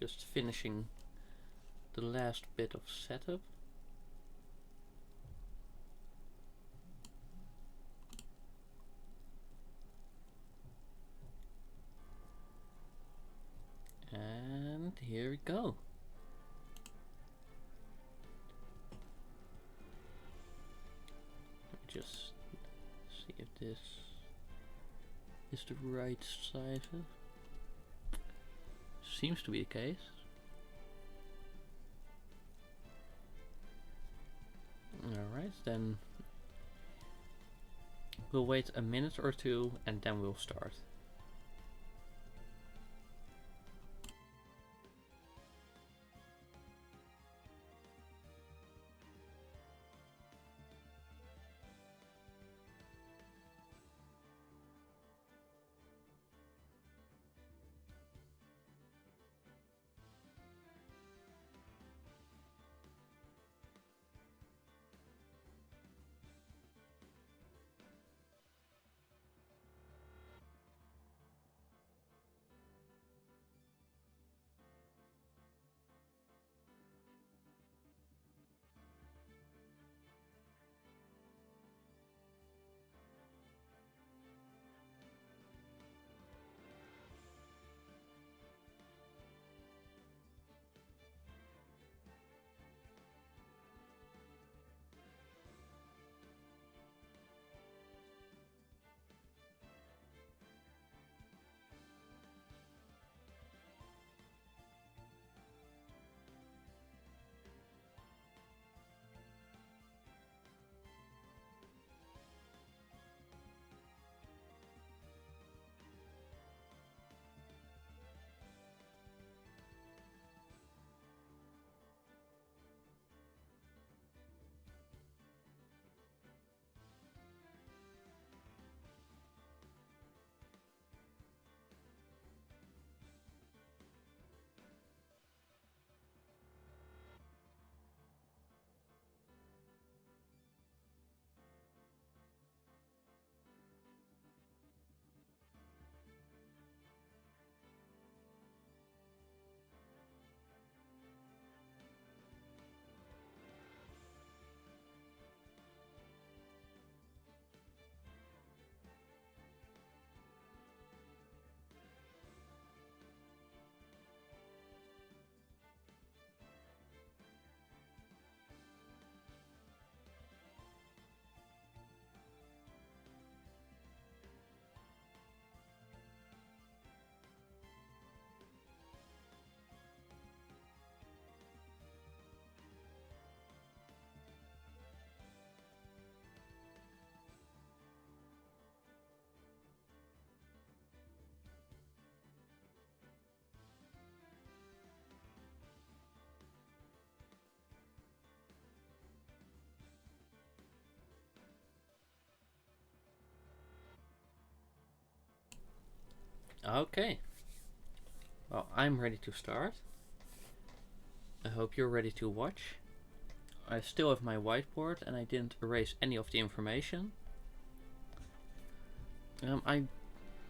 just finishing the last bit of setup. And here we go. Let me just see if this is the right size. Seems to be the case. Alright, then we'll wait a minute or two and then we'll start. Okay. Well, I'm ready to start. I hope you're ready to watch. I still have my whiteboard and I didn't erase any of the information. I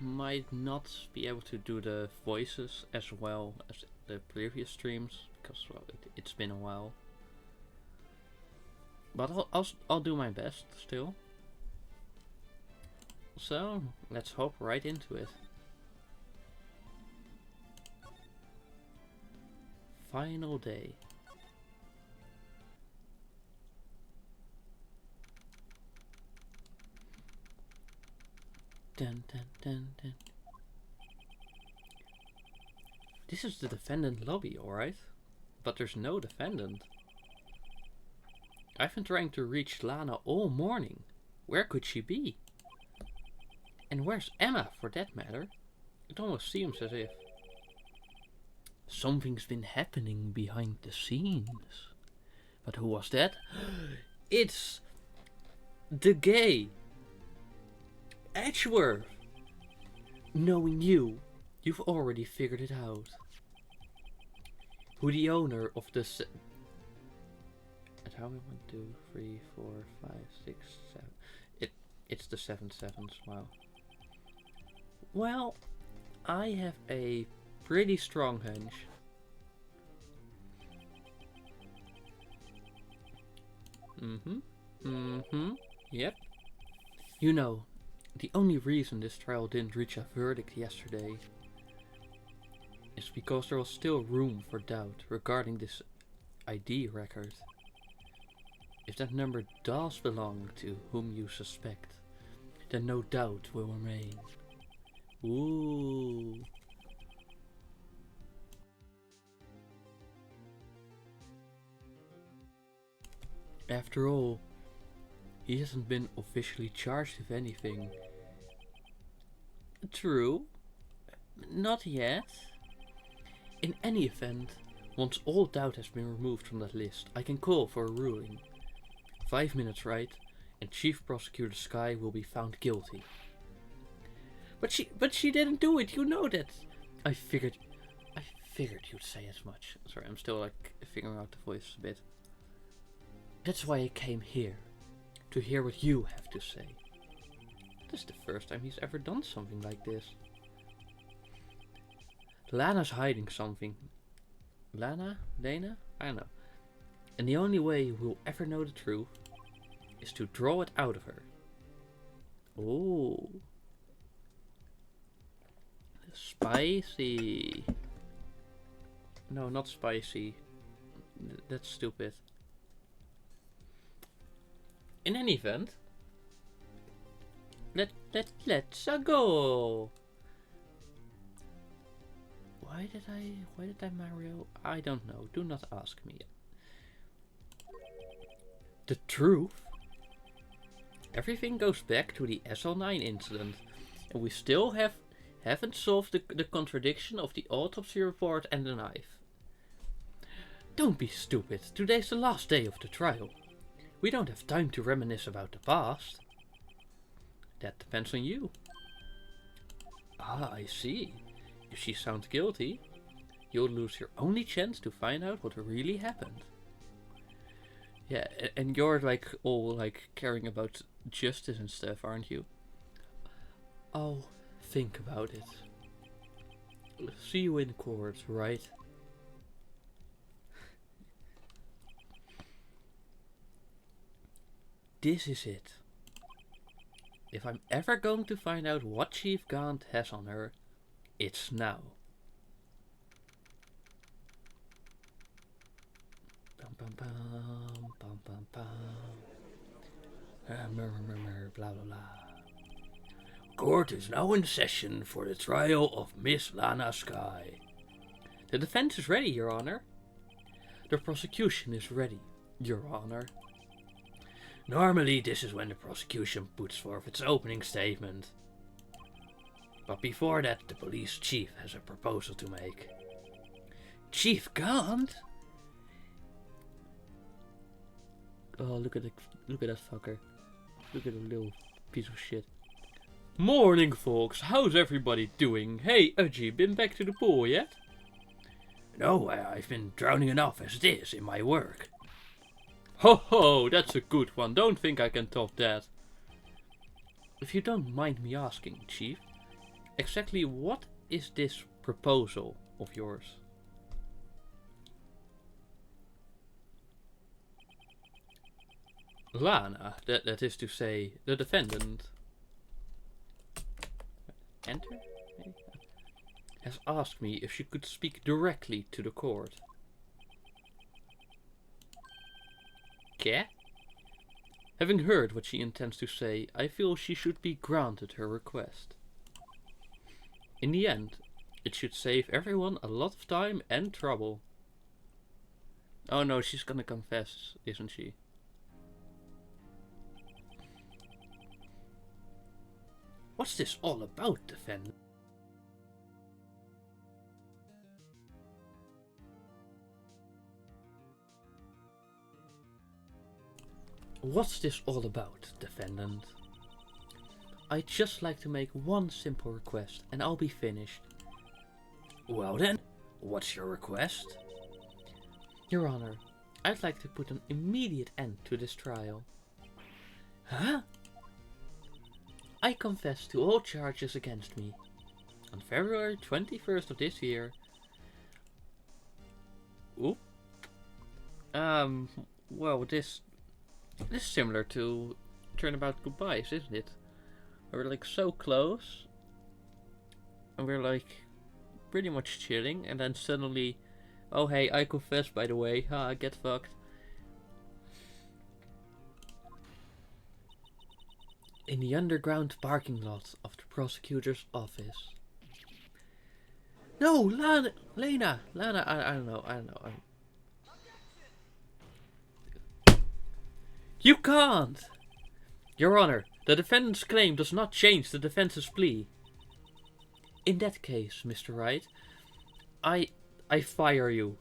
might not be able to do the voices as well as the previous streams because, well, it's been a while. But I'll do my best still. So let's hop right into it. Final day. Dun, dun, dun, dun. This is the defendant lobby, alright? But there's no defendant. I've been trying to reach Lana all morning. Where could she be? And where's Emma, for that matter? It almost seems as if something's been happening behind the scenes. But who was that? It's the gay Edgeworth. Knowing you, you've already figured it out. Who the owner of the how we 1, 2, 3, 4, 5, 6, 7. It's the 7 sevens. Wow. Well, I have a pretty strong hunch Yep. You know, the only reason this trial didn't reach a verdict yesterday is because there was still room for doubt regarding this ID record. If that number does belong to whom you suspect, then no doubt will remain. Ooh. After all, he hasn't been officially charged with anything. True. Not yet. In any event, once all doubt has been removed from that list, I can call for a ruling. 5 minutes, right? And Chief Prosecutor Sky will be found guilty. But she didn't do it, you know that. I figured you'd say as much. Sorry, I'm still like figuring out the voice a bit. That's why I came here. To hear what you have to say. This is the first time he's ever done something like this. Lana's hiding something. Lana? Lena? I don't know. And the only way we'll ever know the truth is to draw it out of her. Oh. Spicy. No, not spicy. That's stupid. In any event, let's go. Why did I Mario? I don't know. Do not ask me. The truth? Everything goes back to the SL9 incident, and we still haven't solved the contradiction of the autopsy report and the knife. Don't be stupid. Today's the last day of the trial. We don't have time to reminisce about the past. That depends on you. Ah, I see. If she sounds guilty, you'll lose your only chance to find out what really happened. Yeah, and you're like all like caring about justice and stuff, aren't you? I'll think about it. See you in court, right? This is it. If I'm ever going to find out what Chief Gant has on her, it's now. Bum bum bum bum bum bum. Blah blah blah. Court is now in session for the trial of Miss Lana Sky. The defense is ready, Your Honor. The prosecution is ready, Your Honor. Normally, this is when the prosecution puts forth its opening statement. But before that, the police chief has a proposal to make. Chief Gant? Oh, look at that fucker. Look at the little piece of shit. Morning, folks. How's everybody doing? Hey, Udgy, been back to the pool yet? No, I've been drowning enough as it is in my work. Ho ho, that's a good one. Don't think I can top that. If you don't mind me asking, Chief, exactly what is this proposal of yours? Lana, that is to say, the defendant, enter, has asked me if she could speak directly to the court. Having heard what she intends to say, I feel she should be granted her request. In the end, it should save everyone a lot of time and trouble. Oh no, she's gonna confess, isn't she? What's this all about, defendant? What's this all about, defendant? I'd just like to make one simple request and I'll be finished. Well then, what's your request? Your Honor, I'd like to put an immediate end to this trial. Huh? I confess to all charges against me. On February 21st of this year... Oop. Well, this This is similar to Turnabout Goodbyes, isn't it? We're like so close, and we're like pretty much chilling, and then suddenly, oh hey, I confess by the way, ha, get fucked. In the underground parking lot of the prosecutor's office. No, Lena, I don't know. You can't! Your Honor, the defendant's claim does not change the defense's plea. In that case, Mr. Wright, I fire you.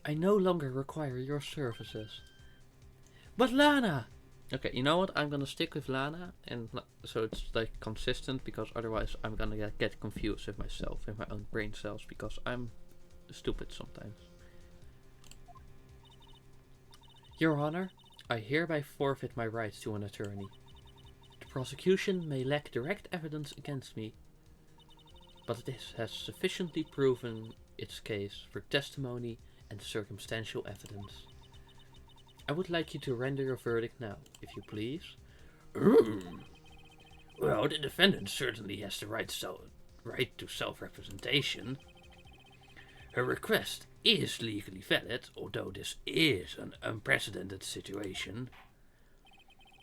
I no longer require your services. But Lana! Okay, you know what? I'm gonna stick with Lana, and so it's like consistent, because otherwise I'm gonna get confused with myself, with my own brain cells, because I'm stupid sometimes. Your Honor, I hereby forfeit my rights to an attorney. The prosecution may lack direct evidence against me, but it has sufficiently proven its case for testimony and circumstantial evidence. I would like you to render your verdict now, if you please. Well, the defendant certainly has the right to self-representation. Her request is legally valid, although this is an unprecedented situation.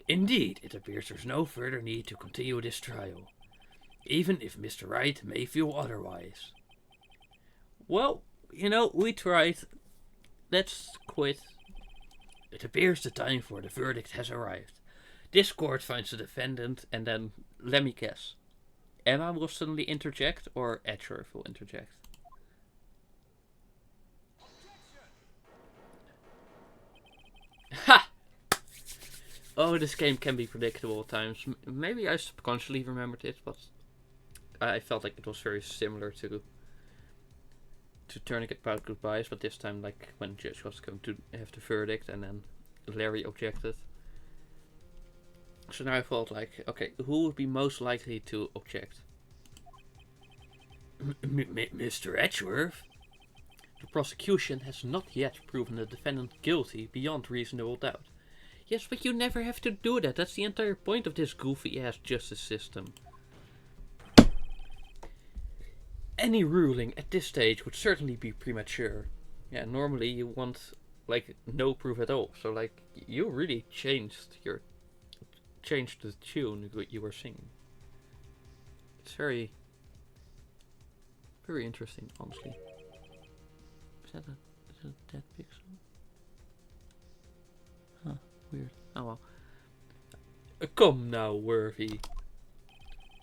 Indeed, it appears there's no further need to continue this trial, even if Mr. Wright may feel otherwise. Well, you know, we tried. Let's quit. It appears the time for the verdict has arrived. This court finds the defendant, and then, let me guess, Emma will suddenly interject, or Edgeworth will interject? Ha! Oh, this game can be predictable at times. Maybe I subconsciously remembered it, but I felt like it was very similar to Turnabout Goodbyes, but this time, like, when the judge was going to have the verdict, and then Larry objected. So now I felt like, okay, who would be most likely to object? Mr. Edgeworth? The prosecution has not yet proven the defendant guilty beyond reasonable doubt. Yes, but you never have to do that. That's the entire point of this goofy-ass justice system. Any ruling at this stage would certainly be premature. Yeah, normally you want, like, no proof at all. So, like, you really changed the tune you were singing. It's very interesting, honestly. Is that a dead pixel? Huh, weird. Oh well. Come now, Worthy.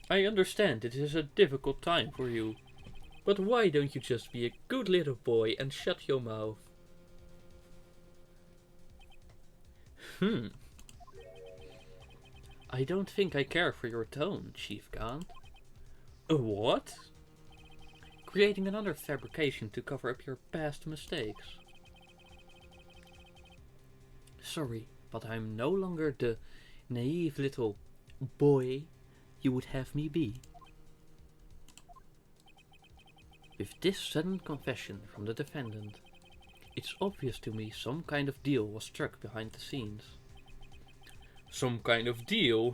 I understand it is a difficult time for you. But why don't you just be a good little boy and shut your mouth? I don't think I care for your tone, Chief Gant. What? Creating another fabrication to cover up your past mistakes. Sorry, but I'm no longer the naive little boy you would have me be. With this sudden confession from the defendant, it's obvious to me some kind of deal was struck behind the scenes. Some kind of deal,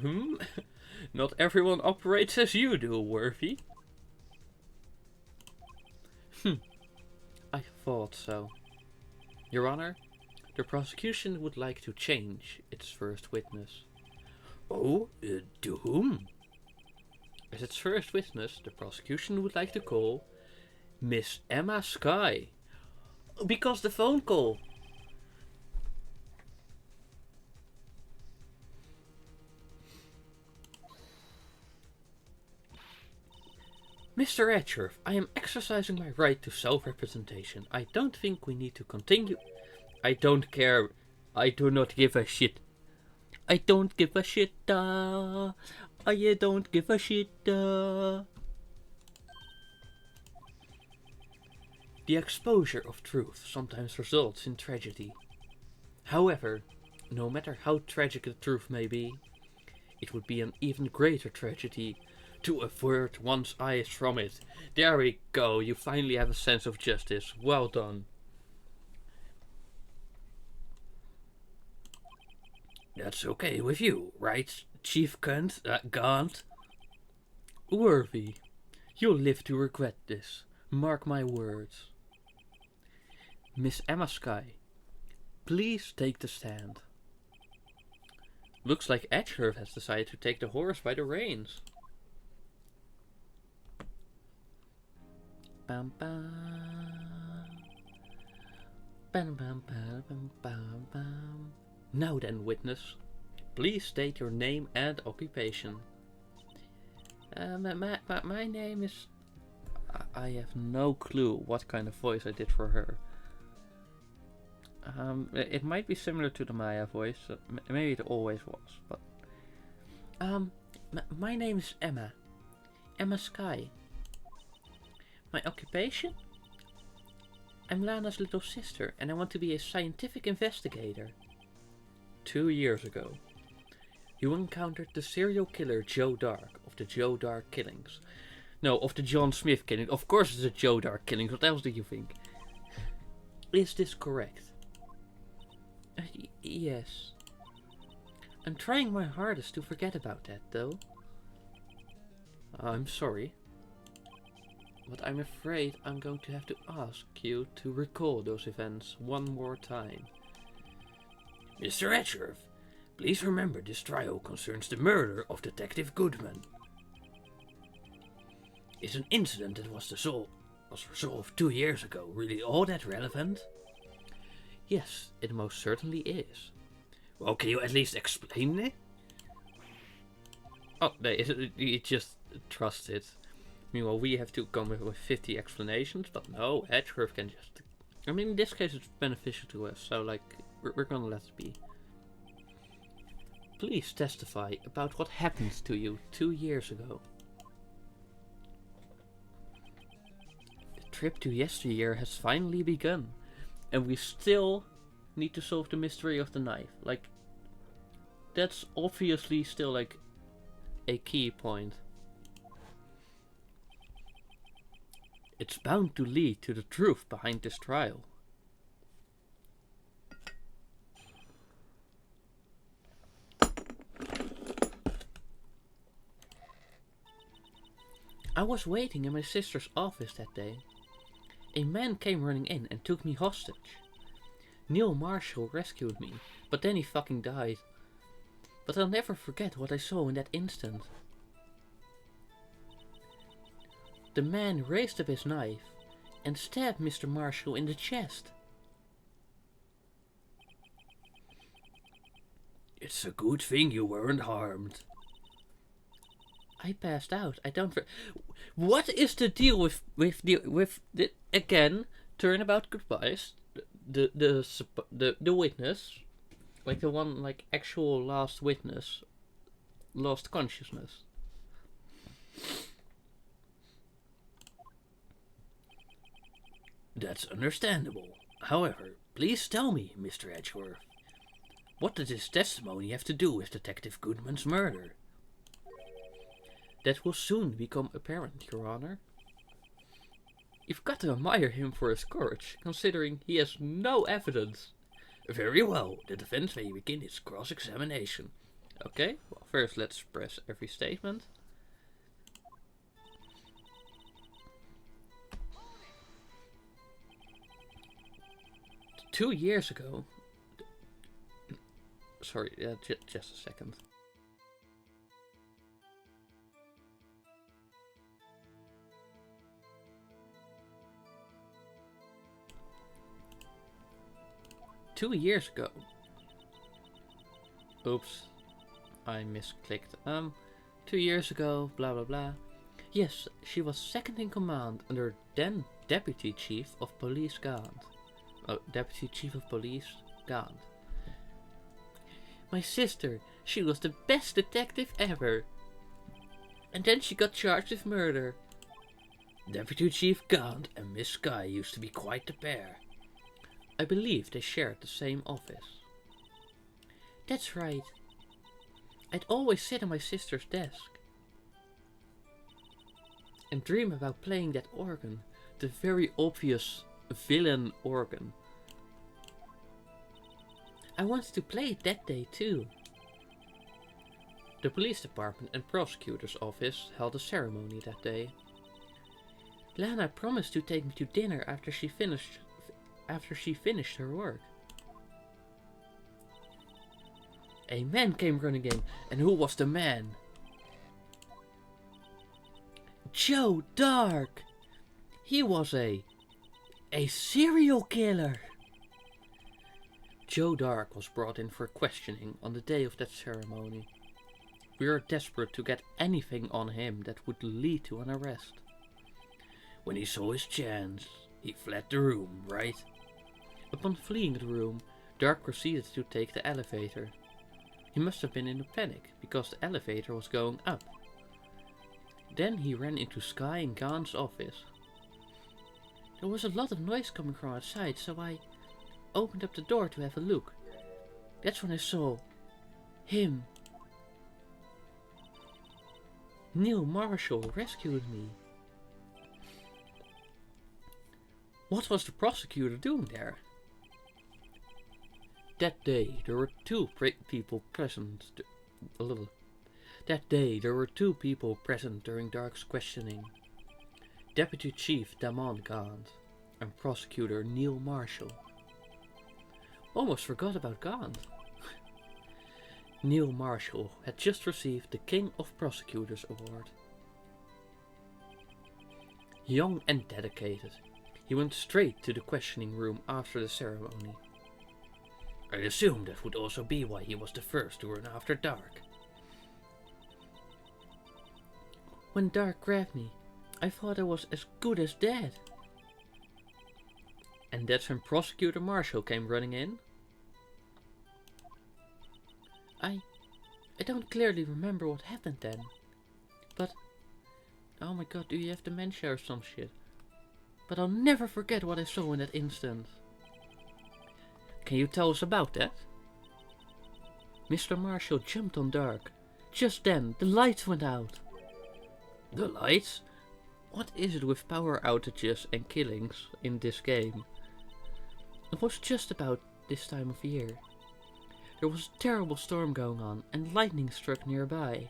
Not everyone operates as you do, Worthy. I thought so. Your Honor, the prosecution would like to change its first witness. Oh, to whom? As its first witness, the prosecution would like to call Miss Emma Skye. Because the phone call. Mr. Edgeworth, I am exercising my right to self-representation. I don't think we need to continue. I don't care. I do not give a shit. I don't give a shit. I don't give a shit. The exposure of truth sometimes results in tragedy. However, no matter how tragic the truth may be, it would be an even greater tragedy to avert one's eyes from it. There we go, you finally have a sense of justice. Well done. That's okay with you, right, Chief Gaunt? Worthy, you'll live to regret this. Mark my words. Miss Emma Sky, please take the stand. Looks like Edgeworth has decided to take the horse by the reins. Bam bam. Bam bam bam bam bam bam. Now then, witness, please state your name and occupation. My name is... I have no clue what kind of voice I did for her. It might be similar to the Maya voice. Maybe it always was, but... my name is Emma. Emma Sky. My occupation? I'm Lana's little sister, and I want to be a scientific investigator. 2 years ago, you encountered the serial killer Joe Dark of the Joe Dark killings. No, of the John Smith killing. Of course it's the Joe Dark killings. What else do you think? Is this correct? Yes. I'm trying my hardest to forget about that, though. I'm sorry, but I'm afraid I'm going to have to ask you to recall those events one more time. Mr. Edgeworth, please remember this trial concerns the murder of Detective Goodman. Is an incident that was resolved 2 years ago really all that relevant? Yes, it most certainly is. Well, can you at least explain it? Oh, no, you just trust it. Meanwhile, we have to come with 50 explanations, but no, Edgeworth can just... I mean, in this case it's beneficial to us, so like, we're gonna let it be. Please testify about what happened to you 2 years ago. The trip to yesteryear has finally begun, and we still need to solve the mystery of the knife. Like, that's obviously still like a key point. It's bound to lead to the truth behind this trial. I was waiting in my sister's office that day. A man came running in and took me hostage. Neil Marshall rescued me, but then he fucking died. But I'll never forget what I saw in that instant. The man raised up his knife and stabbed Mr. Marshall in the chest. It's a good thing you weren't harmed. I passed out. I don't... What is the deal with the again, turnabout goodbyes? The witness, like the one, like actual last witness, lost consciousness. That's understandable. However, please tell me, Mr. Edgeworth, what did his testimony have to do with Detective Goodman's murder? That will soon become apparent, Your Honor. You've got to admire him for his courage, considering he has no evidence. Very well, the defense may begin its cross-examination. Okay, well, first let's press every statement. Two years ago... Sorry, just a second. Two years ago. Oops. I misclicked. 2 years ago, blah blah blah. Yes, she was second in command under then Deputy Chief of Police Gaunt. Oh, Deputy Chief of Police Gaunt. My sister, she was the best detective ever. And then she got charged with murder. Deputy Chief Gaunt and Miss Sky used to be quite the pair. I believe they shared the same office. That's right. I'd always sit on my sister's desk and dream about playing that organ, the very obvious villain organ. I wanted to play it that day too. The police department and prosecutor's office held a ceremony that day. Lana promised to take me to dinner after she finished her work. A man came running in, and who was the man? Joe Dark! He was a serial killer! Joe Dark was brought in for questioning on the day of that ceremony. We were desperate to get anything on him that would lead to an arrest. When he saw his chance, he fled the room, right? Upon fleeing the room, Dark proceeded to take the elevator. He must have been in a panic, because the elevator was going up. Then he ran into Sky and Gahn's office. There was a lot of noise coming from outside, so I opened up the door to have a look. That's when I saw him. Neil Marshall rescued me. What was the prosecutor doing there? That day there were two people present. That day there were two people present during Dark's questioning. Deputy Chief Damon Gaunt and Prosecutor Neil Marshall. Almost forgot about Gaunt. Neil Marshall had just received the King of Prosecutors Award. Young and dedicated, he went straight to the questioning room after the ceremony. I assume that would also be why he was the first to run after Dark. When Dark grabbed me, I thought I was as good as dead. And that's when Prosecutor Marshall came running in? I don't clearly remember what happened then. But, oh my god, do you have dementia or some shit? But I'll never forget what I saw in that instant. Can you tell us about that? Mr. Marshall jumped on Dark. Just then, the lights went out. The lights? What is it with power outages and killings in this game? It was just about this time of year. There was a terrible storm going on and lightning struck nearby.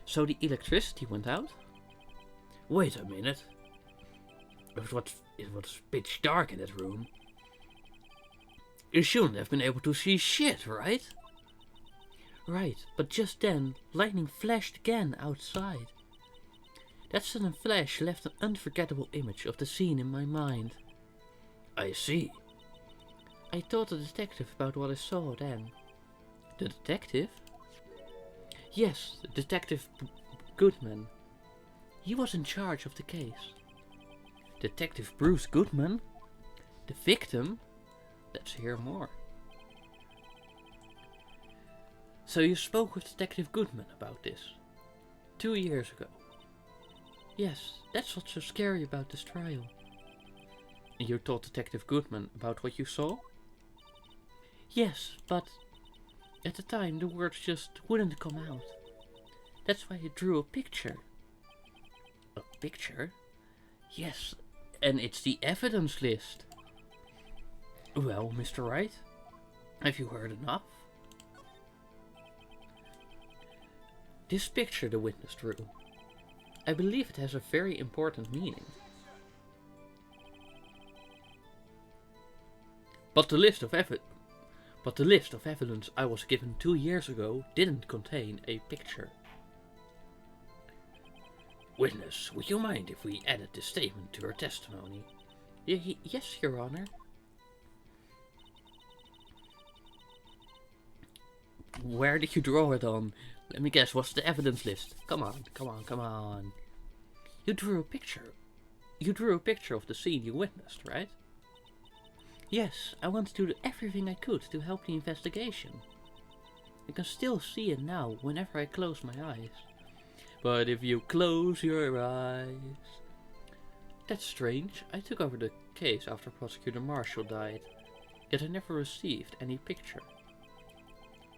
So the electricity went out? Wait a minute. It was pitch dark in that room. You shouldn't have been able to see shit, right? Right, but just then, lightning flashed again outside. That sudden flash left an unforgettable image of the scene in my mind. I see. I told the detective about what I saw then. The detective? Yes, Detective Goodman. He was in charge of the case. Detective Bruce Goodman? The victim? Let's hear more. So you spoke with Detective Goodman about this? 2 years ago. Yes, that's what's so scary about this trial. And you told Detective Goodman about what you saw? Yes, but at the time the words just wouldn't come out. That's why he drew a picture. A picture? Yes, and it's the evidence list. Well, Mr. Wright, have you heard enough? This picture the witness drew. I believe it has a very important meaning. But the list of evidence I was given 2 years ago didn't contain a picture. Witness, would you mind if we added this statement to your testimony? Yes, Your Honor. Where did you draw it on? Let me guess, what's the evidence list? Come on. You drew a picture. You drew a picture of the scene you witnessed, right? Yes, I wanted to do everything I could to help the investigation. I can still see it now whenever I close my eyes. But if you close your eyes... That's strange. I took over the case after Prosecutor Marshall died, yet I never received any picture.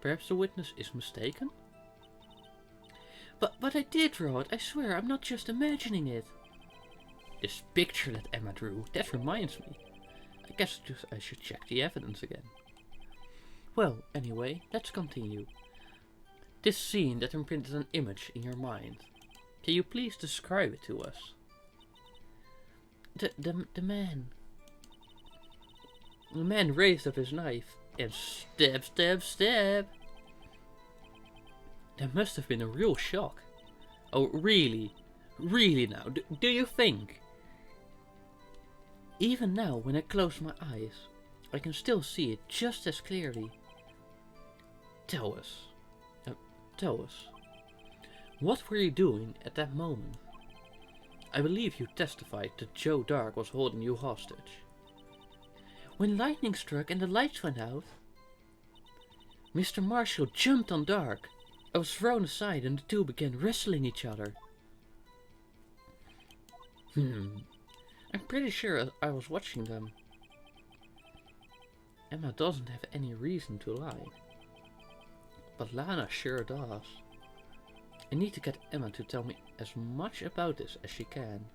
Perhaps the witness is mistaken? But I did draw it, I swear, I'm not just imagining it. This picture that Emma drew, that reminds me. I guess I should check the evidence again. Well, anyway, let's continue. This scene that imprinted an image in your mind. Can you please describe it to us? The man. The man raised up his knife and stab, stab, stab. That must have been a real shock. Oh, really? Really now? Do you think? Even now, when I close my eyes, I can still see it just as clearly. Tell us. Tell us. What were you doing at that moment? I believe you testified that Joe Dark was holding you hostage. When lightning struck and the lights went out, Mr. Marshall jumped on Dark. I was thrown aside and the two began wrestling each other. I'm pretty sure I was watching them. Emma doesn't have any reason to lie. But Lana sure does. I need to get Emma to tell me as much about this as she can.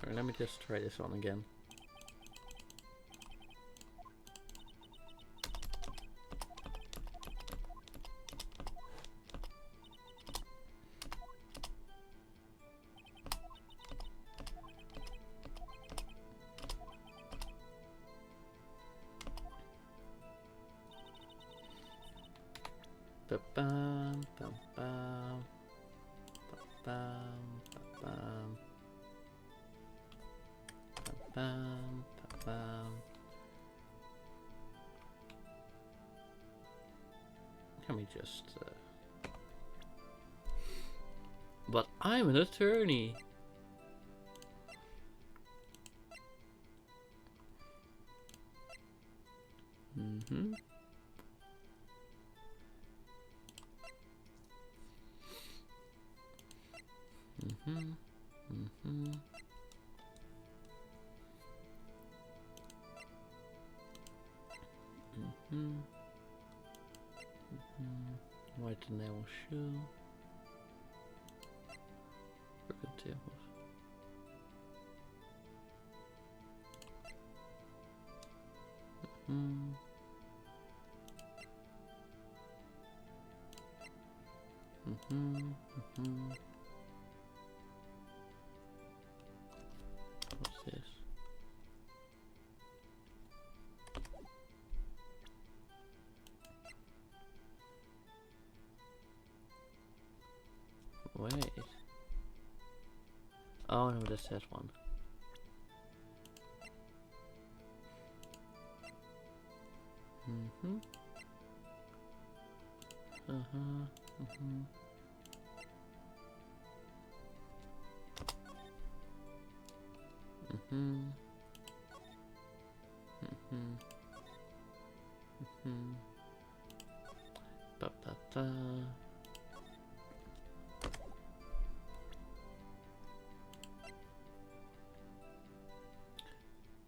Sorry, let me just try this on again. Ba-bam, bam-bam, ba-bam, ba-bam, ba-bam, ba-bam. Let me just... But I'm an attorney. White nail shoe. Crooked tails. What's this? Wait. Oh no, that's that one. Ba ba ba.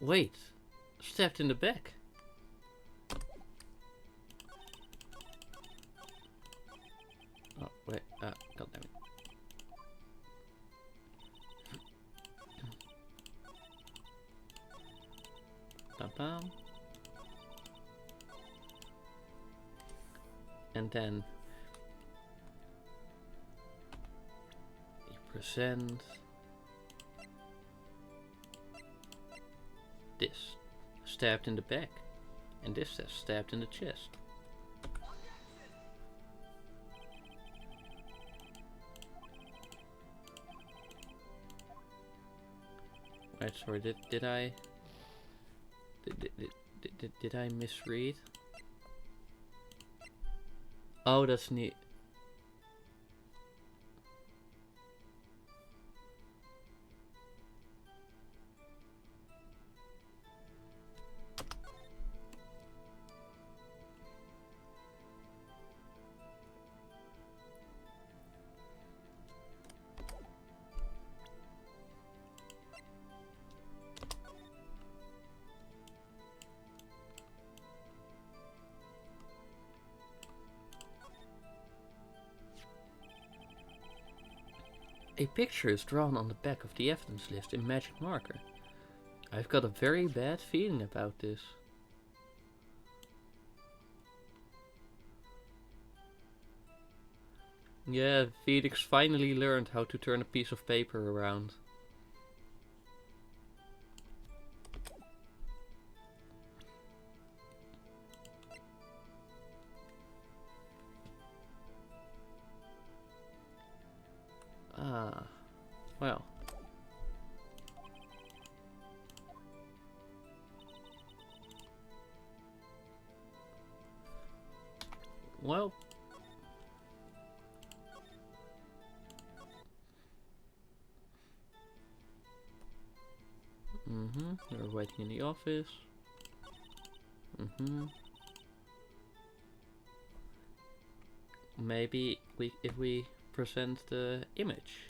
Wait, stabbed in the back. Oh wait, god damn it. Bam bam. And then you present this, stabbed in the back, and this says stabbed in the chest. Right, sorry, did I misread? Oh, that's neat. A picture is drawn on the back of the evidence list in magic marker. I've got a very bad feeling about this. Yeah, Felix finally learned how to turn a piece of paper around. Ah, well. Well. They're waiting in the office. Maybe if we present the image.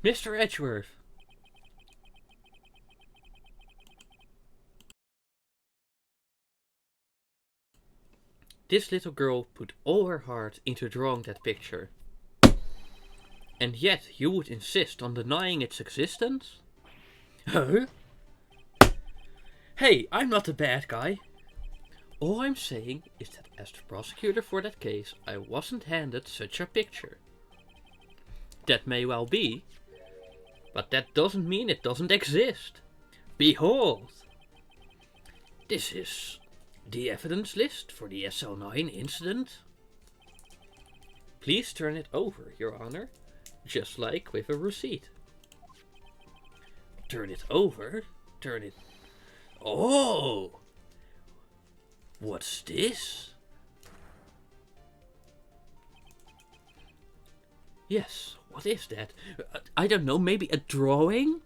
Mr. Edgeworth. This little girl put all her heart into drawing that picture. And yet you would insist on denying its existence? Huh? Hey, I'm not the bad guy. All I'm saying is that as the prosecutor for that case, I wasn't handed such a picture. That may well be, but that doesn't mean it doesn't exist. Behold! This is the evidence list for the SL9 incident. Please turn it over, Your Honor, just like with a receipt. Turn it over? Turn it... Oh! What's this? Yes, what is that? I don't know, maybe a drawing?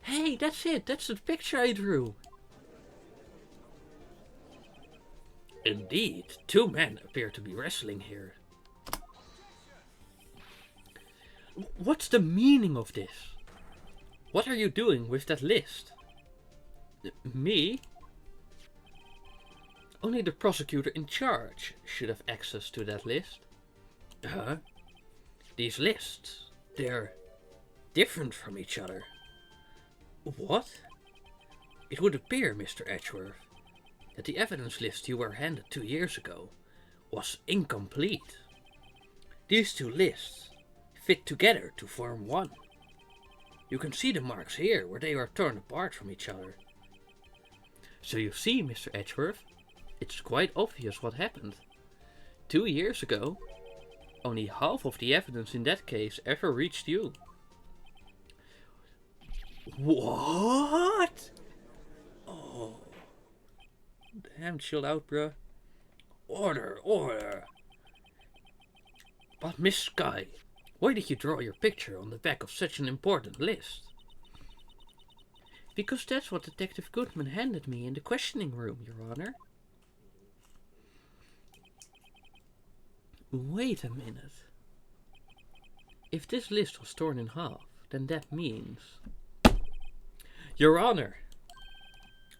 Hey, that's it, that's the picture I drew. Indeed, two men appear to be wrestling here. What's the meaning of this? What are you doing with that list? Me? Only the prosecutor in charge should have access to that list. Huh? These lists, they're different from each other. What? It would appear, Mr. Edgeworth, that the evidence list you were handed 2 years ago was incomplete. These two lists fit together to form one. You can see the marks here where they are torn apart from each other. So you see, Mr. Edgeworth, it's quite obvious what happened. 2 years ago, only half of the evidence in that case ever reached you. What? Oh. Damn, chill out, bruh. Order, order. But Miss Skye, why did you draw your picture on the back of such an important list? Because that's what Detective Goodman handed me in the questioning room, Your Honor. Wait a minute. If this list was torn in half, then that means... Your Honor!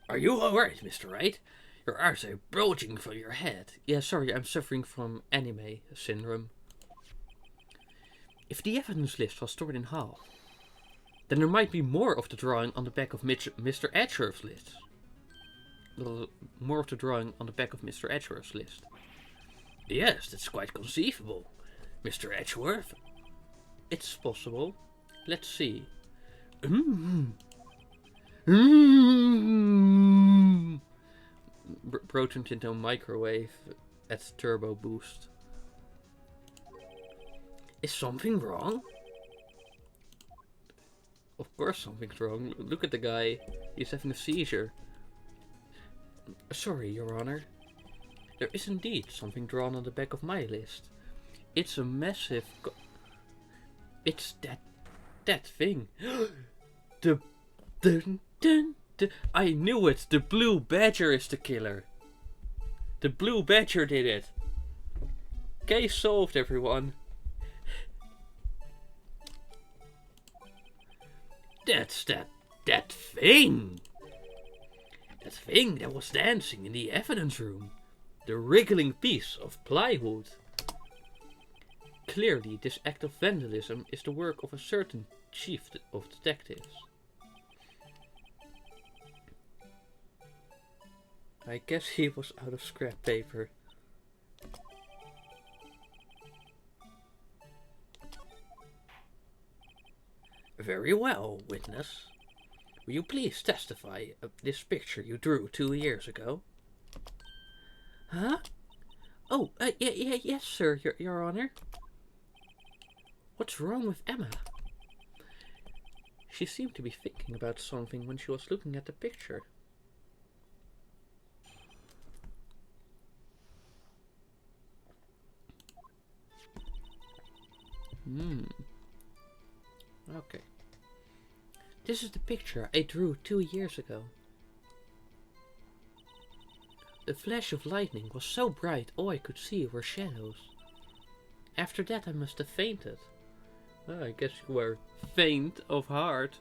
Are you alright, Mr. Wright? Your eyes are bulging from your head. Yeah, sorry, I'm suffering from anime syndrome. If the evidence list was torn in half, then there might be more of the drawing on the back of Mr. Edgeworth's list. More of the drawing on the back of Mr. Edgeworth's list. Yes, that's quite conceivable, Mr. Edgeworth. It's possible. Let's see. Bro turned into a microwave at turbo boost. Is something wrong? Of course something's wrong. Look at the guy. He's having a seizure. Sorry, Your Honor. There is indeed something drawn on the back of my list. It's a massive... It's that thing. The I knew it! The Blue Badger is the killer. The Blue Badger did it. Case solved, everyone. That's that thing. That thing that was dancing in the evidence room. The wriggling piece of plywood. Clearly, this act of vandalism is the work of a certain chief of detectives. I guess he was out of scrap paper. Very well, witness. Will you please testify of this picture you drew 2 years ago? Huh? Oh, yes, sir, Your Honor. What's wrong with Emma? She seemed to be thinking about something when she was looking at the picture. Okay. This is the picture I drew 2 years ago. The flash of lightning was so bright all I could see were shadows. After that I must have fainted. Well, I guess you were faint of heart.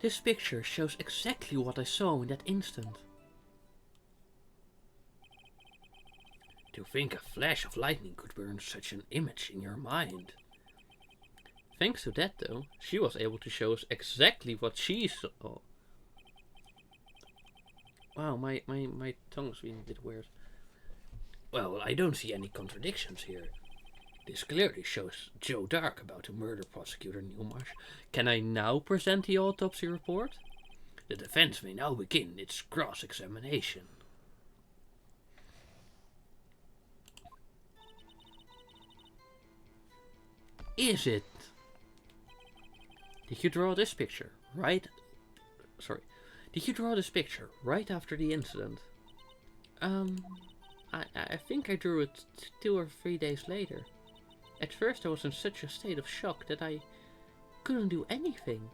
This picture shows exactly what I saw in that instant. To think a flash of lightning could burn such an image in your mind. Thanks to that though, she was able to show us exactly what she saw. Wow, my tongue's being a bit weird. Well, I don't see any contradictions here. This clearly shows Joe Dark about the murder, Prosecutor Newmarsh. Can I now present the autopsy report? The defense may now begin its cross-examination. Is it? Did you draw this picture Did you draw this picture right after the incident? I think I drew it 2 or 3 days later. At first I was in such a state of shock that I couldn't do anything.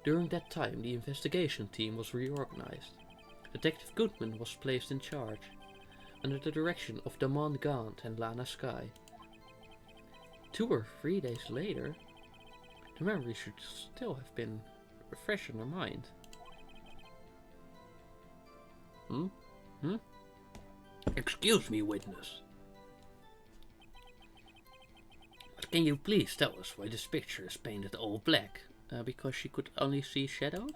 During that time the investigation team was reorganized. Detective Goodman was placed in charge, under the direction of Damon Gaunt and Lana Skye. 2 or 3 days later, the memory should still have been fresh in her mind. Excuse me, witness. But can you please tell us why this picture is painted all black? Because she could only see shadows?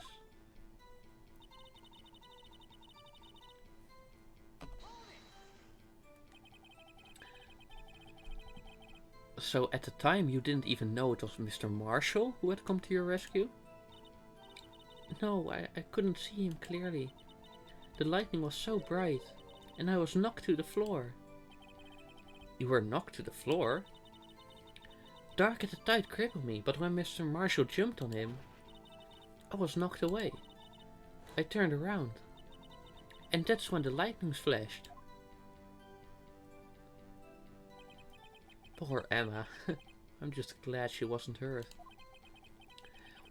So at the time you didn't even know it was Mr. Marshall who had come to your rescue? No, I couldn't see him clearly. The lightning was so bright, and I was knocked to the floor. You were knocked to the floor? Dark at the tide crippled me, but when Mr. Marshall jumped on him, I was knocked away. I turned around, and that's when the lightning flashed. Poor Emma. I'm just glad she wasn't hurt.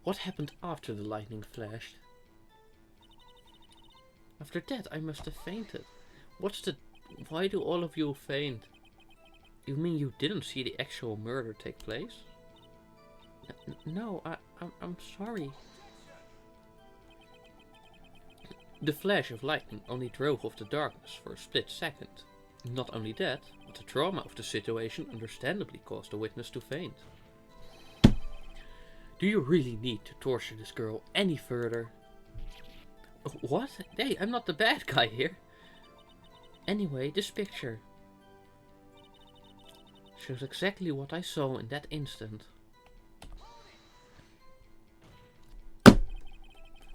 What happened after the lightning flashed? After that I must have fainted. Why do all of you faint? You mean you didn't see the actual murder take place? No, I'm sorry. The flash of lightning only drove off the darkness for a split second. Not only that, but the trauma of the situation understandably caused the witness to faint. Do you really need to torture this girl any further? What? Hey, I'm not the bad guy here. Anyway, this picture shows exactly what I saw in that instant.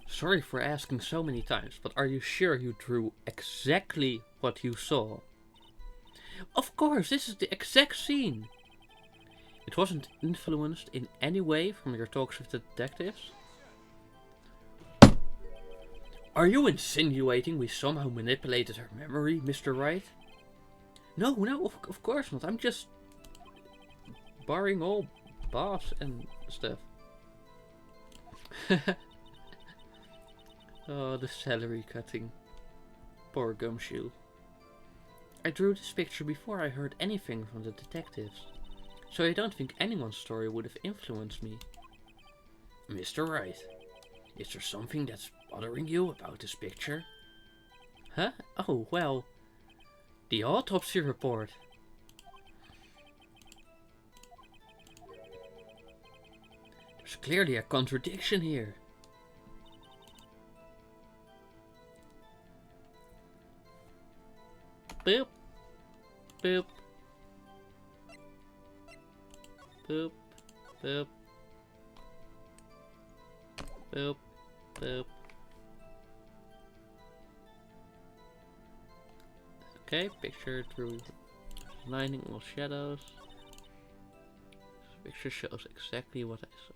Sorry for asking so many times, but are you sure you drew exactly what you saw? Of course, this is the exact scene. It wasn't influenced in any way from your talks with the detectives? Are you insinuating we somehow manipulated her memory, Mr. Wright? No, of course not. I'm just barring all boss and stuff. Oh, the salary cutting. Poor Gumshoe. I drew this picture before I heard anything from the detectives. so I don't think anyone's story would have influenced me. Mr. Wright, is there something that's bothering you about this picture? Huh? Oh, well, the autopsy report. There's clearly a contradiction here. Boop. Boop. Boop. Boop. Boop. Boop. Okay, picture through lining all shadows. This picture shows exactly what I saw.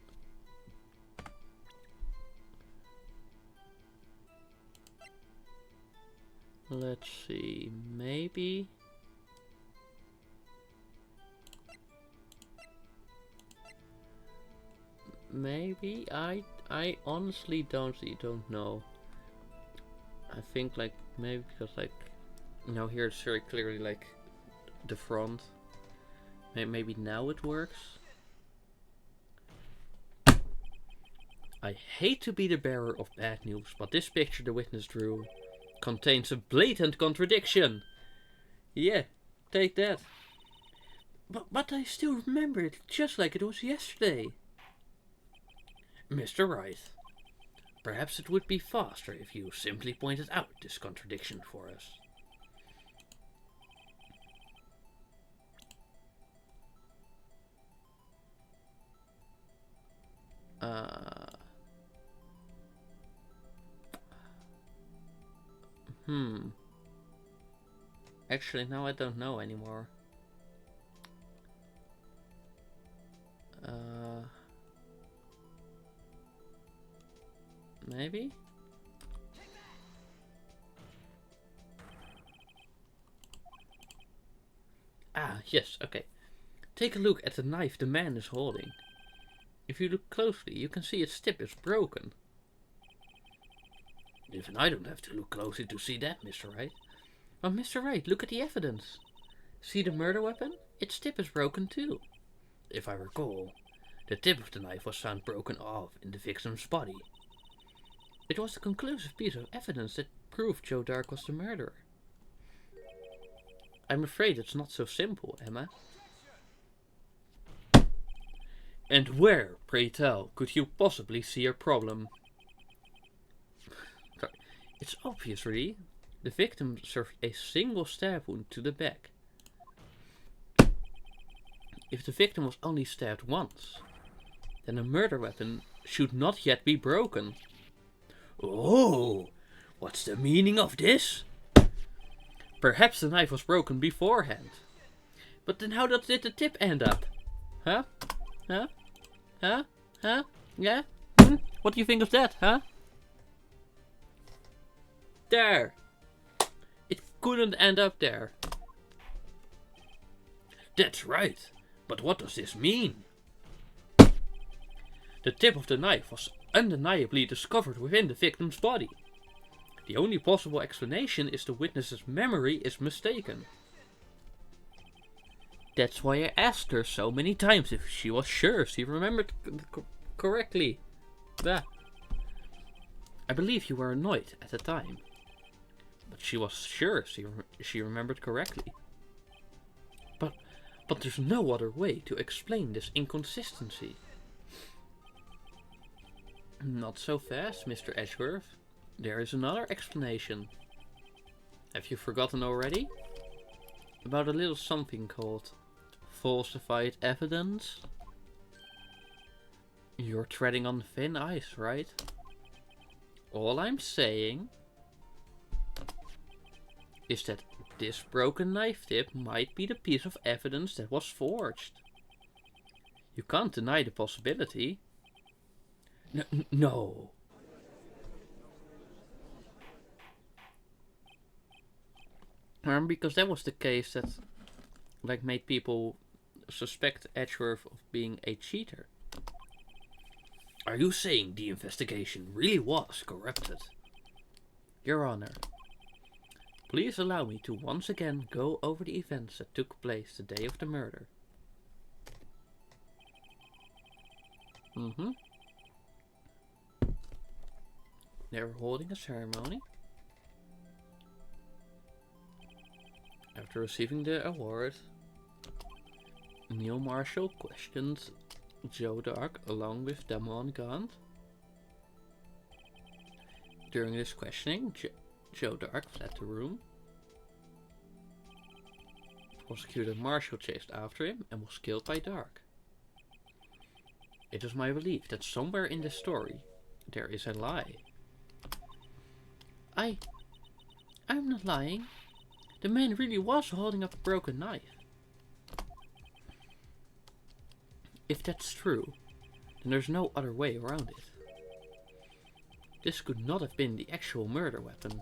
Let's see, maybe. Maybe I honestly don't know. I think like maybe because like here it's very clearly like the front. Maybe now it works. I hate to be the bearer of bad news, but this picture the witness drew contains a blatant contradiction. Yeah, take that. But I still remember it just like it was yesterday. Mr. Wright, perhaps it would be faster if you simply pointed out this contradiction for us. Actually, now I don't know anymore. Maybe? Ah, yes, okay. Take a look at the knife the man is holding. If you look closely, you can see its tip is broken. Even I don't have to look closely to see that, Mr. Wright. Well, Mr. Wright, look at the evidence. See the murder weapon? Its tip is broken too. If I recall, the tip of the knife was found broken off in the victim's body. It was a conclusive piece of evidence that proved Joe Dark was the murderer. I'm afraid it's not so simple, Emma. And where, pray tell, could you possibly see a problem? It's obvious, really. The victim served a single stab wound to the back. If the victim was only stabbed once, then a murder weapon should not yet be broken. Oh, what's the meaning of this? Perhaps the knife was broken beforehand. But then how did the tip end up? Huh? Huh? Huh? Huh? Yeah? What do you think of that, huh? There! It couldn't end up there. That's right. But what does this mean? The tip of the knife was undeniably discovered within the victim's body. The only possible explanation is the witness's memory is mistaken. That's why I asked her so many times if she was sure she remembered correctly. Bah. I believe you were annoyed at the time, but she was sure she remembered correctly. But there's no other way to explain this inconsistency. Not so fast, Mr. Edgeworth. There is another explanation. Have you forgotten already? About a little something called falsified evidence? You're treading on thin ice, right? All I'm saying is that this broken knife tip might be the piece of evidence that was forged. You can't deny the possibility. No. Because that was the case that like made people suspect Edgeworth of being a cheater. Are you saying the investigation really was corrupted? Your Honor, please allow me to once again go over the events that took place the day of the murder. Mm-hmm. They were holding a ceremony. After receiving the award, Neil Marshall questioned Joe Dark along with Damon Gaunt. During this questioning, Joe Dark fled the room. Prosecutor Marshall chased after him and was killed by Dark. It is my belief that somewhere in this story there is a lie. I'm not lying. The man really was holding up a broken knife. If that's true, then there's no other way around it. This could not have been the actual murder weapon.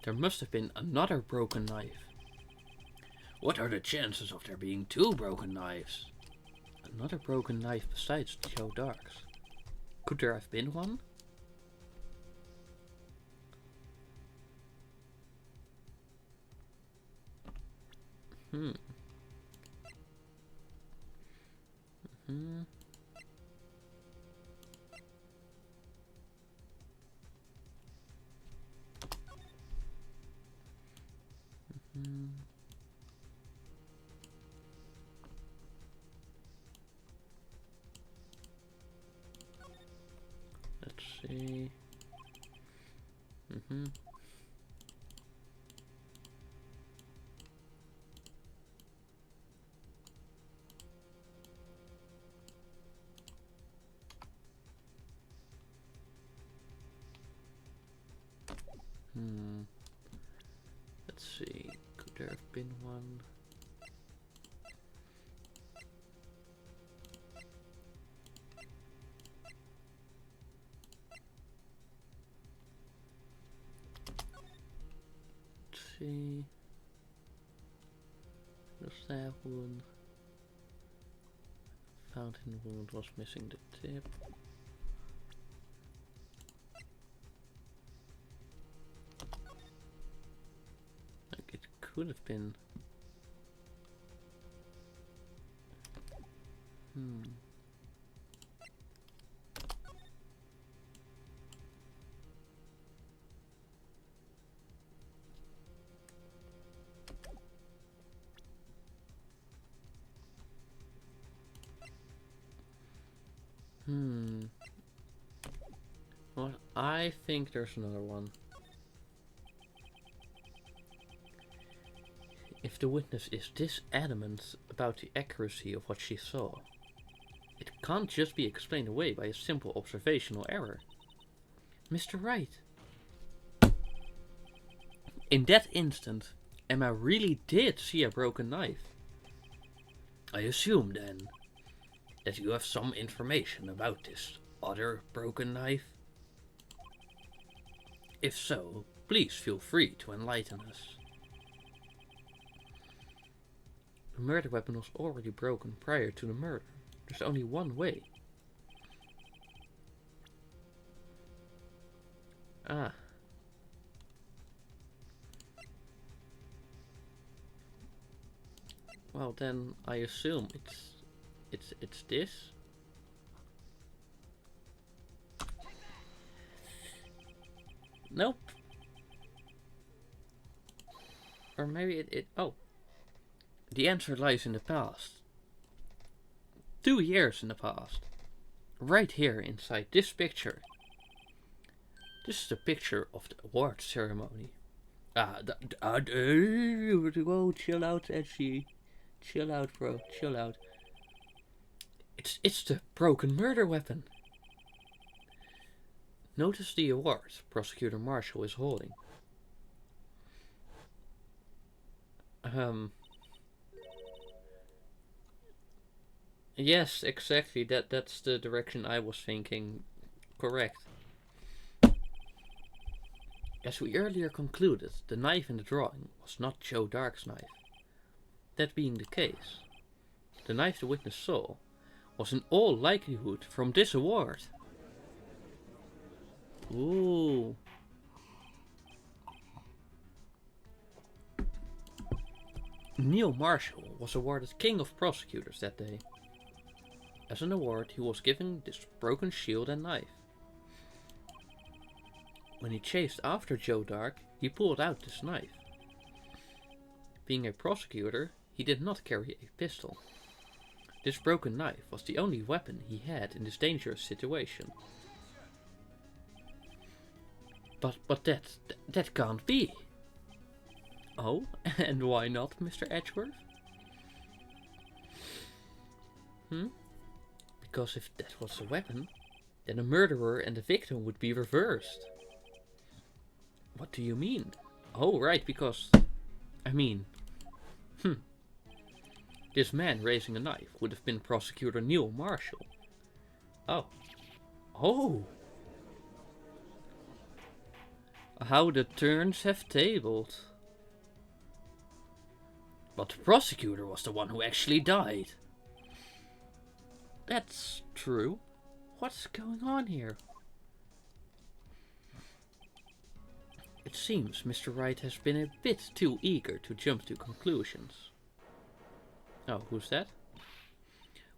There must have been another broken knife. What are the chances of there being 2 broken knives? Another broken knife besides Joe Dark's. Could there have been one? Let's see. Let's see. Could there have been one? Let's see. The stab wound. Fountain wound was missing the tip. Like it could have been. Well, I think there's another one. If the witness is this adamant about the accuracy of what she saw, it can't just be explained away by a simple observational error. Mr. Wright. In that instant, Emma really did see a broken knife. I assume, then, that you have some information about this other broken knife? If so, please feel free to enlighten us. The murder weapon was already broken prior to the murder. There's only one way. Ah. Well, then I assume it's this. Nope. Or maybe it oh. The answer lies in the past. 2 years in the past. Right here inside this picture. This is a picture of the award ceremony. Whoa, chill out, Edgy. Chill out, bro. Chill out. It's the broken murder weapon. Notice the award Prosecutor Marshall is holding. Yes, exactly. That's the direction I was thinking. Correct. As we earlier concluded, the knife in the drawing was not Joe Dark's knife. That being the case, the knife the witness saw was in all likelihood from this award. Ooh. Neil Marshall was awarded King of Prosecutors that day. As an award, he was given this broken shield and knife. When he chased after Joe Dark, he pulled out this knife. Being a prosecutor, he did not carry a pistol. This broken knife was the only weapon he had in this dangerous situation. But that can't be. Oh, and why not, Mr. Edgeworth? Because if that was a weapon, then the murderer and the victim would be reversed. What do you mean? Oh, right, because... I mean... This man raising a knife would have been Prosecutor Neil Marshall. Oh. Oh! How the turns have tabled. But the prosecutor was the one who actually died. That's true. What's going on here? It seems Mr. Wright has been a bit too eager to jump to conclusions. Oh, who's that?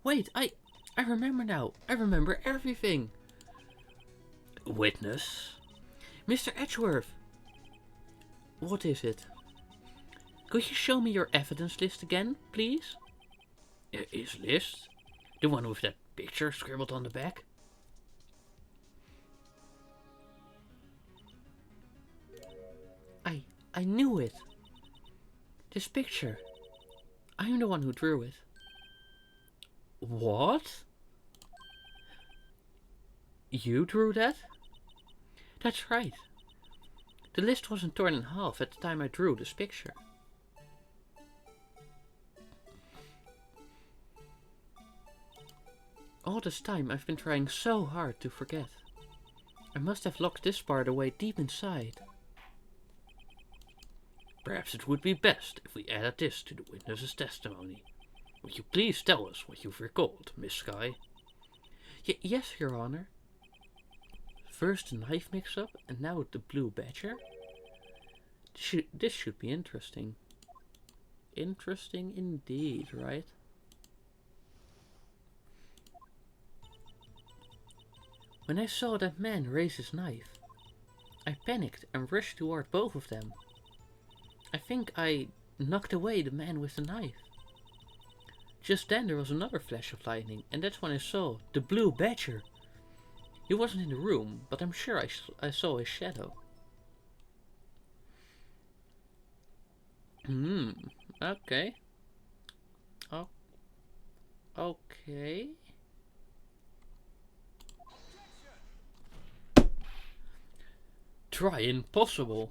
Wait, I remember now. I remember everything. Witness? Mr. Edgeworth. What is it? Could you show me your evidence list again, please? His list? The one with that picture scribbled on the back? I knew it. This picture. I'm the one who drew it. What? You drew that? That's right. The list wasn't torn in half at the time I drew this picture. All this time I've been trying so hard to forget. I must have locked this part away deep inside. Perhaps it would be best if we added this to the witness's testimony. Would you please tell us what you've recalled, Miss Skye? Yes, Your Honor. First the knife mix-up, and now the blue badger. This should be interesting. Interesting indeed, right? When I saw that man raise his knife, I panicked and rushed toward both of them. I think I knocked away the man with the knife. Just then there was another flash of lightning, and that's when I saw the blue badger. He wasn't in the room, but I'm sure I saw his shadow. Okay. Oh. Okay. Try impossible.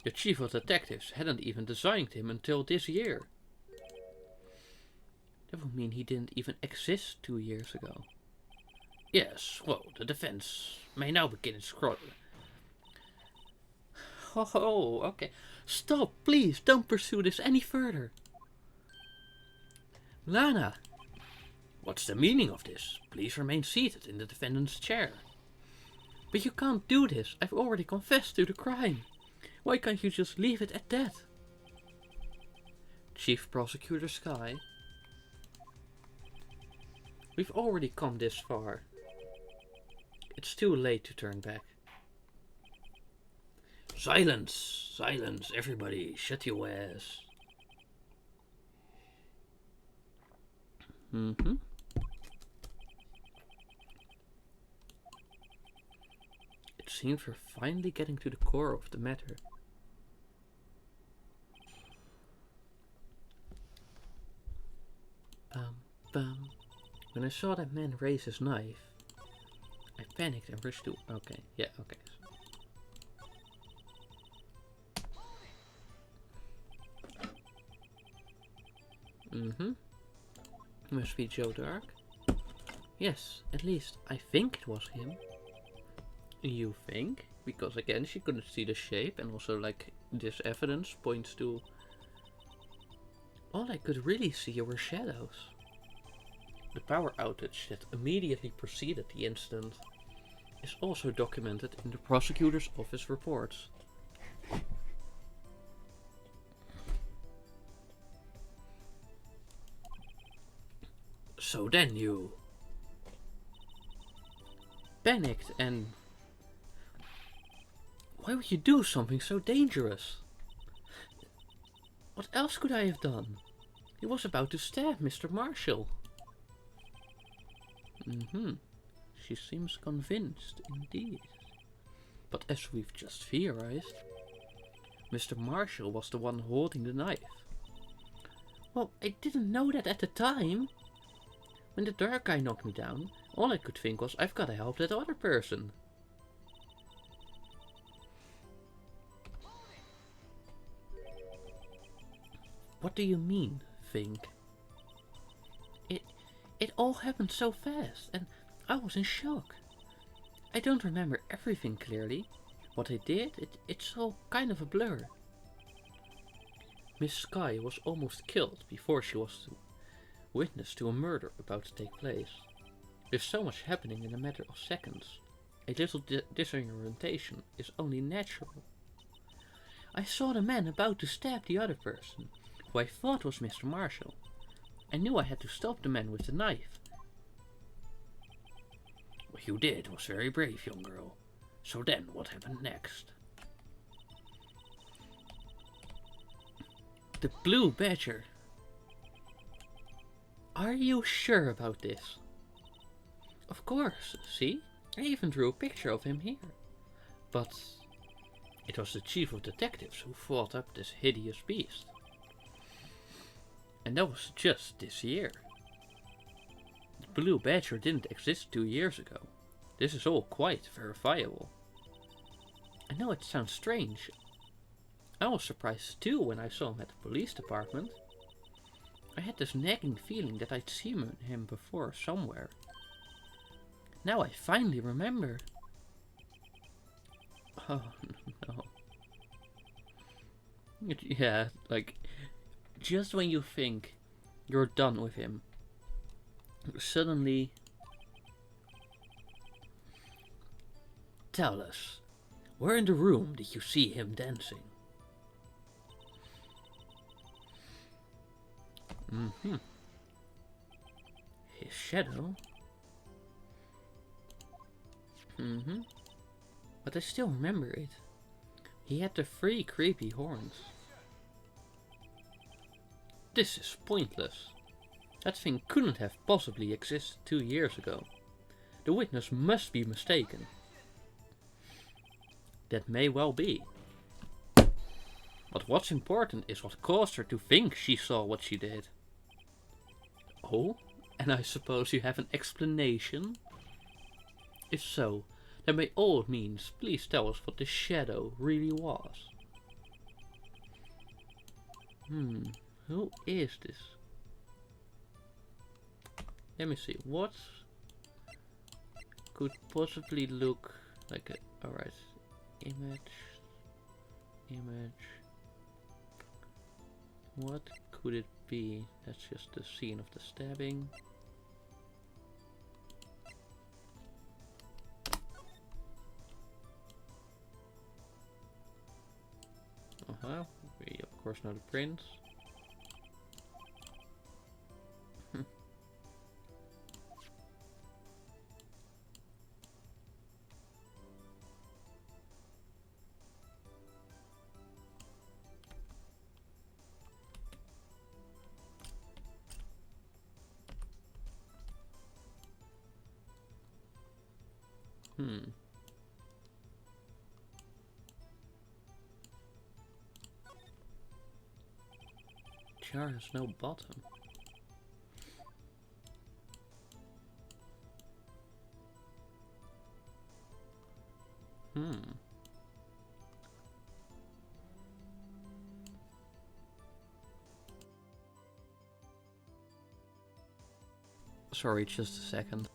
The chief of detectives hadn't even designed him until this year. That would mean he didn't even exist 2 years ago. Yes, well, the defense may now begin its scroll. Oh, okay. Stop, please. Don't pursue this any further. Lana. What's the meaning of this? Please remain seated in the defendant's chair. But you can't do this. I've already confessed to the crime. Why can't you just leave it at that? Chief Prosecutor Skye. We've already come this far. It's too late to turn back. Silence! Silence, everybody. Shut your ass. It seems we're finally getting to the core of the matter. When I saw that man raise his knife, I panicked and rushed to... Okay, yeah, okay. Must be Joe Dark. Yes, at least I think it was him. You think? Because again, she couldn't see the shape, and also like this evidence points to... All I could really see were shadows. The power outage that immediately preceded the incident is also documented in the prosecutor's office reports. So then you... Panicked and... Why would you do something so dangerous? What else could I have done? He was about to stab Mr. Marshall. She seems convinced indeed. But as we've just theorized, Mr. Marshall was the one holding the knife. Well, I didn't know that at the time. When the dark guy knocked me down, all I could think was I've gotta help that other person. What do you mean, think? It all happened so fast, and I was in shock. I don't remember everything clearly. What I did, it's all kind of a blur. Miss Sky was almost killed before she was witness to a murder about to take place. There's so much happening in a matter of seconds. A little disorientation is only natural. I saw the man about to stab the other person, who I thought was Mr. Marshall. I knew I had to stop the man with the knife. What you did was very brave, young girl. So then, what happened next? The Blue Badger. Are you sure about this? Of course, see? I even drew a picture of him here. But it was the chief of detectives who fought up this hideous beast. And that was just this year. The Blue Badger didn't exist 2 years ago. This is all quite verifiable. I know it sounds strange. I was surprised too when I saw him at the police department. I had this nagging feeling that I'd seen him before somewhere. Now I finally remember. Oh no. Yeah, like, just when you think you're done with him, suddenly... Tell us, where in the room did you see him dancing? His shadow? But I still remember it. He had the 3 creepy horns. This is pointless. That thing couldn't have possibly existed 2 years ago. The witness must be mistaken. That may well be. But what's important is what caused her to think she saw what she did. Oh, and I suppose you have an explanation? If so, then by all means, please tell us what the shadow really was. Who is this? Let me see, what could possibly look like a... Alright, image. What could it be? That's just the scene of the stabbing. We of course know the prince. Jar has no bottom. Sorry, just a second.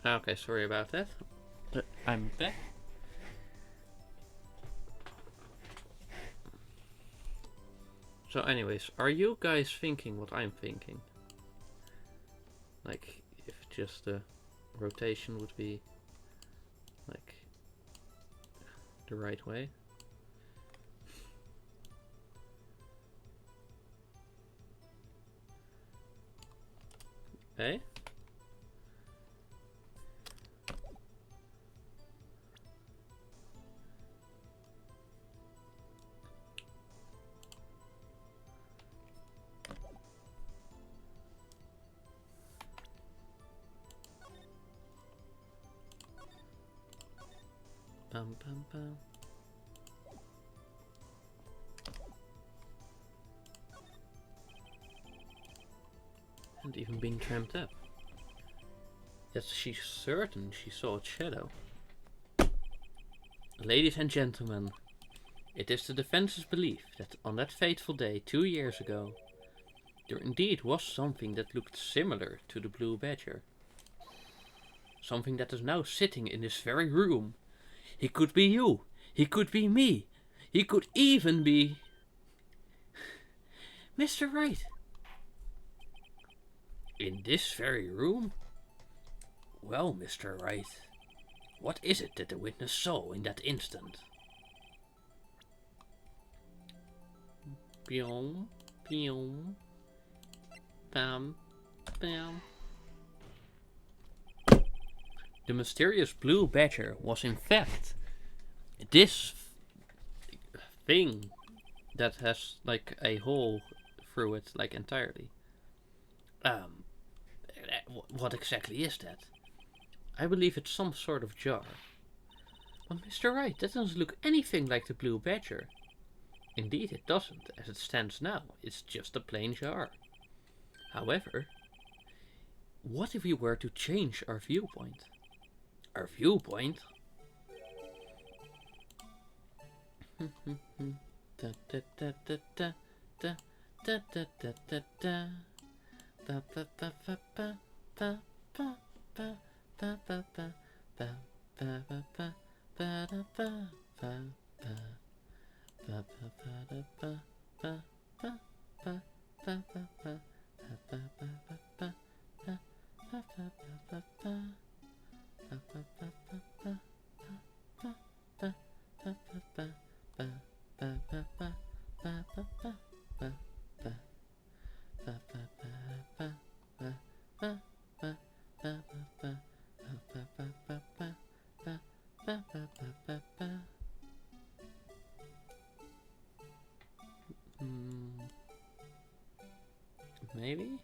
Okay, sorry about that. I'm back. So anyways, are you guys thinking what I'm thinking? Like, if just the rotation would be like the right way? Eh? Bum bum bum. And even being tramped up. Yes, she's certain she saw its shadow. Ladies and gentlemen, it is the defense's belief that on that fateful day 2 years ago, there indeed was something that looked similar to the Blue Badger. Something that is now sitting in this very room. He could be you. He could be me. He could even be... Mr. Wright. In this very room? Well, Mr. Wright, what is it that the witness saw in that instant? Pyong, pyong, bam, bam. The mysterious Blue Badger was in fact this thing that has like a hole through it, like entirely. What exactly is that? I believe it's some sort of jar. But Mr. Wright, that doesn't look anything like the Blue Badger. Indeed it doesn't, as it stands now. It's just a plain jar. However, what if we were to change our viewpoint? Our viewpoint? Maybe?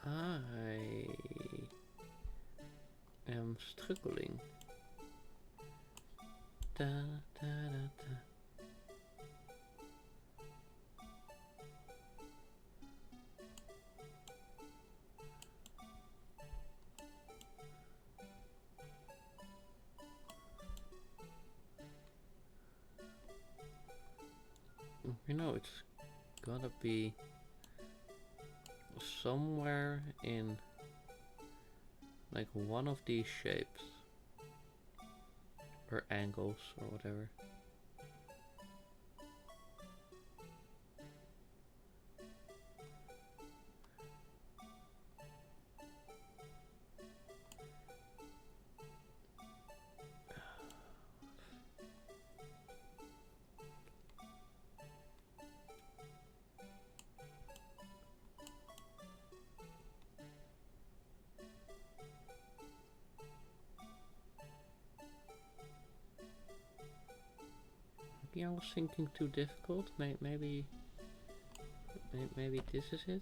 I am struggling. Da, da, da, da. You know, it's gotta be somewhere in like one of these shapes or angles or whatever. Maybe I was thinking too difficult. Maybe this is it.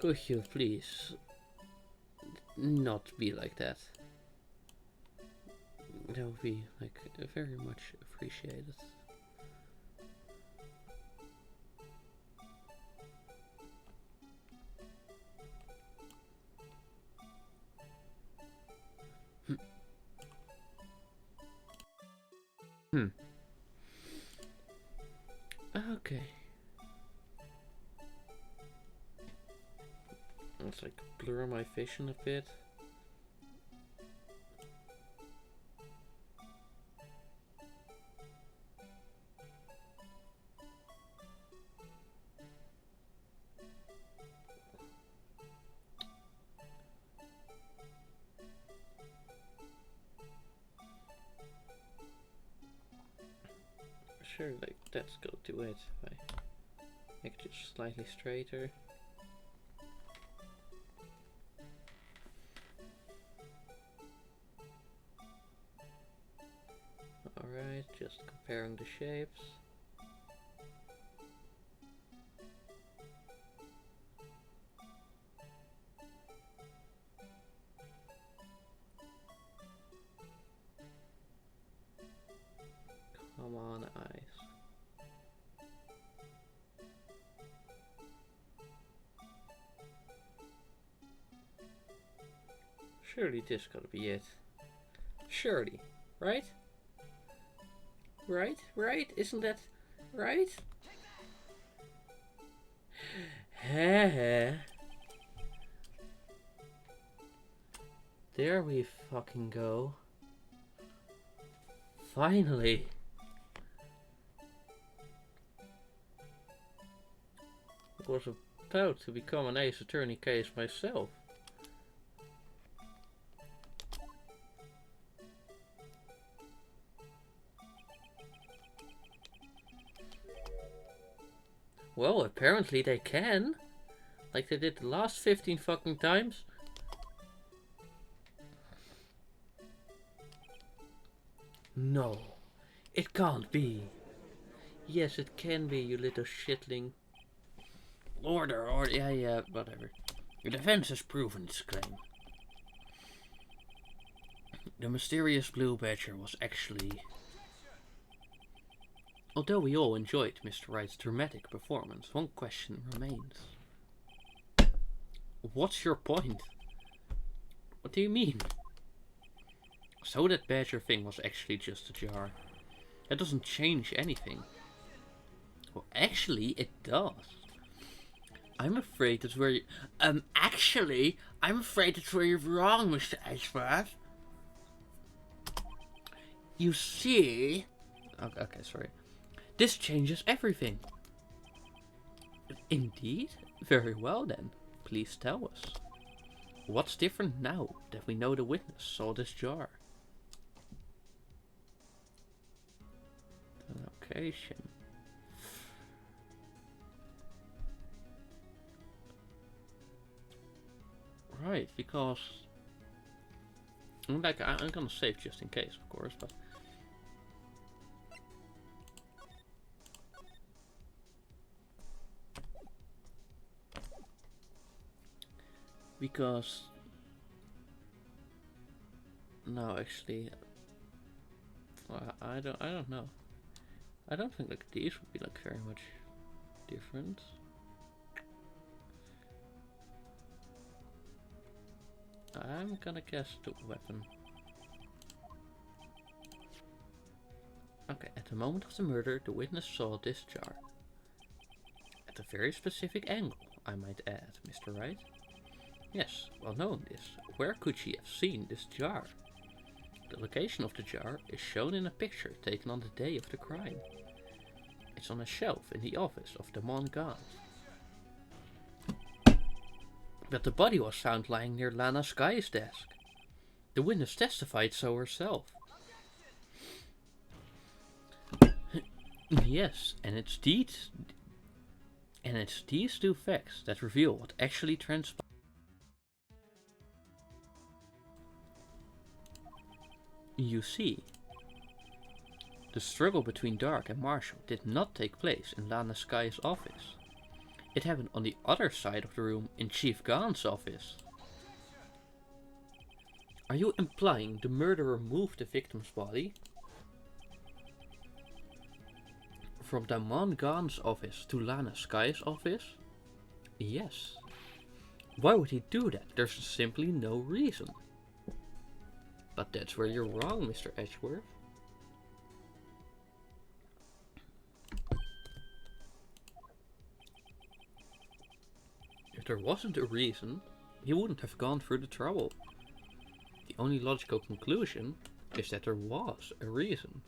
Could you please not be like that? That would be like very much appreciated. Okay. Let's like blur my vision a bit. Sure, like let's go to it. If I make it just slightly straighter. Alright, just comparing the shapes. Come on, eyes. Surely this gotta be it. Surely, right? Right? Isn't that right? There we fucking go. Finally. I was about to become an Ace Attorney case myself. Well, apparently they can. Like they did the last 15 fucking times. No, it can't be. Yes, it can be, you little shitling. Order, yeah, whatever. Your defense has proven its claim. The mysterious Blue Badger was actually... Although we all enjoyed Mr. Wright's dramatic performance, one question remains. What's your point? What do you mean? So that Badger thing was actually just a jar. That doesn't change anything. Well, actually, it does. I'm afraid that's where you... actually, I'm afraid that's where you're wrong, Mr. Iceberg. You see... Okay, sorry. This changes everything. Indeed? Very well then. Please tell us. What's different now that we know the witness saw this jar? The location. Right, because... Like, I'm gonna save just in case, of course, but... Because... No, actually... Well, I don't know. I don't think like these would be like very much different. I'm gonna guess the weapon. Okay, at the moment of the murder, the witness saw this jar. At a very specific angle, I might add, Mr. Wright. Yes, well knowing this, where could she have seen this jar? The location of the jar is shown in a picture taken on the day of the crime. It's on a shelf in the office of the Mon Garde. But the body was found lying near Lana Sky's desk. The witness testified so herself. Yes, and it's these two facts that reveal what actually transpired. You see, the struggle between Dark and Marshall did not take place in Lana Sky's office. It happened on the other side of the room in Chief Gahn's office. Are you implying the murderer moved the victim's body from Damon Gahn's office to Lana Sky's office? Yes. Why would he do that? There's simply no reason. But that's where you're wrong, Mr. Edgeworth. If there wasn't a reason, he wouldn't have gone through the trouble. The only logical conclusion is that there was a reason.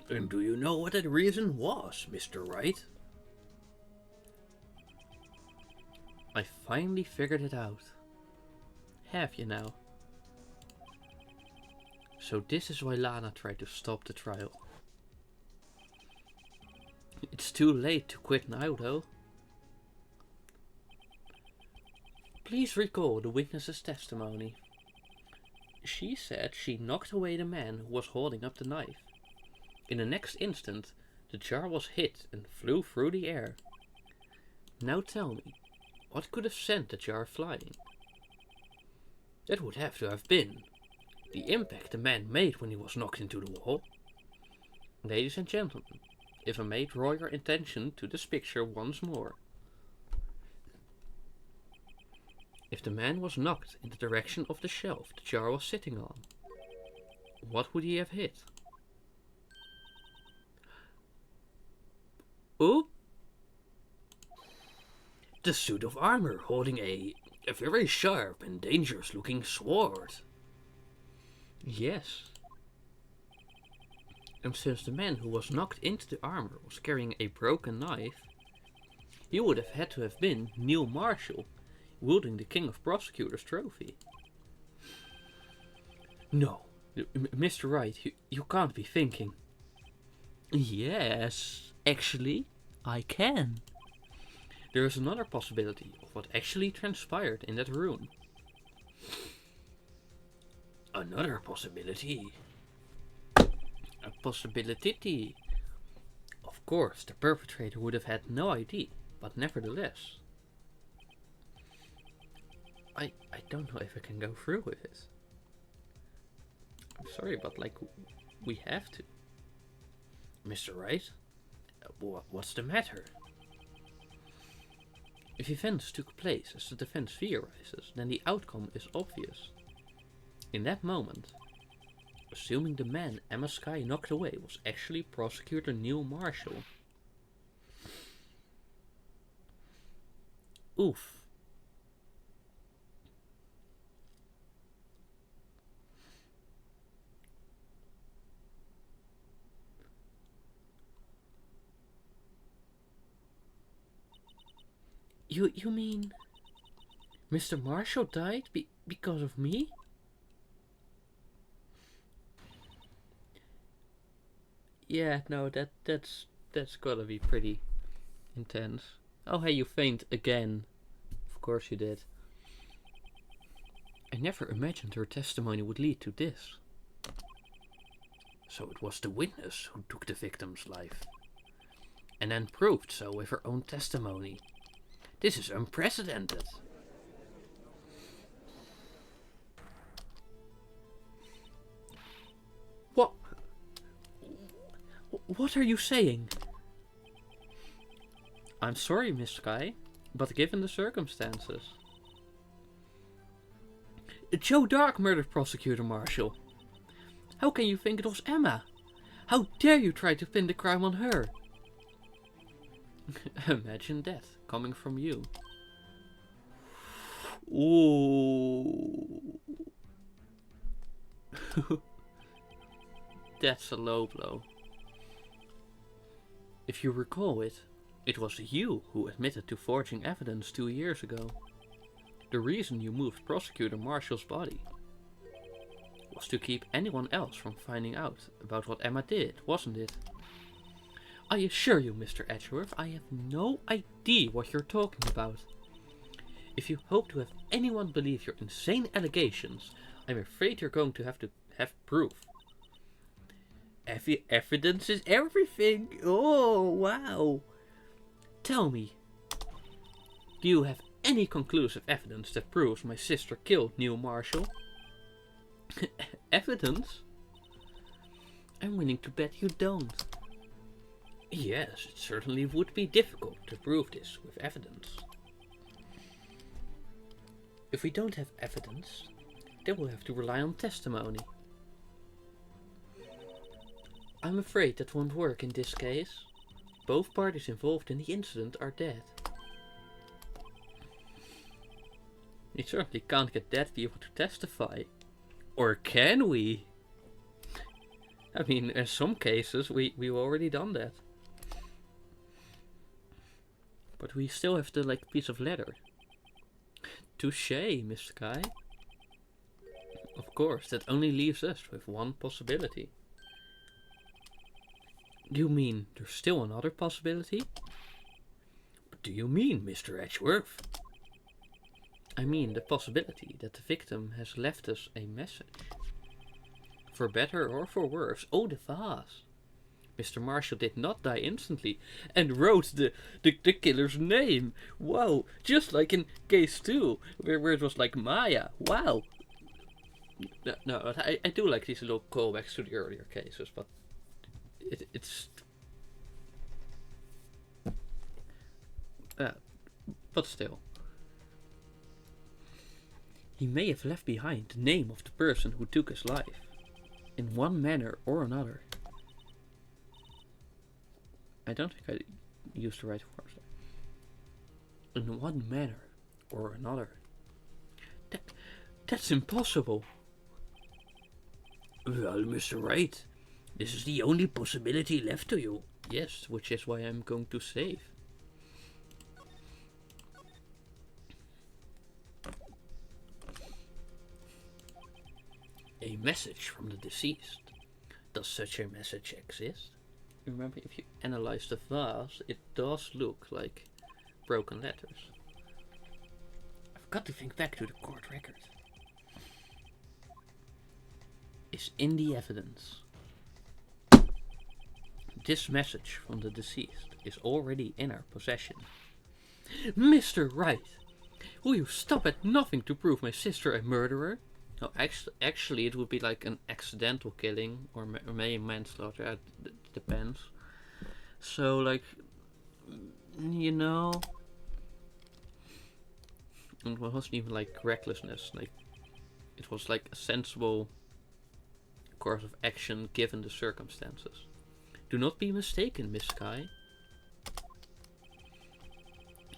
And do you know what that reason was, Mr. Wright? I finally figured it out. Have you now? So this is why Lana tried to stop the trial. It's too late to quit now, though. Please recall the witness's testimony. She said she knocked away the man who was holding up the knife. In the next instant, the jar was hit and flew through the air. Now tell me, what could have sent the jar flying? That would have to have been the impact the man made when he was knocked into the wall. Ladies and gentlemen, if I may draw your attention to this picture once more. If the man was knocked in the direction of the shelf the jar was sitting on, what would he have hit? Oop! The suit of armor holding a very sharp and dangerous looking sword. Yes. And since the man who was knocked into the armor was carrying a broken knife, he would have had to have been Neil Marshall, wielding the King of Prosecutors trophy. No, Mr. Wright, you can't be thinking. Yes, actually, I can. There is another possibility of what actually transpired in that room. Another possibility? A possibility. Of course, the perpetrator would have had no ID, but nevertheless. I don't know if I can go through with it. I'm sorry, but like, we have to. Mr. Wright? What's the matter? If events took place as the defense theorizes, then the outcome is obvious. In that moment, assuming the man Emma Sky knocked away was actually Prosecutor Neil Marshall. Oof. You mean Mr. Marshall died because of me? Yeah, no, that's gotta be pretty intense. Oh, hey, you faint again. Of course you did. I never imagined her testimony would lead to this. So it was the witness who took the victim's life, and then proved so with her own testimony. This is unprecedented. What are you saying? I'm sorry, Miss Sky, but given the circumstances. Joe Dark murdered Prosecutor Marshall. How can you think it was Emma? How dare you try to pin the crime on her? Imagine that, coming from you. Ooh. That's a low blow. If you recall it, it was you who admitted to forging evidence 2 years ago. The reason you moved Prosecutor Marshall's body was to keep anyone else from finding out about what Emma did, wasn't it? I assure you, Mr. Edgeworth, I have no idea what you're talking about. If you hope to have anyone believe your insane allegations, I'm afraid you're going to have proof. Evidence is everything. Oh, wow. Tell me, do you have any conclusive evidence that proves my sister killed Neil Marshall? Evidence? I'm willing to bet you don't. Yes, it certainly would be difficult to prove this with evidence. If we don't have evidence, then we'll have to rely on testimony. I'm afraid that won't work in this case. Both parties involved in the incident are dead. We certainly can't get dead people to testify. Or can we? I mean, in some cases, we've already done that. But we still have the, piece of leather. Touché, Mr. Guy. Of course, that only leaves us with one possibility. You mean there's still another possibility? What do you mean, Mr. Edgeworth? I mean the possibility that the victim has left us a message. For better or for worse, oh the vase. Mr. Marshall did not die instantly and wrote the killer's name. Wow, just like in case 2, where it was like Maya. Wow. No, I do like these little callbacks to the earlier cases, but it's... but still. He may have left behind the name of the person who took his life, in one manner or another. I don't think I used the right words there. In one manner or another. That's impossible. Well, Mr. Wright, this is the only possibility left to you. Yes, which is why I'm going to save. A message from the deceased. Does such a message exist? Remember, if you analyze the vase, it does look like broken letters. I've got to think back to the court record. Is in the evidence. This message from the deceased is already in our possession. Mr. Wright, will you stop at nothing to prove my sister a murderer? No, actually it would be like an accidental killing or maybe manslaughter. It depends. So, like, you know, it wasn't even like recklessness. Like, it was like a sensible course of action given the circumstances. Do not be mistaken, Miss Skye.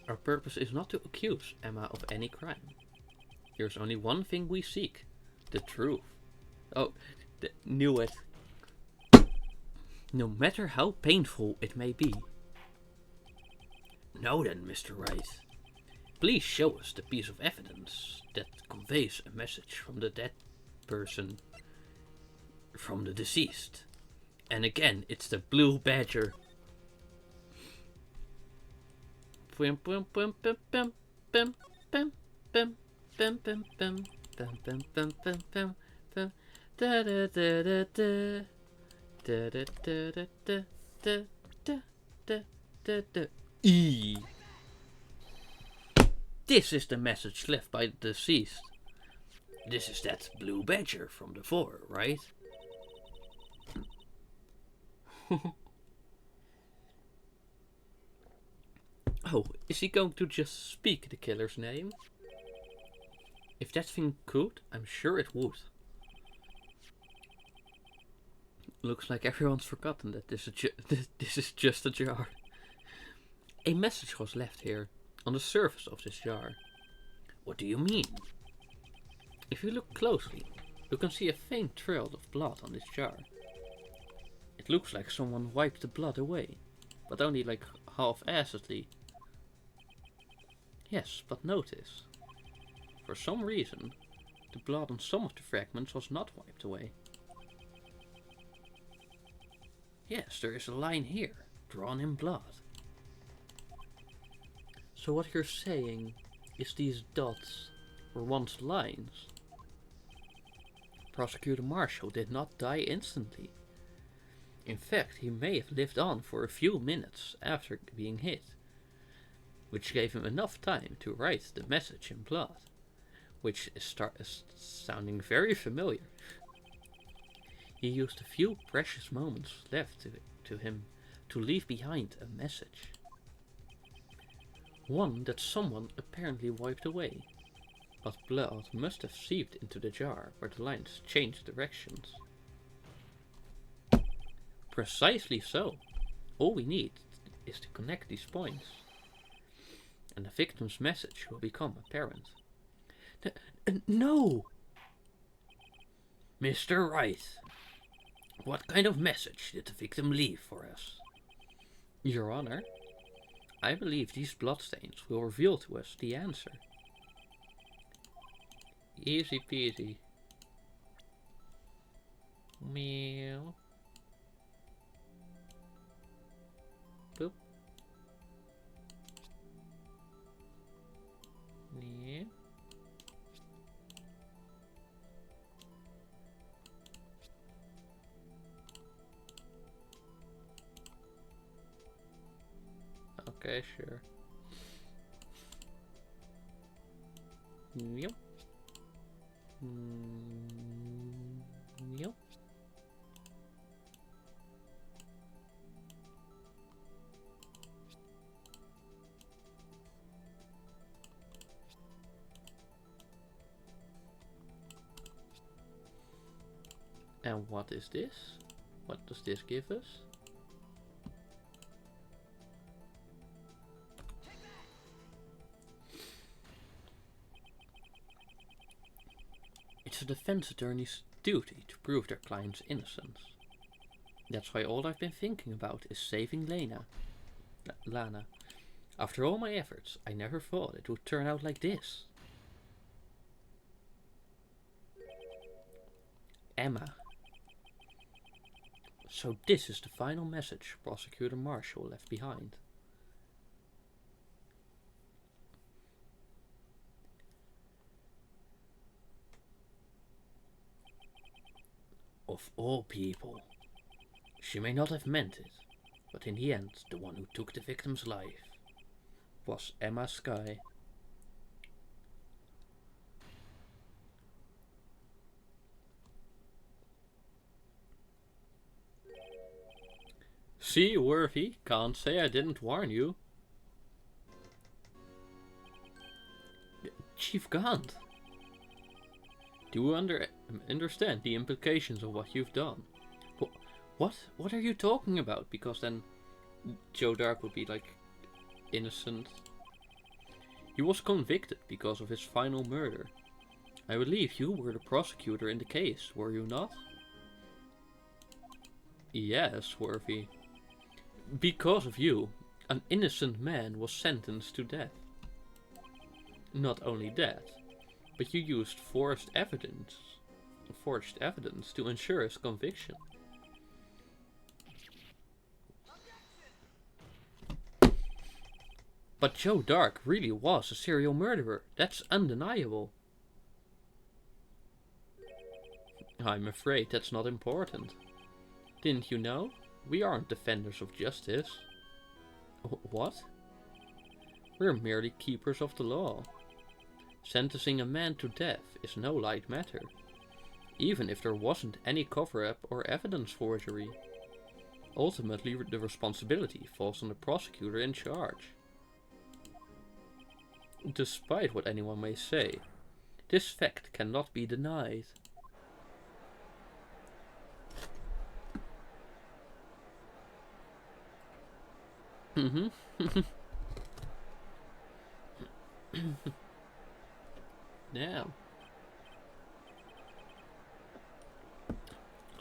Our purpose is not to accuse Emma of any crime. There's only one thing we seek. The truth. Oh, knew it. No matter how painful it may be. Now then, Mr. Wright. Please show us the piece of evidence that conveys a message from the dead person. From the deceased. And again, it's the blue badger. Pum pum pum pum pum pum pum pum pum pum pum. Bum, bum, bum, bum, bum, bum. Da, da, da, da, da. Da, da, da, da, da, da, da, da, da, da. E. This is the message left by the deceased. This is that blue badger from the 4, right? Oh, is he going to just speak the killer's name? If that thing could, I'm sure it would. Looks like everyone's forgotten that this is just a jar. A message was left here, on the surface of this jar. What do you mean? If you look closely, you can see a faint trail of blood on this jar. It looks like someone wiped the blood away, but only like half-assedly. Yes, but notice. For some reason, the blood on some of the fragments was not wiped away. Yes, there is a line here, drawn in blood. So what you're saying is these dots were once lines? Prosecutor Marshall did not die instantly. In fact, he may have lived on for a few minutes after being hit, which gave him enough time to write the message in blood, which is sounding very familiar. He used a few precious moments left to him to leave behind a message. One that someone apparently wiped away, but blood must have seeped into the jar where the lines changed directions. Precisely so. All we need is to connect these points, and the victim's message will become apparent. No! Mr. Wright, what kind of message did the victim leave for us? Your Honor, I believe these bloodstains will reveal to us the answer. Easy peasy. Meow. Boop. Yeah. Okay, sure. Yep. Yep. And what is this? What does this give us? It's a defense attorney's duty to prove their client's innocence. That's why all I've been thinking about is saving Lana. After all my efforts, I never thought it would turn out like this. Emma. So this is the final message Prosecutor Marshall left behind. Of all people. She may not have meant it, but in the end, the one who took the victim's life was Emma Skye. See, Worthy, can't say I didn't warn you. Chief Gant, do you understand the implications of what you've done? What are you talking about? Because then Joe Dark would be like innocent. He was convicted because of his final murder. I believe you were the prosecutor in the case, were you not? Yes, Worthy. Because of you, an innocent man was sentenced to death. Not only that, but you used forged evidence to ensure his conviction. But Joe Dark really was a serial murderer. That's undeniable. I'm afraid that's not important. Didn't you know? We aren't defenders of justice. What? We're merely keepers of the law. Sentencing a man to death is no light matter, even if there wasn't any cover-up or evidence forgery. Ultimately, the responsibility falls on the prosecutor in charge. Despite what anyone may say, this fact cannot be denied. Damn.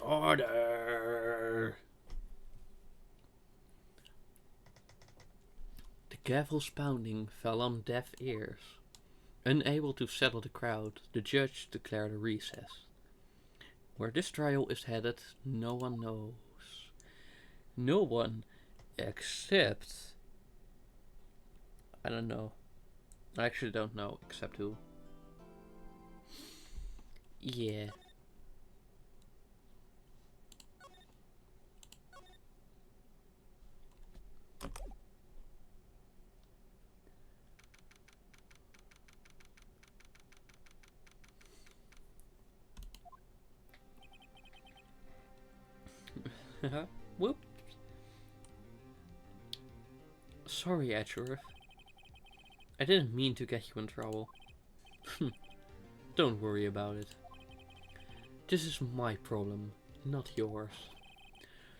Order! The gavel's pounding fell on deaf ears. Unable to settle the crowd, the judge declared a recess. Where this trial is headed, no one knows. No one except... I don't know. I actually don't know, except who. Yeah. Whoops. Sorry, Edgeworth. I didn't mean to get you in trouble. Don't worry about it. This is my problem, not yours.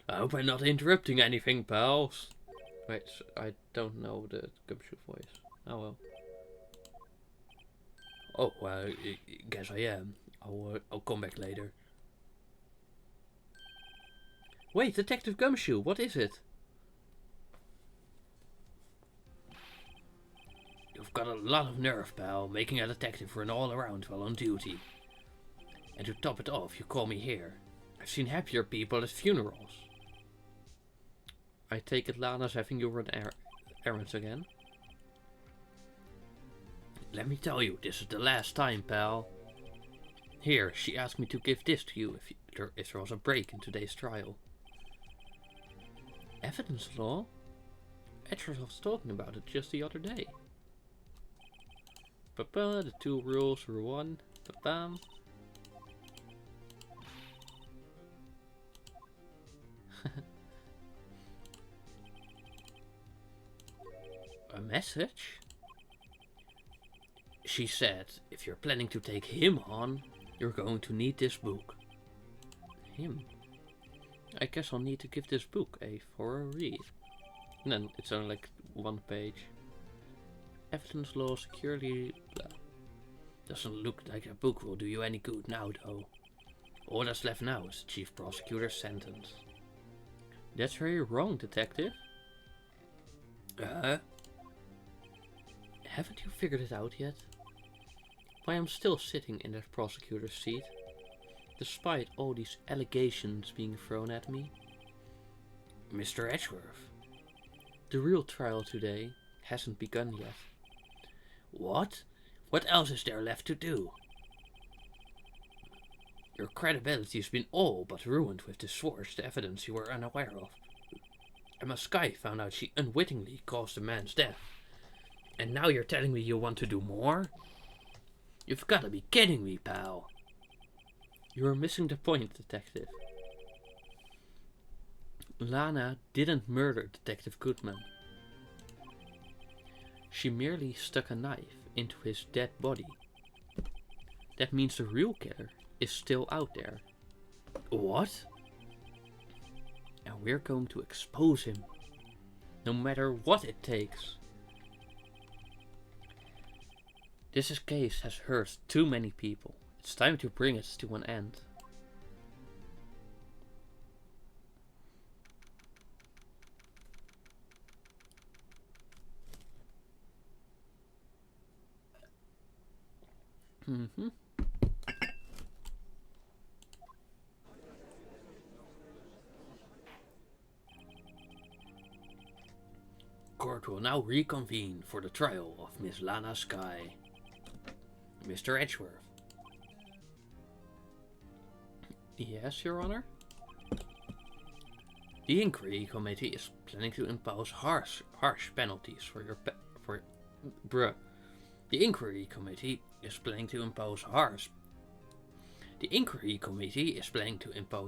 I hope I'm not interrupting anything, pals. Wait, I don't know the Gumshoe voice. Oh well. Oh, I guess I am. I'll come back later. Wait, Detective Gumshoe, what is it? You've got a lot of nerve, pal, making a detective run all around while on duty. And to top it off, you call me here. I've seen happier people at funerals. I take it Lana's having you run errands again? Let me tell you, this is the last time, pal. Here, she asked me to give this to you if there was a break in today's trial. Evidence law? Edgeworth was talking about it just the other day. Papa, the 2 rules, rule 1. Papa. A message? She said, if you're planning to take him on, you're going to need this book. Him? I guess I'll need to give this book a thorough read. And then it's only like 1 page. Evidence law securely blah. Doesn't look like a book will do you any good now though. All that's left now is the chief prosecutor's sentence. That's very wrong, detective. Haven't you figured it out yet? Why I'm still sitting in that prosecutor's seat, despite all these allegations being thrown at me? Mr. Edgeworth, the real trial today hasn't begun yet. What? What else is there left to do? Your credibility has been all but ruined with this forged evidence you were unaware of. Emma Skye found out she unwittingly caused a man's death. And now you're telling me you want to do more? You've got to be kidding me, pal. You're missing the point, detective. Lana didn't murder Detective Goodman. She merely stuck a knife into his dead body. That means the real killer is still out there. What? And we're going to expose him, no matter what it takes. This case has hurt too many people. It's time to bring it to an end. Court will now reconvene for the trial of Miss Lana Skye. Mr. Edgeworth. Yes, Your Honor? The Inquiry Committee is planning to impose harsh penalties for your The Inquiry Committee is planning to impose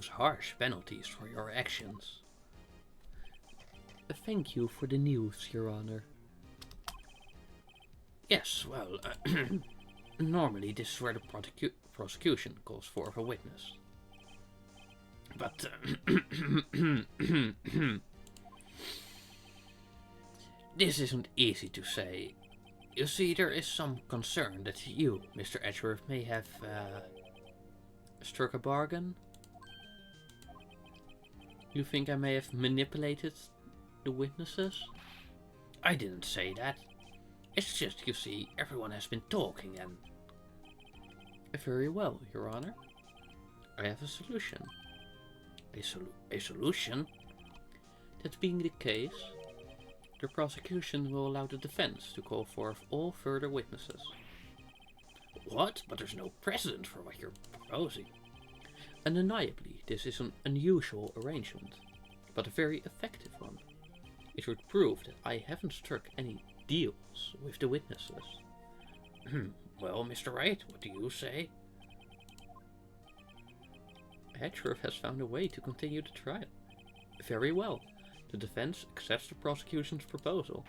harsh penalties for your actions. Thank you for the news, Your Honor. Yes, well, normally this is where the prosecution calls for a witness. But this isn't easy to say. You see, there is some concern that you, Mr. Edgeworth, may have struck a bargain. You think I may have manipulated the witnesses? I didn't say that. It's just, you see, everyone has been talking and... Very well, Your Honor. I have a solution. A solution? That being the case, the prosecution will allow the defense to call forth all further witnesses. What? But there's no precedent for what you're proposing. Undeniably, this is an unusual arrangement, but a very effective one. It would prove that I haven't struck any deals with the witnesses. Well, Mr. Wright, what do you say? Edgeworth has found a way to continue the trial. Very well. The defense accepts the prosecution's proposal.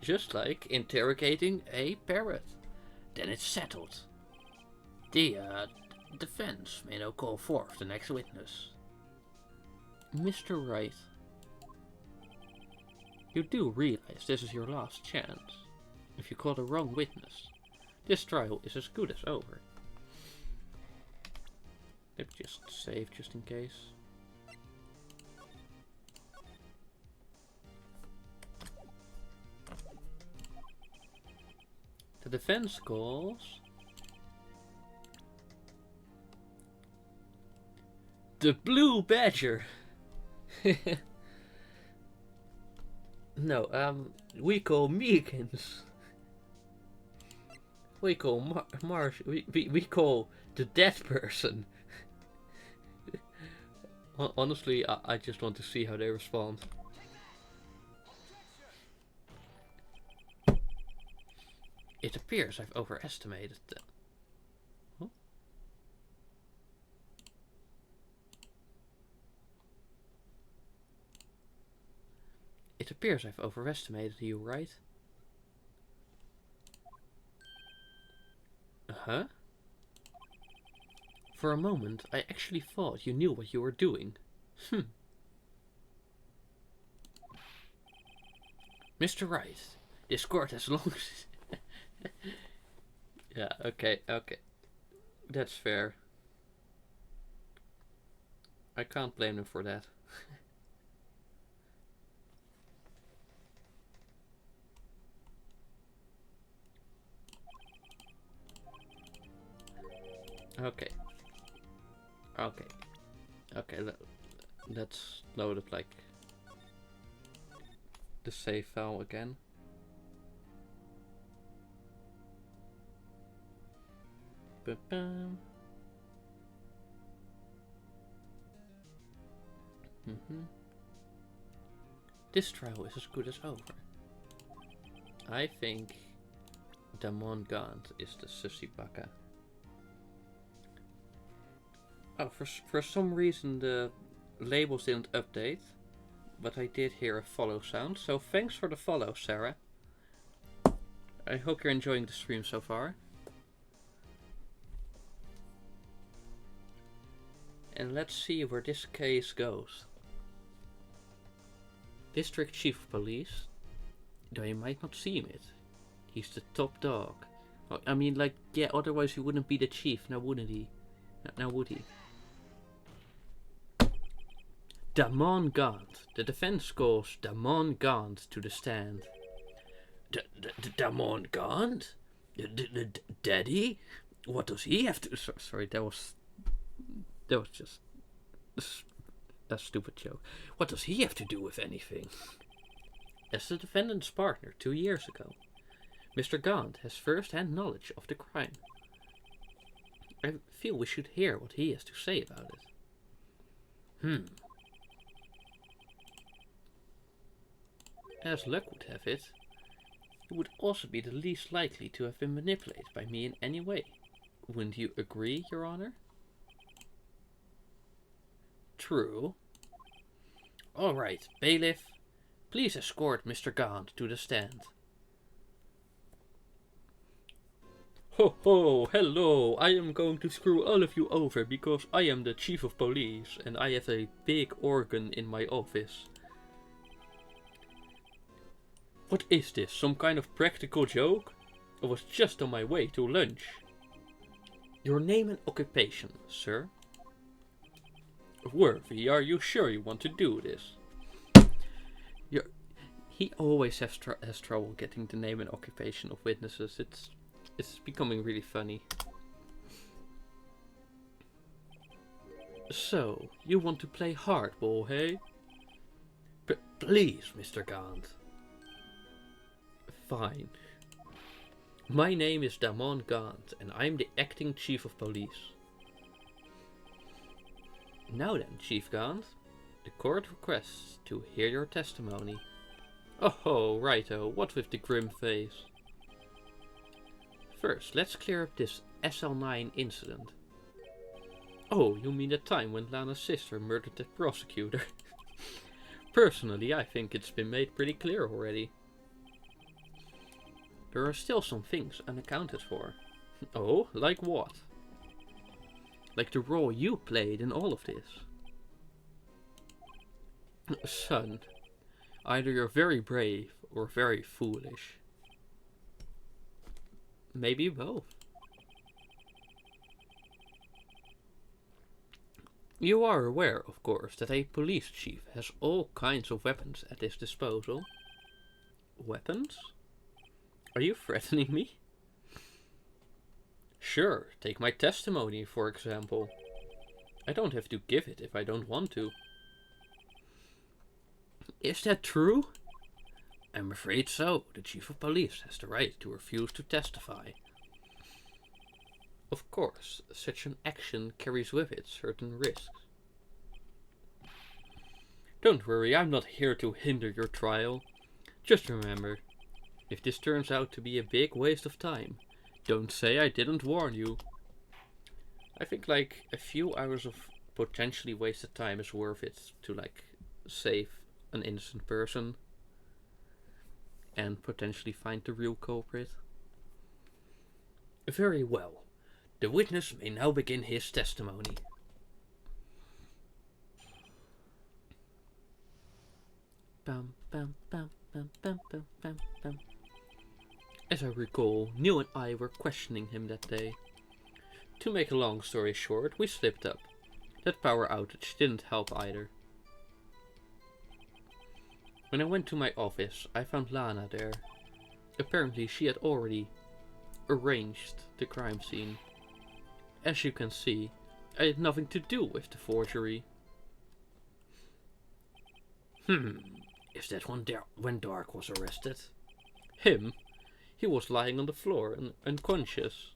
Just like interrogating a parrot. Then it's settled. The defense may now call forth the next witness. Mr. Wright, you do realize this is your last chance. If you call the wrong witness, this trial is as good as over. Let me just save just in case. The defense calls the Blue Badger. No, we call Meekins. We call we call the dead person. Honestly, I just want to see how they respond. It appears I've overestimated them. Huh? It appears I've overestimated you, right? Uh-huh. For a moment, I actually thought you knew what you were doing. Mr. Wright, this court has long... Yeah, okay. That's fair. I can't blame them for that. Okay, let's load up like the save file again. This trial is as good as over. I think Damon Gaunt is the sussy baka. Oh, for some reason the labels didn't update, but I did hear a follow sound, so thanks for the follow, Sarah. I hope you're enjoying the stream so far. And let's see where this case goes. District Chief of Police, though you might not seem it, he's the top dog. Well, I mean, like, yeah, otherwise he wouldn't be the chief, now wouldn't he? Now would he? Damon Gaunt. The defense calls Damon Gaunt to the stand. Damon Gaunt? Daddy? What does he have to... Sorry, that was just a stupid joke. What does he have to do with anything? As the defendant's partner 2 years ago, Mr. Gaunt has first-hand knowledge of the crime. I feel we should hear what he has to say about it. As luck would have it, he would also be the least likely to have been manipulated by me in any way. Wouldn't you agree, Your Honor? True. All right, bailiff, please escort Mr. Gaunt to the stand. Ho ho, hello, I am going to screw all of you over because I am the chief of police and I have a big organ in my office. What is this, some kind of practical joke? I was just on my way to lunch. Your name and occupation, sir? Worthy, are you sure you want to do this? He always has trouble getting the name and occupation of witnesses. It's becoming really funny. So, you want to play hardball, hey? Please, Mr. Gaunt. Fine. My name is Damon Gaunt, and I'm the acting chief of police. Now then, Chief Gaunt, the court requests to hear your testimony. Oh ho, righto, what with the grim face? First, let's clear up this SL9 incident. Oh, you mean the time when Lana's sister murdered the prosecutor? Personally, I think it's been made pretty clear already. There are still some things unaccounted for. Oh, like what? Like the role you played in all of this. Son, either you're very brave or very foolish. Maybe both. You are aware, of course, that a police chief has all kinds of weapons at his disposal. Weapons? Are you threatening me? Sure, take my testimony, for example. I don't have to give it if I don't want to. Is that true? I'm afraid so. The chief of police has the right to refuse to testify. Of course, such an action carries with it certain risks. Don't worry, I'm not here to hinder your trial. Just remember, if this turns out to be a big waste of time, don't say I didn't warn you. I think like a few hours of potentially wasted time is worth it to like save an innocent person and potentially find the real culprit. Very well. The witness may now begin his testimony. Bum, bum, bum, bum, bum, bum, bum, bum. As I recall, Neil and I were questioning him that day. To make a long story short, we slipped up. That power outage didn't help either. When I went to my office, I found Lana there. Apparently she had already arranged the crime scene. As you can see, I had nothing to do with the forgery. Is that when Dark was arrested? Him? He was lying on the floor and unconscious.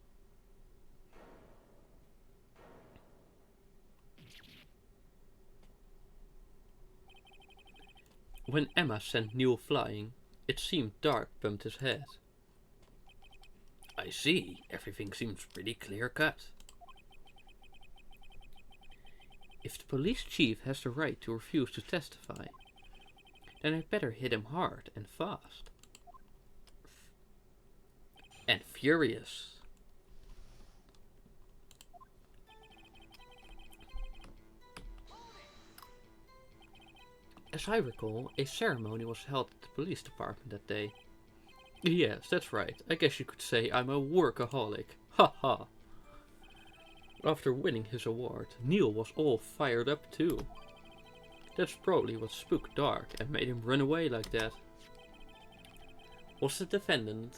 When Emma sent Neil flying, it seemed Dark bumped his head. I see. Everything seems pretty clear-cut. If the police chief has the right to refuse to testify, then I'd better hit him hard and fast. And furious. As I recall, a ceremony was held at the police department that day. Yes, that's right. I guess you could say I'm a workaholic. Ha ha. After winning his award, Neil was all fired up too. That's probably what spooked Dark and made him run away like that. Was the defendant,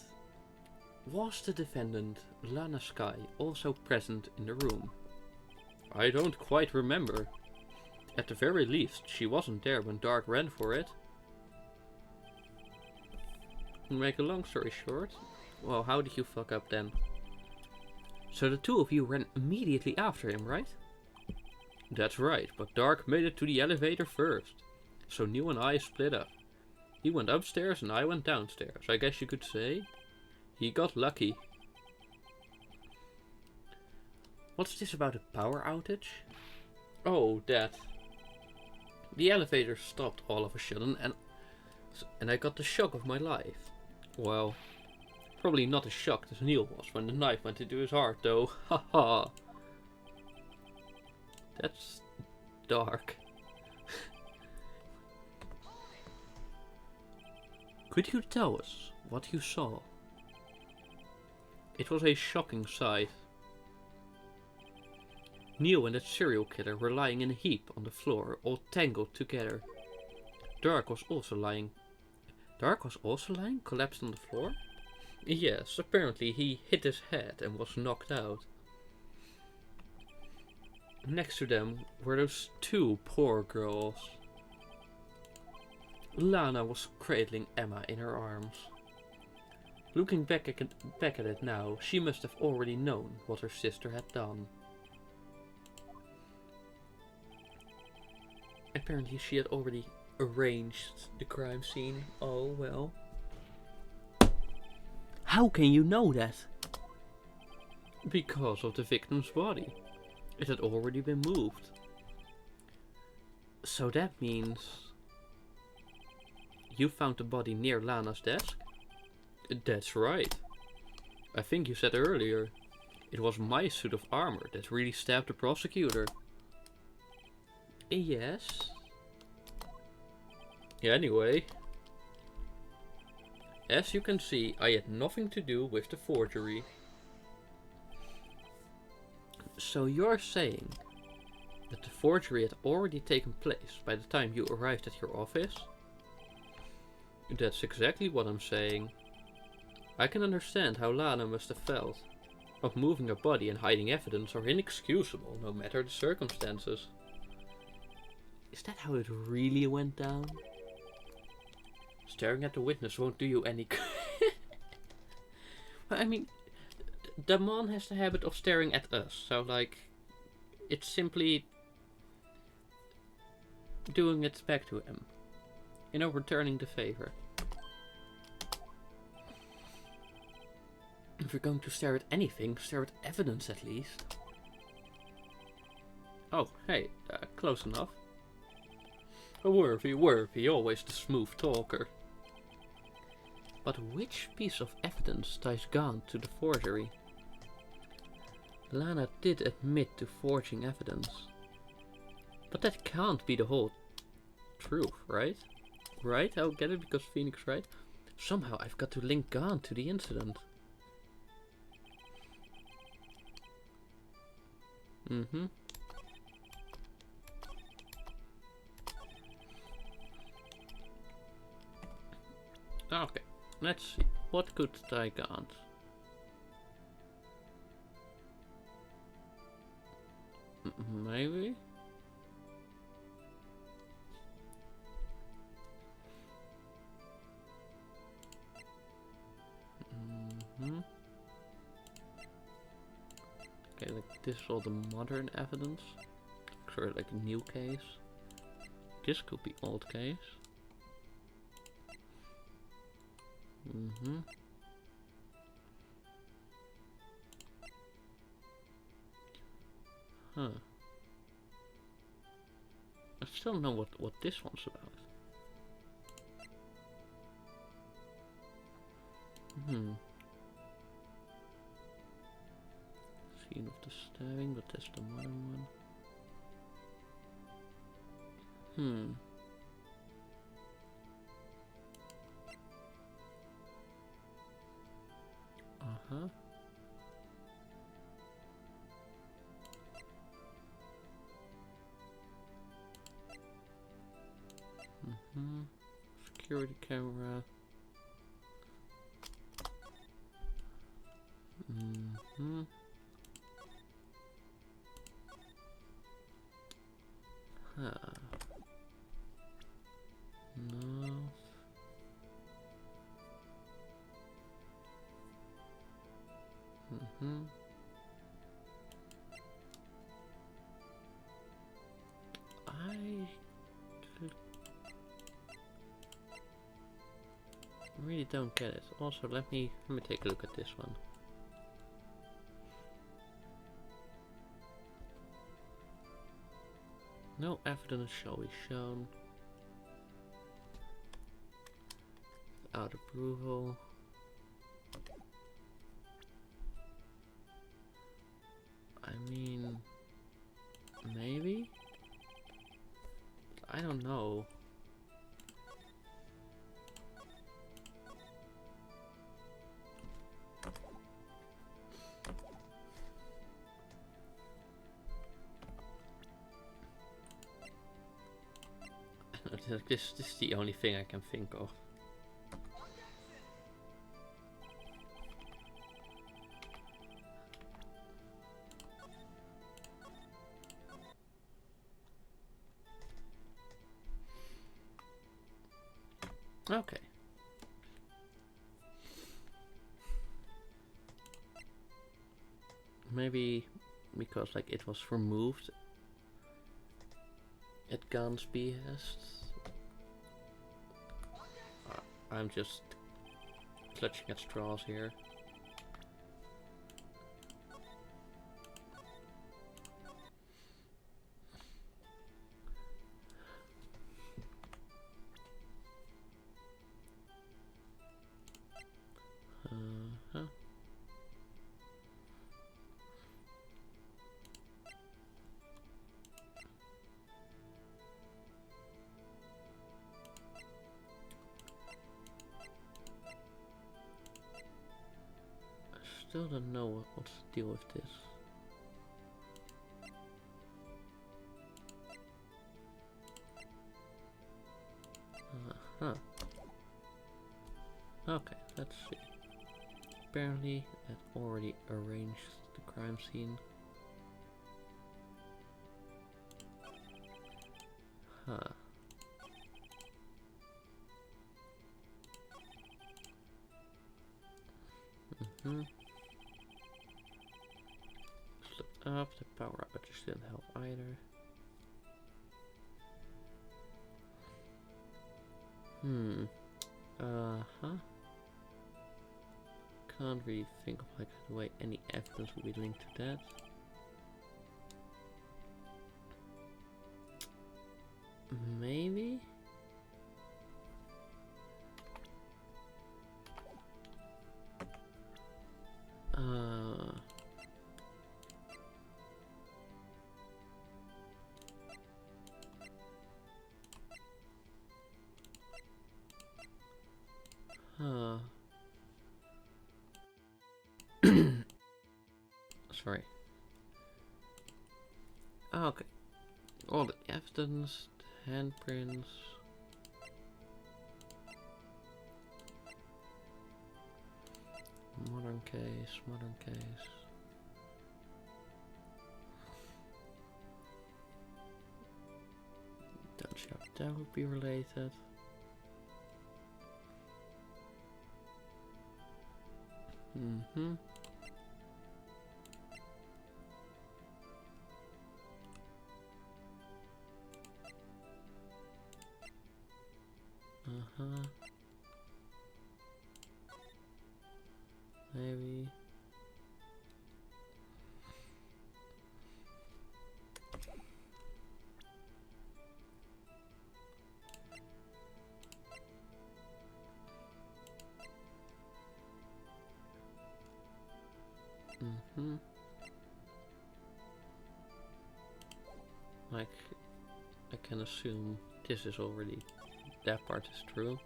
Lana Skye, also present in the room? I don't quite remember. At the very least, she wasn't there when Dark ran for it. To make a long story short, well, how did you fuck up then? So the two of you ran immediately after him, right? That's right, but Dark made it to the elevator first. So Neil and I split up. He went upstairs and I went downstairs. I guess you could say he got lucky. What's this about a power outage? Oh, that. The elevator stopped all of a sudden and I got the shock of my life. Well, probably not as shocked as Neil was when the knife went into his heart though. Haha. That's dark. Could you tell us what you saw? It was a shocking sight. Neil and that serial killer were lying in a heap on the floor, all tangled together. Dark was also lying, collapsed on the floor? Yes, apparently he hit his head and was knocked out. Next to them were those two poor girls. Lana was cradling Emma in her arms. Looking back at it now, she must have already known what her sister had done. Apparently she had already arranged the crime scene. Oh well. How can you know that? Because of the victim's body. It had already been moved. So that means you found the body near Lana's desk? That's right. I think you said earlier it was my suit of armor that really stabbed the prosecutor. Yes. Anyway, as you can see, I had nothing to do with the forgery. So you're saying that the forgery had already taken place by the time you arrived at your office? That's exactly what I'm saying. I can understand how Lana must have felt, but moving a body and hiding evidence are inexcusable no matter the circumstances. Is that how it really went down? Staring at the witness won't do you any good. I mean, Damon has the habit of staring at us, so like, it's simply doing it back to him. You know, returning the favor. If you're going to stare at anything, stare at evidence at least. Oh, hey, close enough. A worthy, always the smooth talker. But which piece of evidence ties Gaunt to the forgery? Lana did admit to forging evidence. But that can't be the whole truth, right? Right? I'll get it because Phoenix, right? Somehow I've got to link Gaunt to the incident. Okay, let's see. What could tie Gaunt? Maybe? Okay, like this is all the modern evidence. Sorry, like a new case. This could be old case. Huh. I still don't know what this one's about. Scene of the stabbing, but that's the modern one. Security camera. No. I really don't get it. Also, let me take a look at this one. No evidence shall be shown. Without approval. I mean, maybe? I don't know. This is the only thing I can think of. Okay. Maybe because like it was removed at Gaunt's behest. I'm just clutching at straws here. still don't know what's the deal with this. Huh. Okay, let's see. Apparently, that already arranged the crime scene. Huh. Slipped up, the power outage didn't help either. Can't really think of like the way any evidence would be linked to that. Maybe? Sorry. Okay. All the evidence, the handprints. Modern case, modern case. Don't see how that would be related. Maybe. Like, I can assume this is already, that part is true.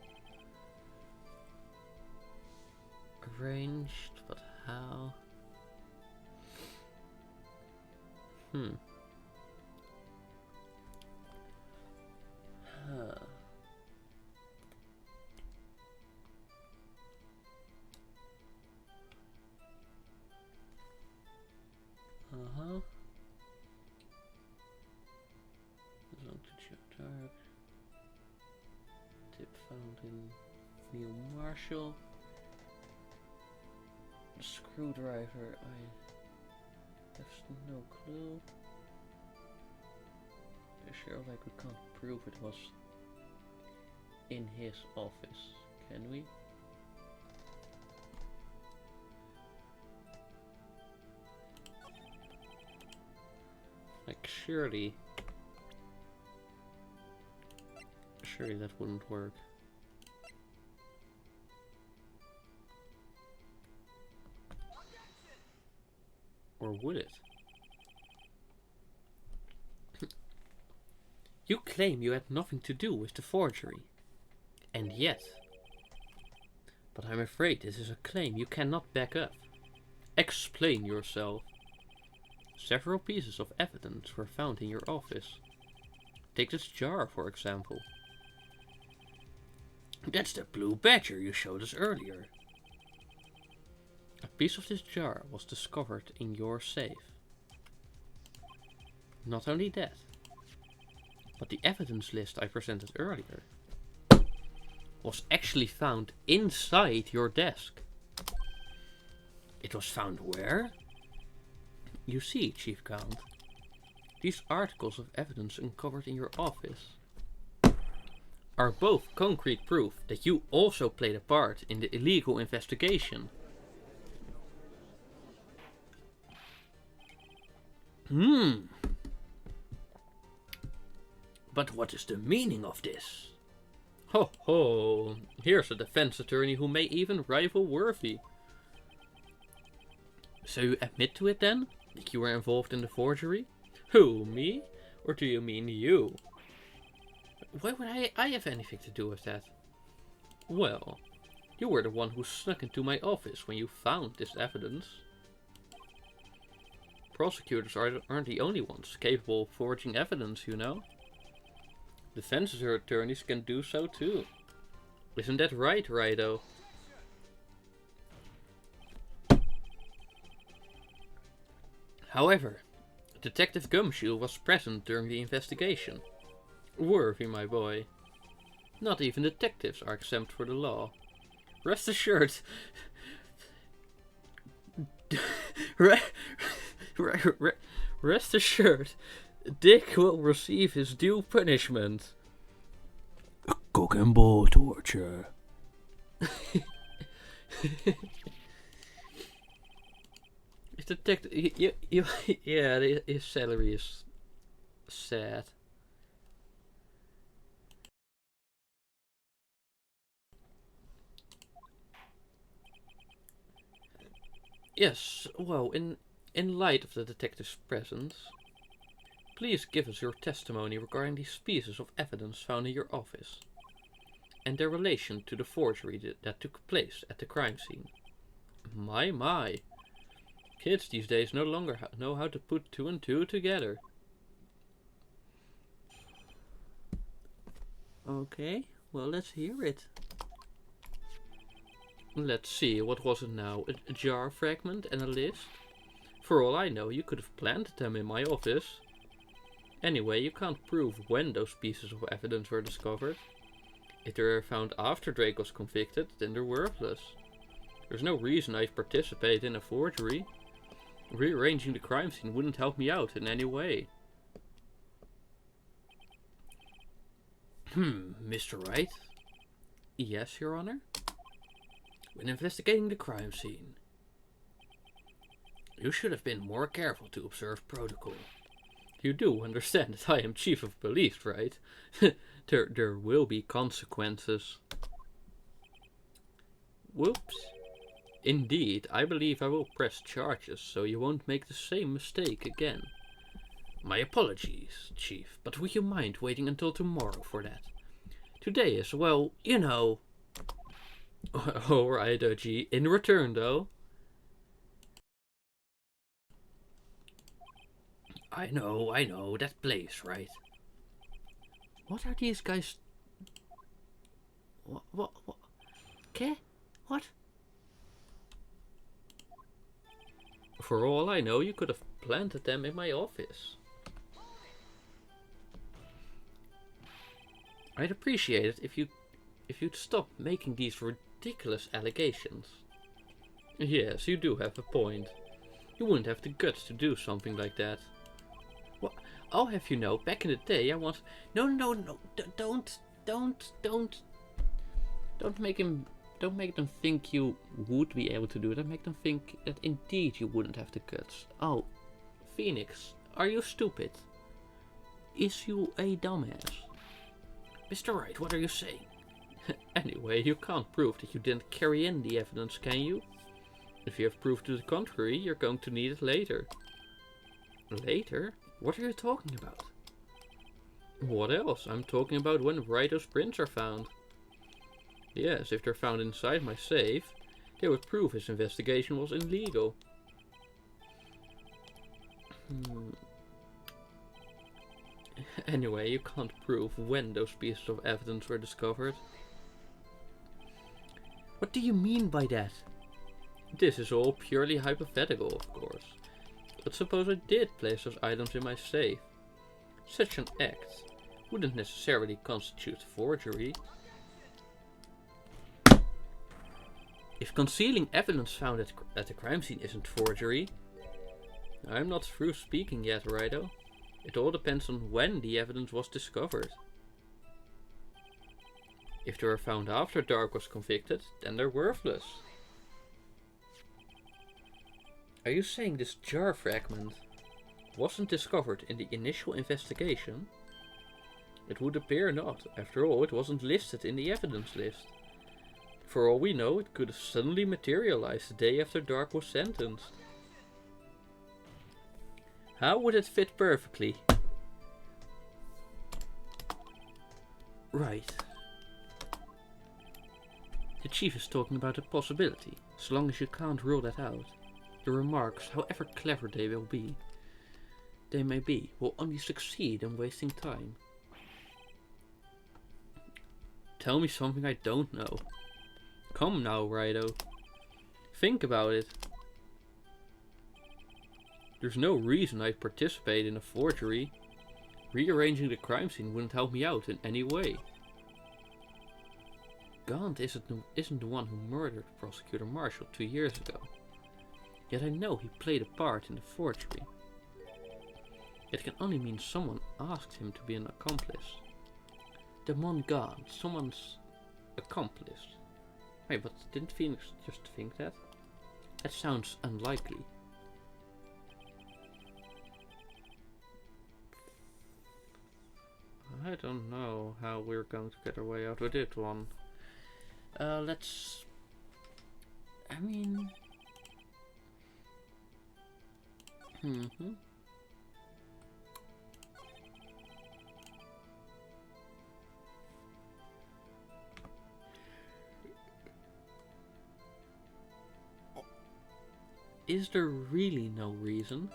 Arranged, but how? Dark. Tip found in Neil Marshall. The screwdriver, I have no clue. Sure, like we can't prove it was in his office, can we? Like surely that wouldn't work. Or would it? You claim you had nothing to do with the forgery. And yet. But I'm afraid this is a claim you cannot back up. Explain yourself. Several pieces of evidence were found in your office. Take this jar, for example. That's the blue badger you showed us earlier. A piece of this jar was discovered in your safe. Not only that, but the evidence list I presented earlier was actually found inside your desk. It was found where? You see, Chief Count, these articles of evidence uncovered in your office are both concrete proof that you also played a part in the illegal investigation. But what is the meaning of this? Ho ho, here's a defense attorney who may even rival Worthy. So you admit to it then? That you were involved in the forgery? Who, me? Or do you mean you? Why would I have anything to do with that? Well, You were the one who snuck into my office when you found this evidence. Prosecutors aren't the only ones capable of forging evidence, you know. Defense attorneys can do so too. Isn't that right, Raido? However, Detective Gumshoe was present during the investigation. Worthy, my boy. Not even detectives are exempt for the law. Rest assured. Rest assured, Dick will receive his due punishment. Cock and ball torture. Detective, yeah, his salary is sad. Yes, well, in light of the detective's presence, please give us your testimony regarding these pieces of evidence found in your office, and their relation to the forgery that took place at the crime scene. My. Kids these days no longer know how to put 2 and 2 together. Okay, well, let's hear it. Let's see, what was it now? A jar fragment and a list? For all I know, you could have planted them in my office. Anyway, you can't prove when those pieces of evidence were discovered. If they were found after Drake was convicted, then they're worthless. There's no reason I'd participate in a forgery. Rearranging the crime scene wouldn't help me out in any way. Mr. Wright? Yes, Your Honor? When investigating the crime scene, you should have been more careful to observe protocol. You do understand that I am chief of police, right? There will be consequences. Whoops. Indeed, I believe I will press charges so you won't make the same mistake again. My apologies, Chief, but would you mind waiting until tomorrow for that? Today is, well, you know... Alright, OG. In return, though... I know, that place, right? What are these guys... What? Okay? What? For all I know, you could have planted them in my office. I'd appreciate it if you'd stop making these ridiculous allegations. Yes, you do have a point. You wouldn't have the guts to do something like that. Well, I'll have you know, back in the day I was... No, don't make them think you would be able to do it. Don't make them think that indeed you wouldn't have the guts. Oh, Phoenix, are you stupid? Is you a dumbass? Mr. Wright, what are you saying? Anyway, you can't prove that you didn't carry in the evidence, can you? If you have proof to the contrary, you're going to need it later. Later? What are you talking about? What else? I'm talking about when Raido's prints are found. Yes, if they're found inside my safe, they would prove his investigation was illegal. Anyway, you can't prove when those pieces of evidence were discovered. What do you mean by that? This is all purely hypothetical, of course. But suppose I did place those items in my safe. Such an act wouldn't necessarily constitute forgery. If concealing evidence found at the crime scene isn't forgery... I'm not through speaking yet, Raido. It all depends on when the evidence was discovered. If they were found after Dark was convicted, then they're worthless. Are you saying this jar fragment wasn't discovered in the initial investigation? It would appear not. After all, it wasn't listed in the evidence list. For all we know, it could have suddenly materialized the day after Dark was sentenced. How would it fit perfectly? Right. The chief is talking about a possibility, so long as you can't rule that out. Your remarks, however clever they may be, will only succeed in wasting time. Tell me something I don't know. Come now, Rido. Think about it. There's no reason I'd participate in a forgery. Rearranging the crime scene wouldn't help me out in any way. Gaunt isn't the one who murdered Prosecutor Marshall 2 years ago. Yet I know he played a part in the forgery. It can only mean someone asked him to be an accomplice. Damon Gaunt, someone's accomplice. Wait, but didn't Phoenix just think that? That sounds unlikely. I don't know how we're going to get our way out of it one. Let's... I mean... Is there really no reason?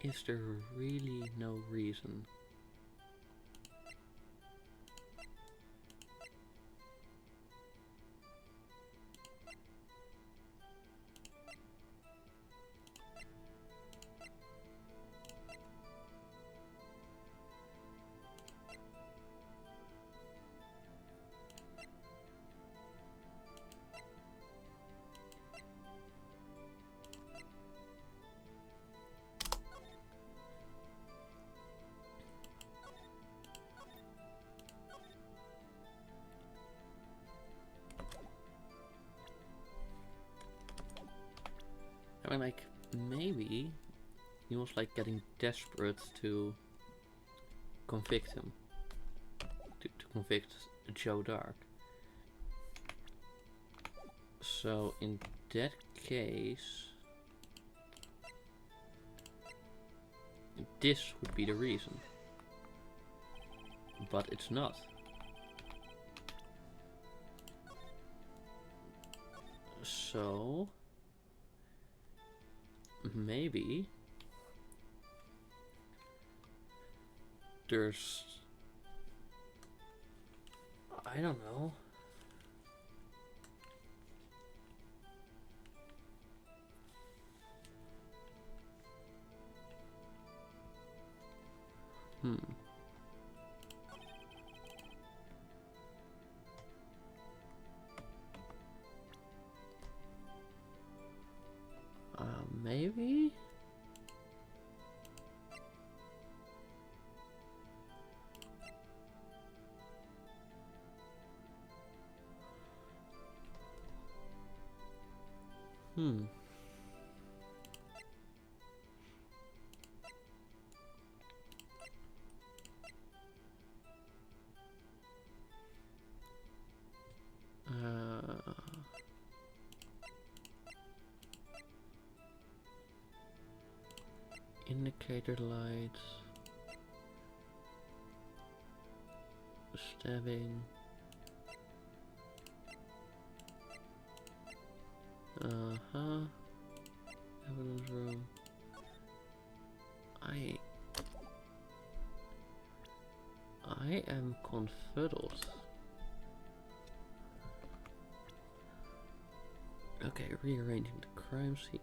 Is there really no reason? I mean, like, maybe he was like getting desperate to convict him. To convict Joe Dark. So in that case, this would be the reason. But it's not. So maybe there's, I don't know. Maybe? Indicator lights, stabbing, evidence room. I am confuddled. Okay, rearranging the crime scene.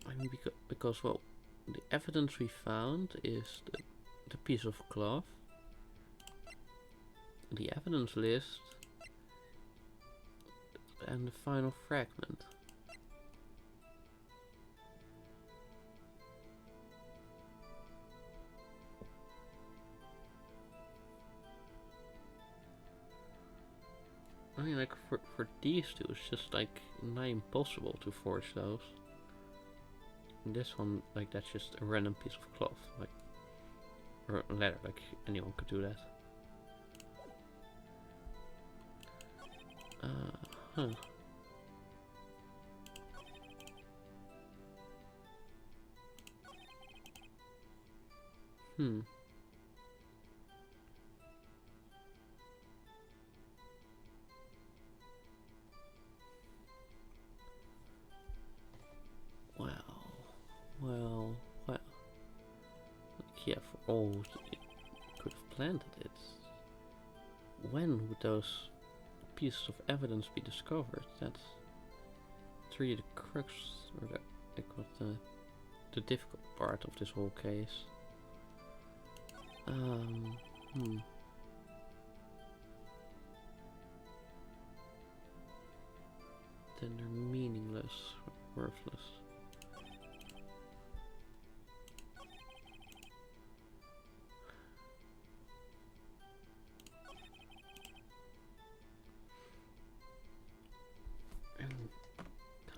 I mean, because well, the evidence we found is the piece of cloth, the evidence list, and the final fragment. I mean, like, for these two, it's just like nigh impossible to forge those. And this one, like, that's just a random piece of cloth. Like, Or a letter, like anyone could do that. Huh. Hmm. Well. Like, yeah, for all you could have planted it. When would those pieces of evidence be discovered? That's really the crux, or what the difficult part of this whole case. Hmm. Then they're meaningless, worthless.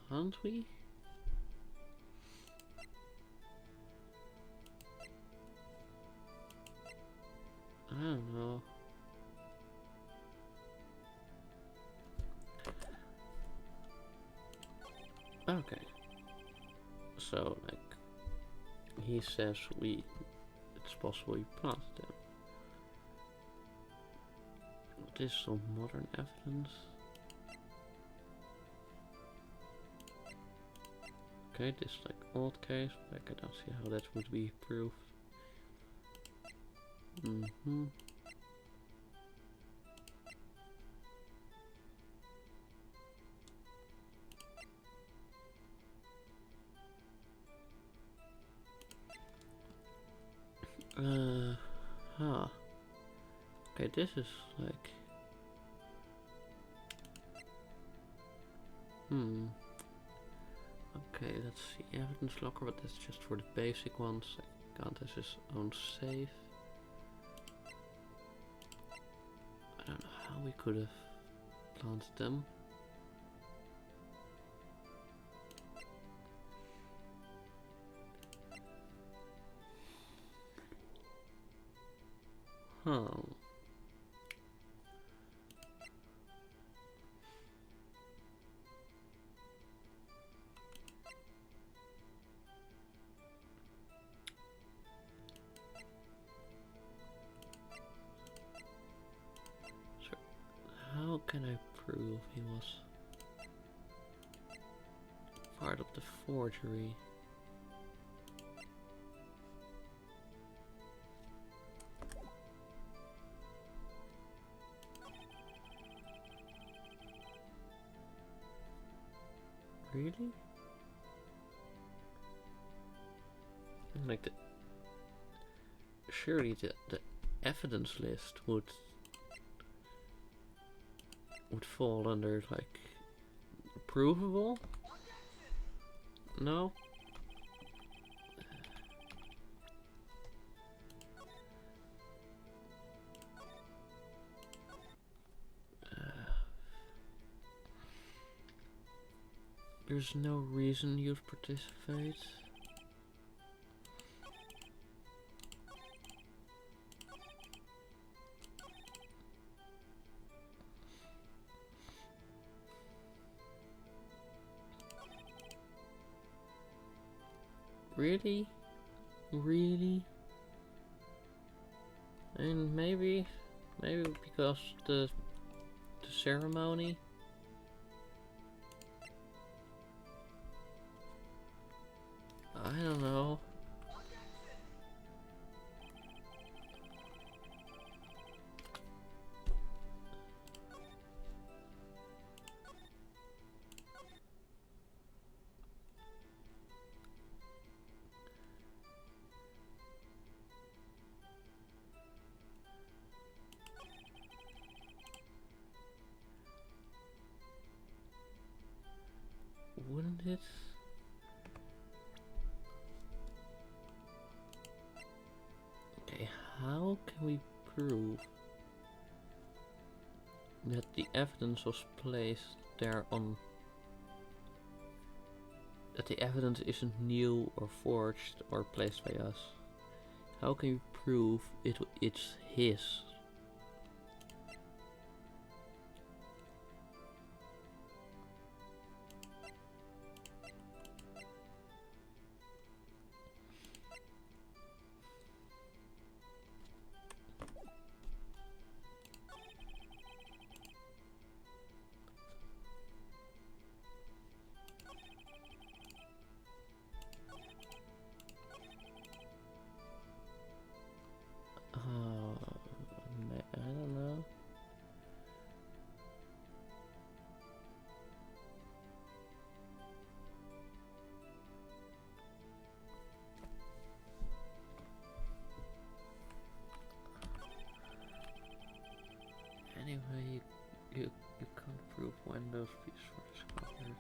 Can't we? I don't know. Okay. So, like, he says it's possible we planted them. This is some modern evidence. Okay, this is like old case, but I don't see how that would be proved. Okay, this is like... Okay, that's the evidence locker, but that's just for the basic ones. Kant has his own safe. I don't know how we could have planted them. Huh. So, how can I prove he was part of the forgery? Really? Like surely the evidence list would fall under like provable? No? There's no reason you'd participate. Really? Really? And maybe because the ceremony. I don't know. Wouldn't it? Okay, how can we prove that the evidence was placed there on... That the evidence isn't new or forged or placed by us? How can you prove it's his? I don't know. Anyway, you can't prove when those pieces were discovered.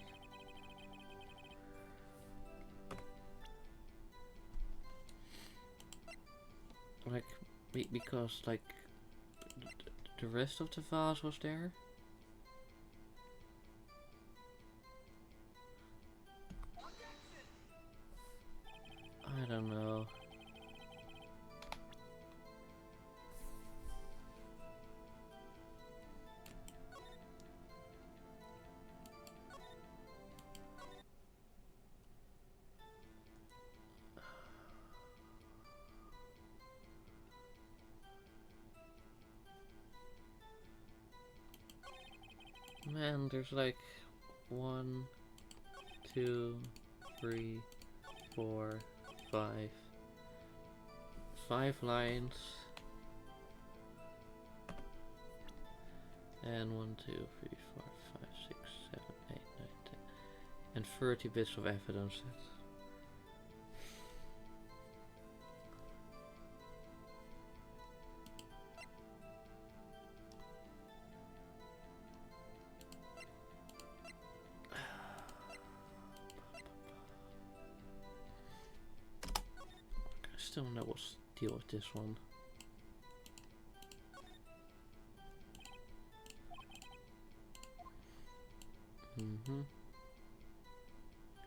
Like, because like the rest of the vase was there. I don't know. Man, there's like 1, 2, 3, 4, 5 lines. And 1, 2, 3, 4, 5, 6, 7, 8, 9, 10. And 30 bits of evidence. I still don't know what's the deal with this one.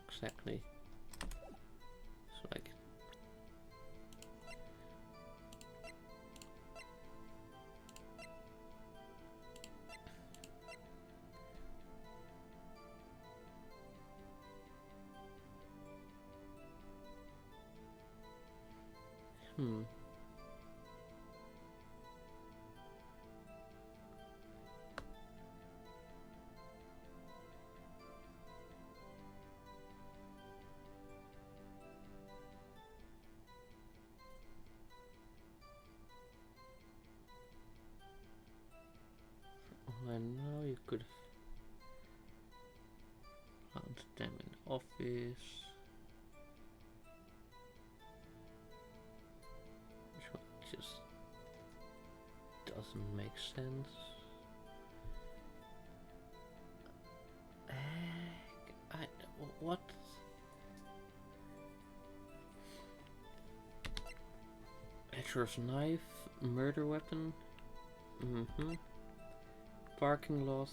Exactly. So like I know you could have found them in office. Which one just doesn't make sense. What? Edgar's knife, murder weapon. Parking lot.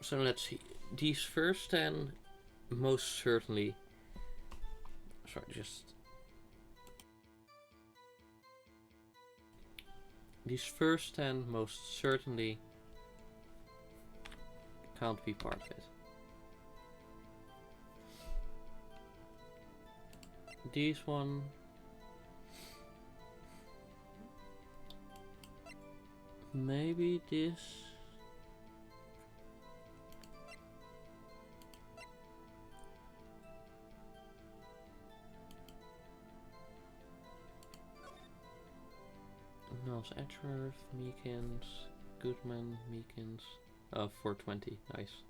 So let's see. These first 10 most certainly. Sorry, just. These first 10 most certainly can't be part of it. These one. Maybe this. Nels Edgeworth, Meekins, Goodman, Meekins. 420, nice.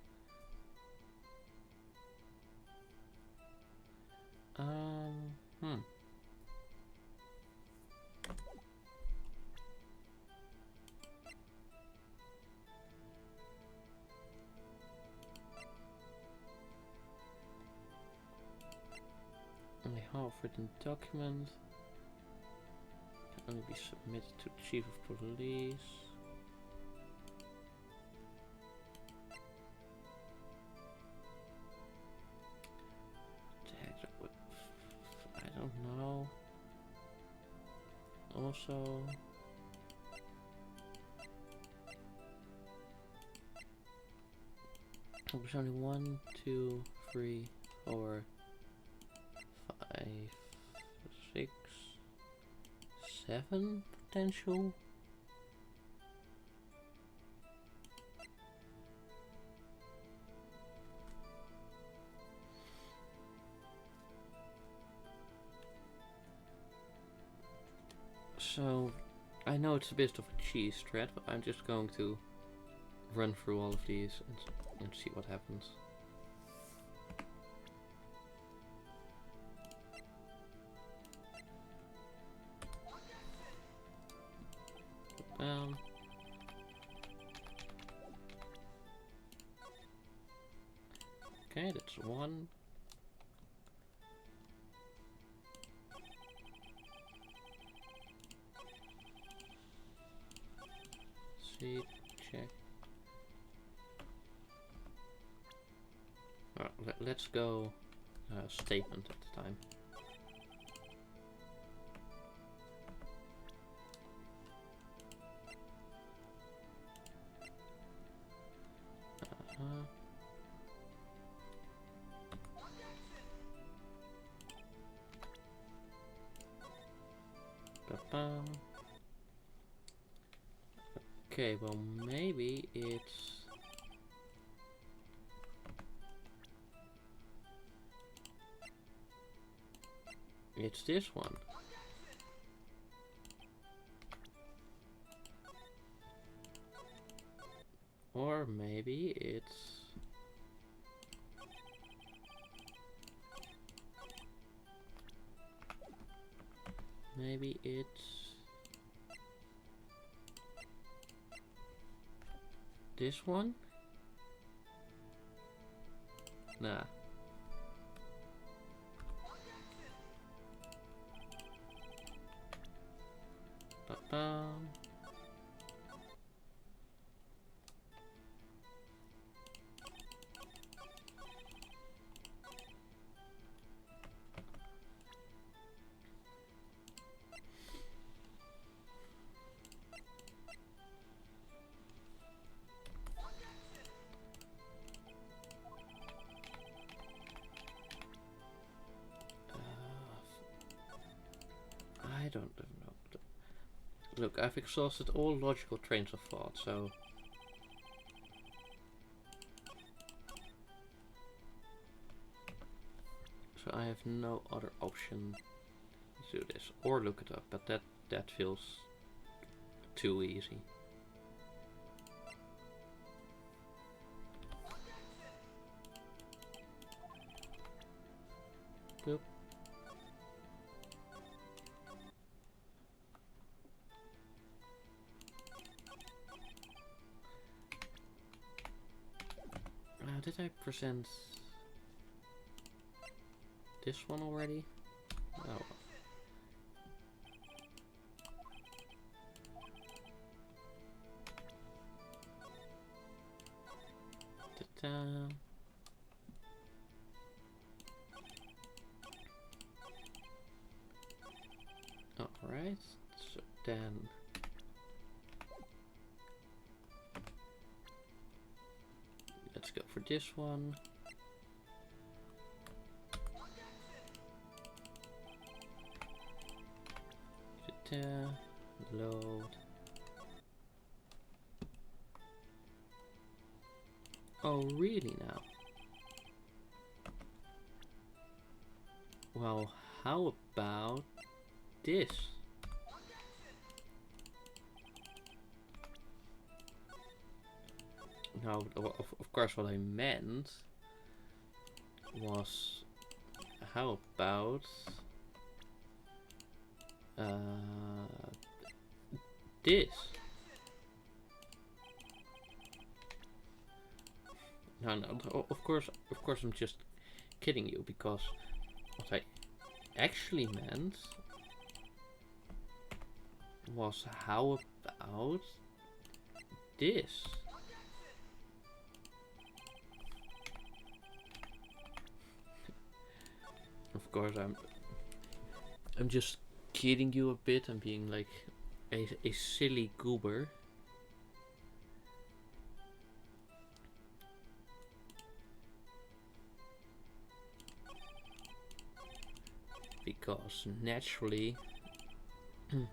Only half written document. Can only be submitted to the Chief of Police. also... There's only 1, 2, 3, 4, 5, 6, 7 potential. So, I know it's a bit of a cheese thread, but I'm just going to run through all of these and see what happens. Okay, that's 1. Seed, check. Let's go statement at the time. Okay, well maybe it's this one. Or maybe it's this one? Nah. Ba-bam. I don't know. Look, I've exhausted all logical trains of thought, so... So I have no other option to do this. Or look it up, but that feels too easy. Boop. Did I present this one already? Oh. Ta-da. Alright, so then let's go for this one. Load. Oh, really now? Well, how about this? Now, of course, what I meant was, how about this? No, of course, I'm just kidding you, because what I actually meant was, how about this? Of course, I'm just kidding you a bit and being like a silly goober. Because naturally the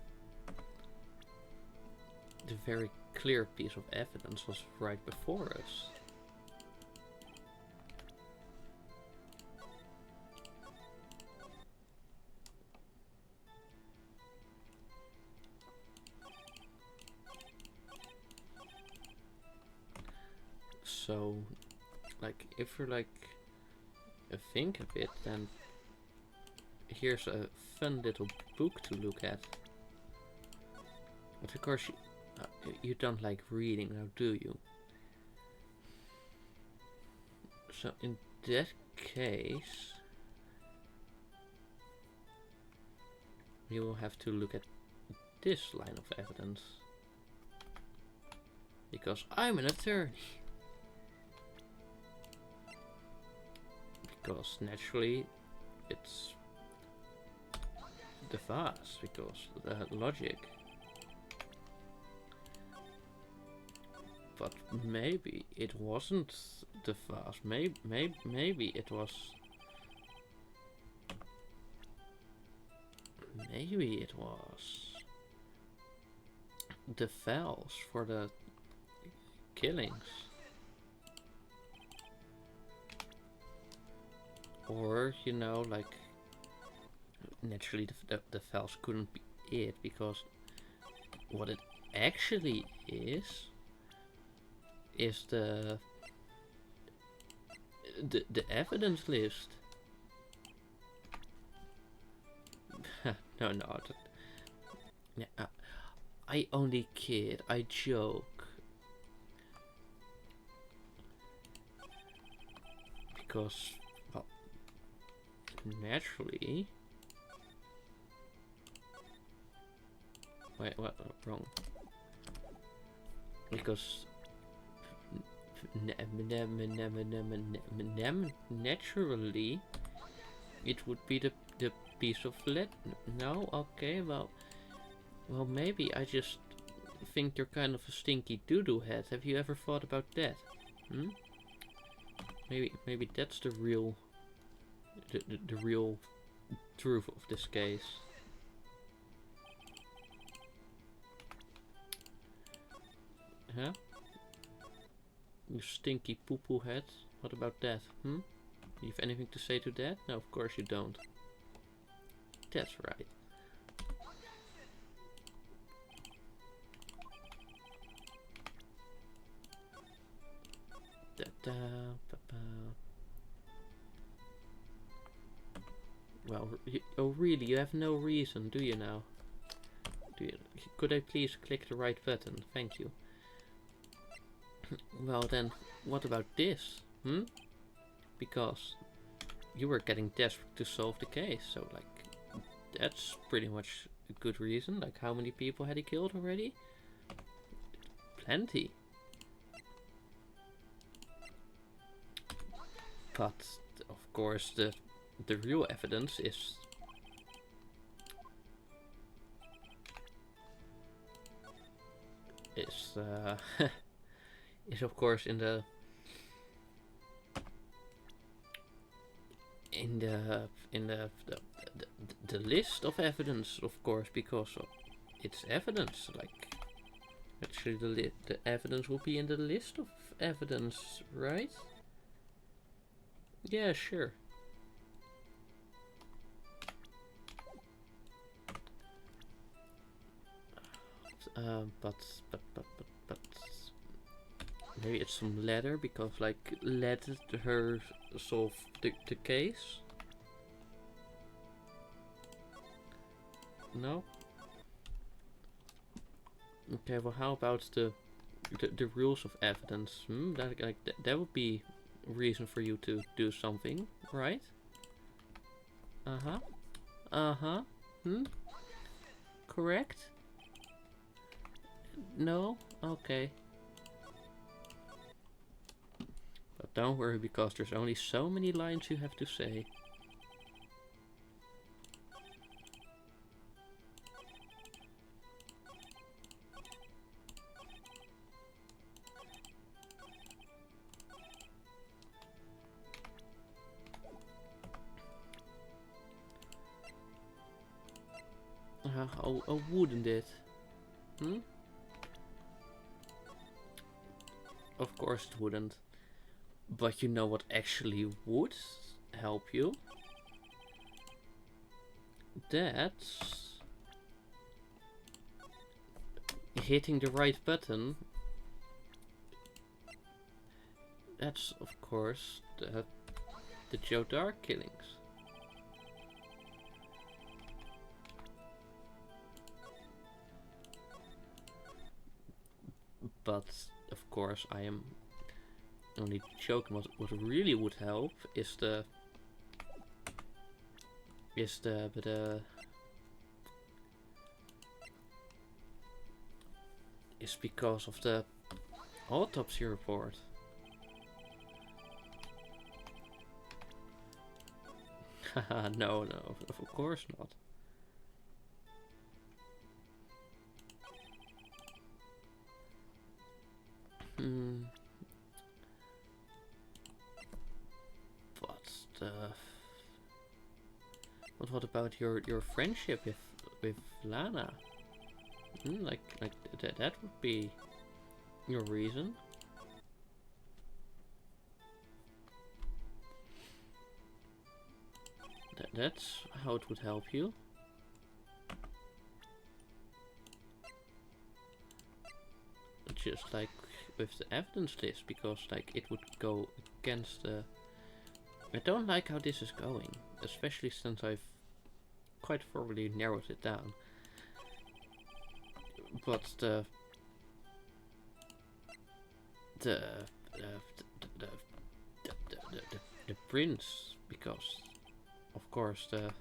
very clear piece of evidence was right before us. So, like, if you're like think a bit, then here's a fun little book to look at. But of course, you don't like reading now, do you? So in that case, we will have to look at this line of evidence. Because I'm an attorney. Because naturally, it's the vase, because the logic. But maybe it wasn't the vase. Maybe it was. Maybe it was the files for the killings. Or, you know, like, naturally the files couldn't be it, because what it actually is the evidence list. no, yeah, I only kid, I joke. Because, well, naturally... Wait, what? Wrong. Because... naturally, it would be the piece of lead. No? Okay, well, maybe I just think you're kind of a stinky doo-doo head. Have you ever thought about that? Hmm? Maybe that's the real the real truth of this case. Huh? You stinky poo-poo head. What about that? Hmm? You have anything to say to that? No, of course you don't. That's right. Well, oh really? You have no reason, do you now? Could I please click the right button? Thank you. Well then, what about this? Hmm? Because you were getting desperate to solve the case, so like, that's pretty much a good reason. Like, how many people had he killed already? Plenty. But of course, the real evidence is is of course in the list of evidence, of course, because it's evidence. Like, actually, the evidence will be in the list of evidence, right? Yeah, sure. But maybe it's some letter, because like let her solve the case. No. Okay. Well, how about the rules of evidence? That would be reason for you to do something, right? Hmm. Correct. No? Okay. But don't worry, because there's only so many lines you have to say. Oh, wouldn't it? Hmm? Of course it wouldn't. But you know what actually would help you? That's hitting the right button. That's of course the Joe Dark killings. But of course I am only joking. What really would help is because of the autopsy report. Haha, no, of course not. But what about your friendship with Lana? Like that would be your reason. That's how it would help you. Just like with the evidence list, because like it would go against the... I don't like how this is going, especially since I've quite thoroughly narrowed it down. But the prince, because of course the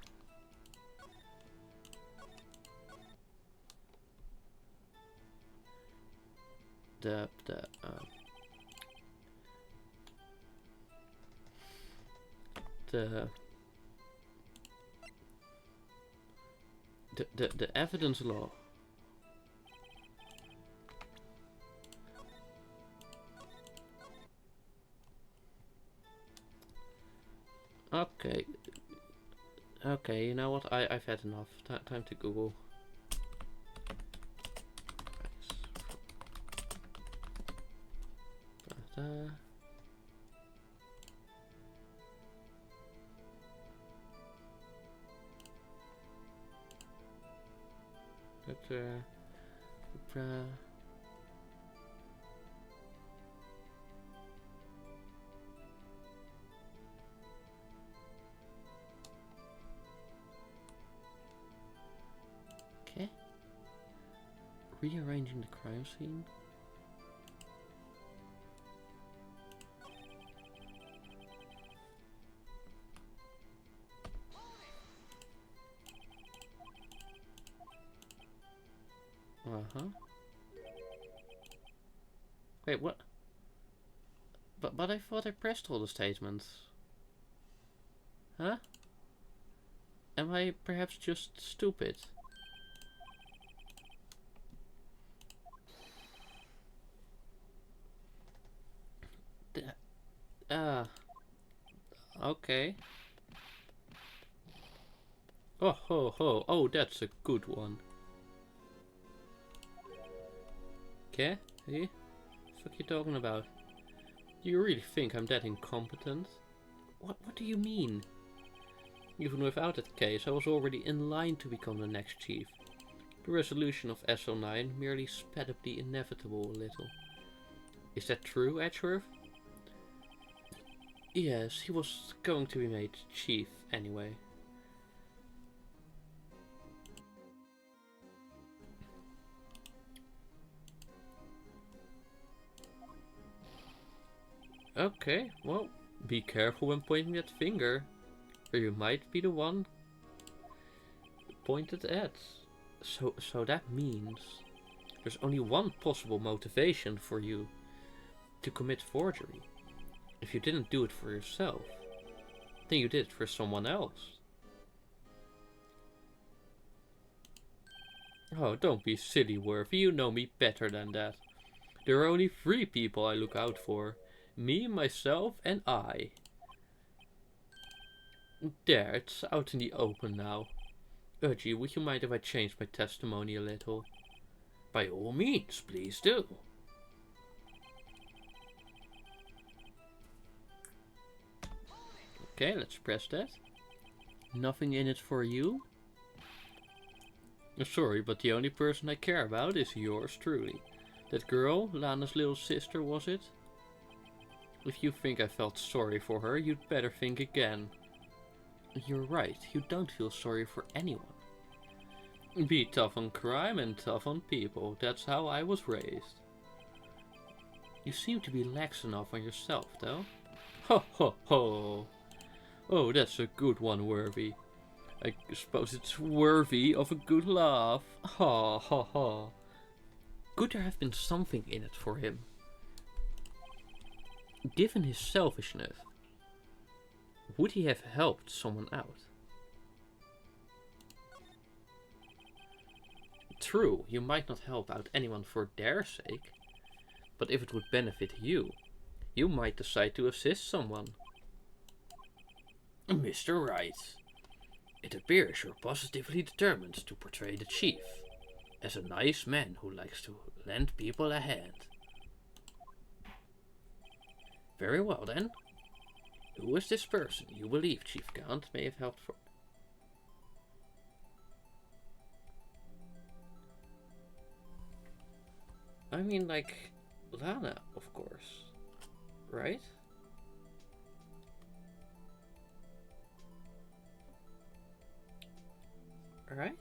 evidence law. Okay, you know what? I've had enough. Time to Google. Okay. Rearranging the crime scene. Wait, what? But I thought I pressed all the statements. Huh? Am I perhaps just stupid? Okay. Oh ho ho, oh that's a good one. Okay, hey? What you talking about? Do you really think I'm that incompetent? What do you mean? Even without that case, I was already in line to become the next chief. The resolution of SL9 merely sped up the inevitable a little. Is that true, Edgeworth? Yes, he was going to be made chief anyway. Okay, well, be careful when pointing that finger, or you might be the one pointed at. So that means there's only one possible motivation for you to commit forgery. If you didn't do it for yourself, then you did it for someone else. Oh, don't be silly, Worthy. You know me better than that. There are only 3 people I look out for. Me, myself, and I. There, it's out in the open now. Gee, would you mind if I change my testimony a little? By all means, please do. Okay, let's press that. Nothing in it for you? Sorry, but the only person I care about is yours truly. That girl, Lana's little sister, was it? If you think I felt sorry for her, you'd better think again. You're right, you don't feel sorry for anyone. Be tough on crime and tough on people. That's how I was raised. You seem to be lax enough on yourself, though. Ho ho ho! Oh, that's a good one, Worthy. I suppose it's worthy of a good laugh. Ha ha ha. Could there have been something in it for him? Given his selfishness, would he have helped someone out? True, you might not help out anyone for their sake, but if it would benefit you, you might decide to assist someone. Mr. Wright, it appears you're positively determined to portray the chief as a nice man who likes to lend people a hand. Very well then. Who is this person you believe Chief Gant may have helped for? I mean, like, Lana, of course. Right? Alright?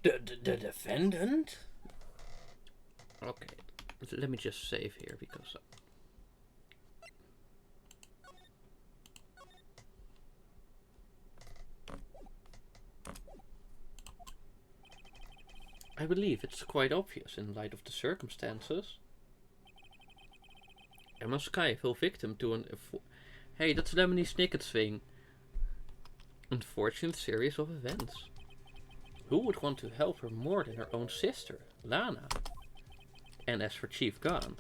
The defendant? Okay, let me just save here because I believe it's quite obvious in light of the circumstances. Emma Skye fell victim to an... Hey, that's Lemony Snicket's thing. Unfortunate series of events. Who would want to help her more than her own sister, Lana? And as for Chief Gant,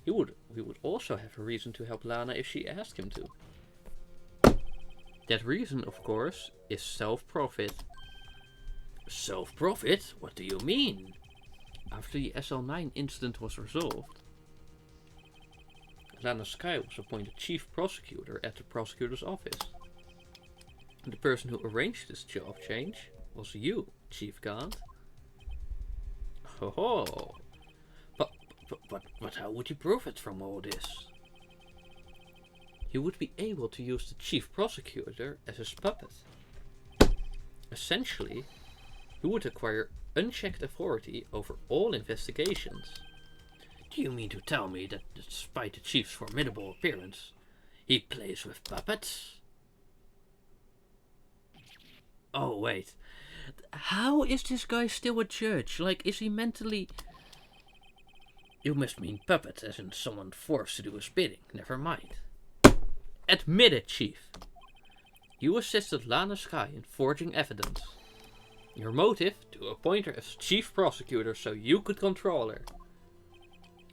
he would also have a reason to help Lana if she asked him to. That reason, of course, is self-profit. Self-profit? What do you mean? After the SL9 incident was resolved, Lana Skye was appointed chief prosecutor at the prosecutor's office. The person who arranged this job change was you, Chief Gant. Ho ho! But how would you profit from all this? He would be able to use the chief prosecutor as his puppet. Essentially, he would acquire unchecked authority over all investigations. Do you mean to tell me that despite the chief's formidable appearance, he plays with puppets? Oh, wait. How is this guy still a judge? Like, is he mentally... You must mean puppet, as in someone forced to do his bidding. Never mind. Admit it, Chief. You assisted Lana Skye in forging evidence. Your motive? To appoint her as chief prosecutor so you could control her.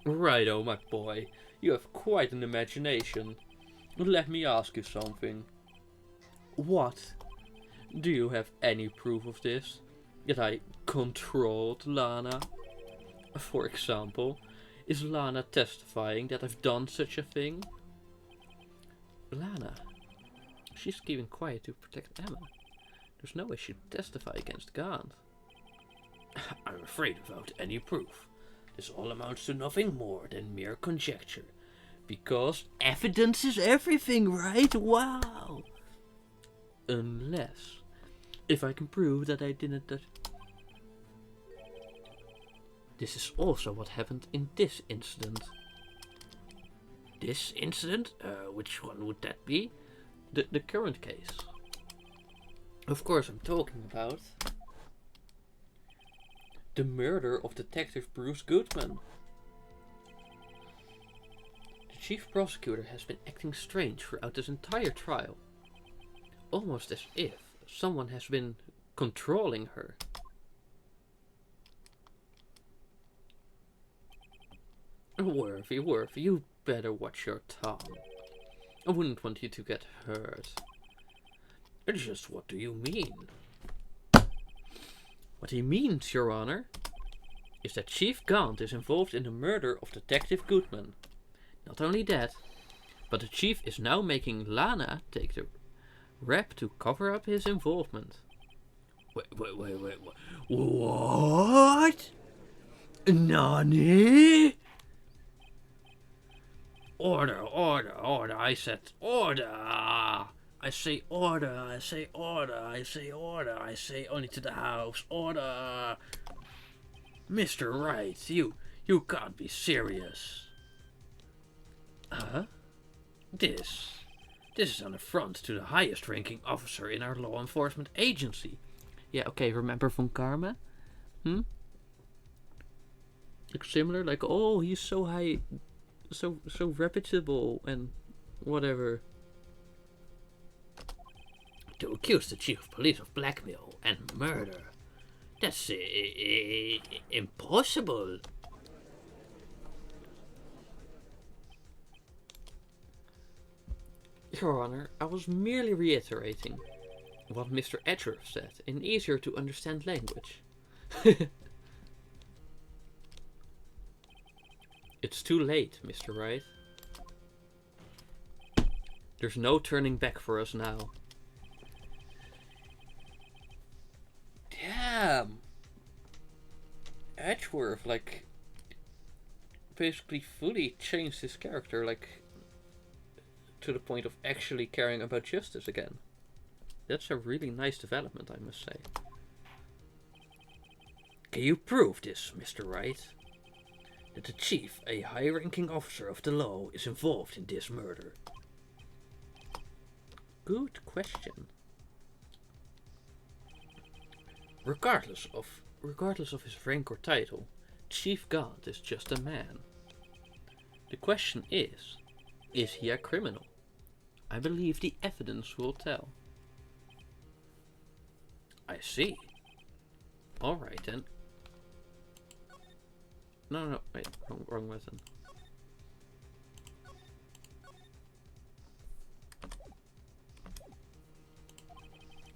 Righto, my boy. You have quite an imagination. Let me ask you something. What? Do you have any proof of this? That I controlled Lana? For example, is Lana testifying that I've done such a thing? Lana. She's keeping quiet to protect Emma. There's no way she'd testify against Gant. I'm afraid without any proof. This all amounts to nothing more than mere conjecture. Because evidence is everything, right? Wow! Unless, if I can prove that I didn't... This is also what happened in this incident. This incident? Which one would that be? The current case. Of course I'm talking about the murder of Detective Bruce Goodman. The chief prosecutor has been acting strange throughout this entire trial. Almost as if someone has been controlling her. Worthy, you better watch your tongue. I wouldn't want you to get hurt. Just what do you mean? What he means, Your Honor, is that Chief Gant is involved in the murder of Detective Goodman. Not only that, but the Chief is now making Lana take the rap to cover up his involvement. Wait. What? Nani? Order. I said order. I say order. I say only to the house. Order. Mr. Wright, you can't be serious. Huh? This is an affront to the highest ranking officer in our law enforcement agency. Yeah, okay, remember Von Karma? Like similar, like, oh, he's so high, so reputable and whatever. To accuse the chief of police of blackmail and murder. That's impossible. Your Honor, I was merely reiterating what Mr. Edgeworth said in easier to understand language. It's too late, Mr. Wright. There's no turning back for us now. Damn! Edgeworth, like, basically fully changed his character, like, to the point of actually caring about justice again. That's a really nice development, I must say. Can you prove this, Mr. Wright? That the chief, a high-ranking officer of the law, is involved in this murder? Good question. Regardless of his rank or title, Chief Gant is just a man. The question is he a criminal? I believe the evidence will tell. I see. Alright then. No, wait, wrong button.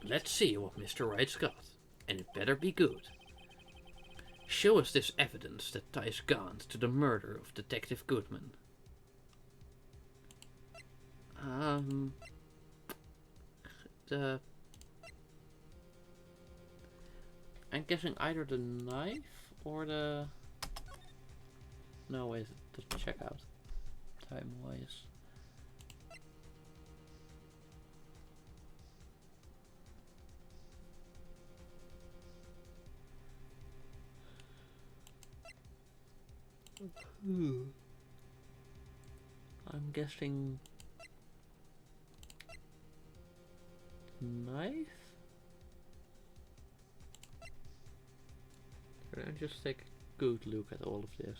Let's see what Mr. Wright's got, and it better be good. Show us this evidence that ties Gant to the murder of Detective Goodman. I'm guessing either the knife or the... No, wait, it doesn't check out time-wise. I'm guessing knife? I'll just take a good look at all of this.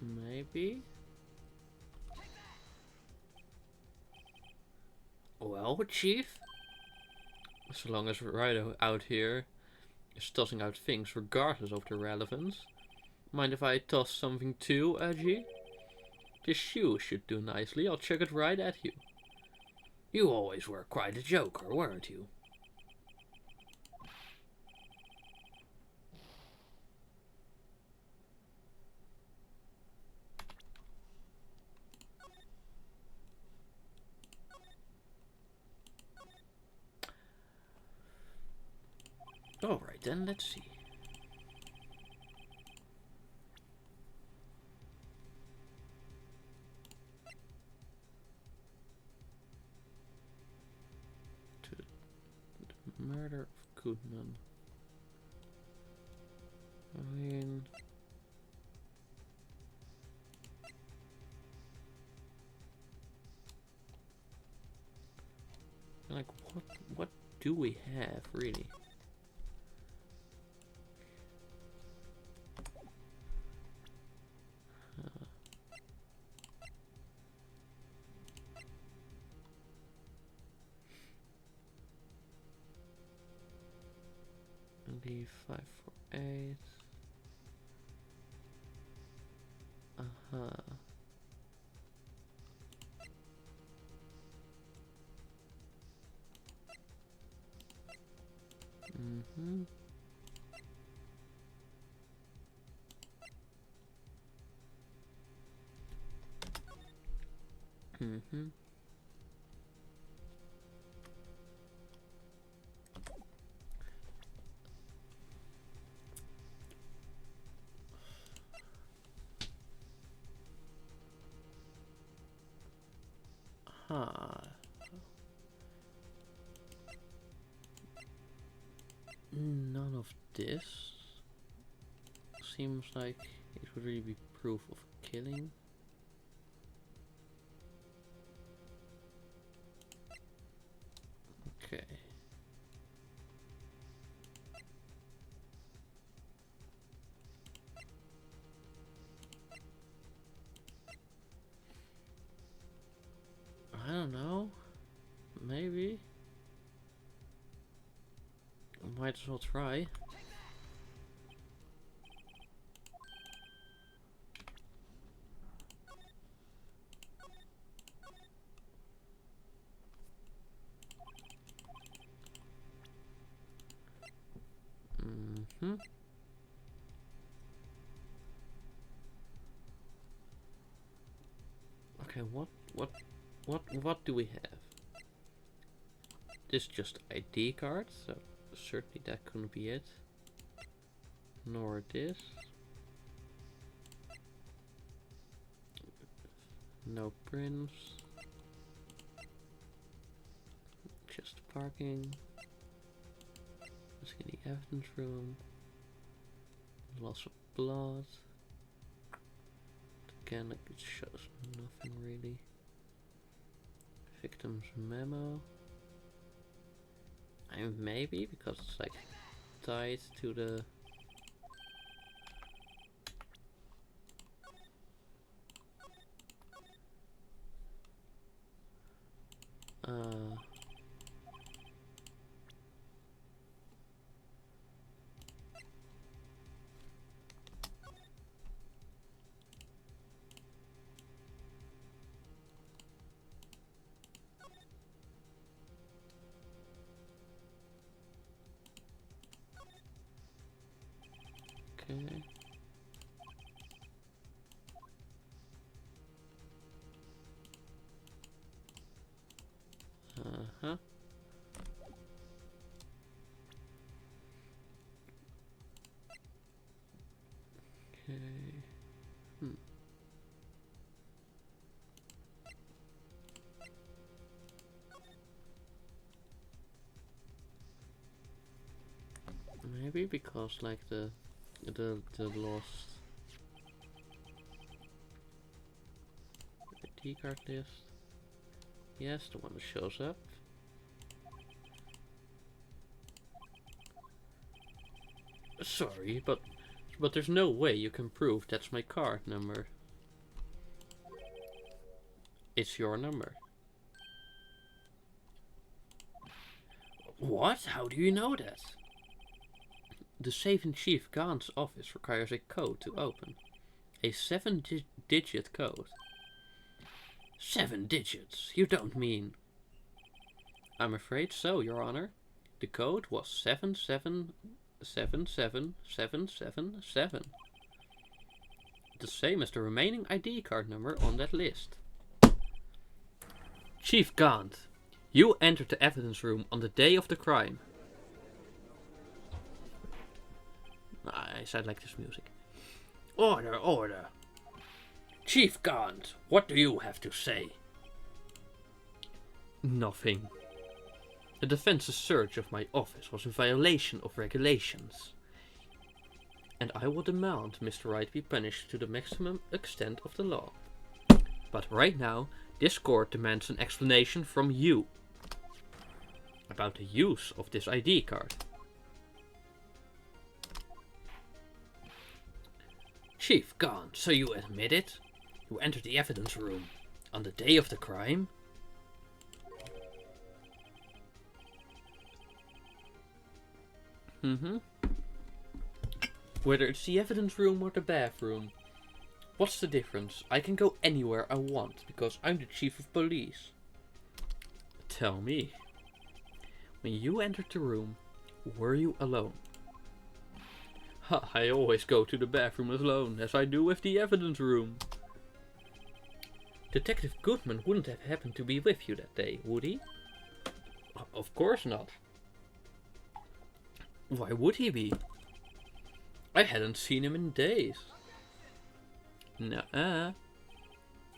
Maybe. Well, Chief? So long as Rido out here is tossing out things regardless of their relevance. Mind if I toss something too, Edgy? This shoe should do nicely. I'll chuck it right at you. You always were quite a joker, weren't you? Alright then, let's see. To the murder of Goodman. I mean... Like, what do we have, really? D548. Uh-huh. Mm-hmm. Mm-hmm. Huh. None of this seems like it would really be proof of killing. Okay. I don't know. Maybe. Might as well try. Mm-hmm. Okay, what do we have? This is just ID card, so certainly that couldn't be it. Nor this. No prints. Just parking. Let's get the evidence room. Loss of blood. Again, like, it shows nothing really. Victim's memo. And maybe because it's like tied to the okay. Uh-huh. Okay. Maybe because like the lost ID card list. Yes, the one that shows up. Sorry, but there's no way you can prove that's my card number. It's your number. What? How do you know that? The safe in Chief Gahn's office requires a code to open. A 7-digit code. 7 digits? You don't mean... I'm afraid so, Your Honor. The code was 7777777. The same as the remaining ID card number on that list. Chief Gahn, you entered the evidence room on the day of the crime. I sound like this music. Order, order. Chief Gaunt, what do you have to say? Nothing. The defense's search of my office was in violation of regulations. And I will demand Mr. Wright be punished to the maximum extent of the law. But right now, this court demands an explanation from you. about the use of this ID card. Chief Gaunt, so you admit it? You entered the evidence room on the day of the crime? Whether it's the evidence room or the bathroom. What's the difference? I can go anywhere I want because I'm the chief of police. Tell me. When you entered the room, were you alone? I always go to the bathroom alone, as I do with the evidence room. Detective Goodman wouldn't have happened to be with you that day, would he? Of course not. Why would he be? I hadn't seen him in days. Nuh-uh.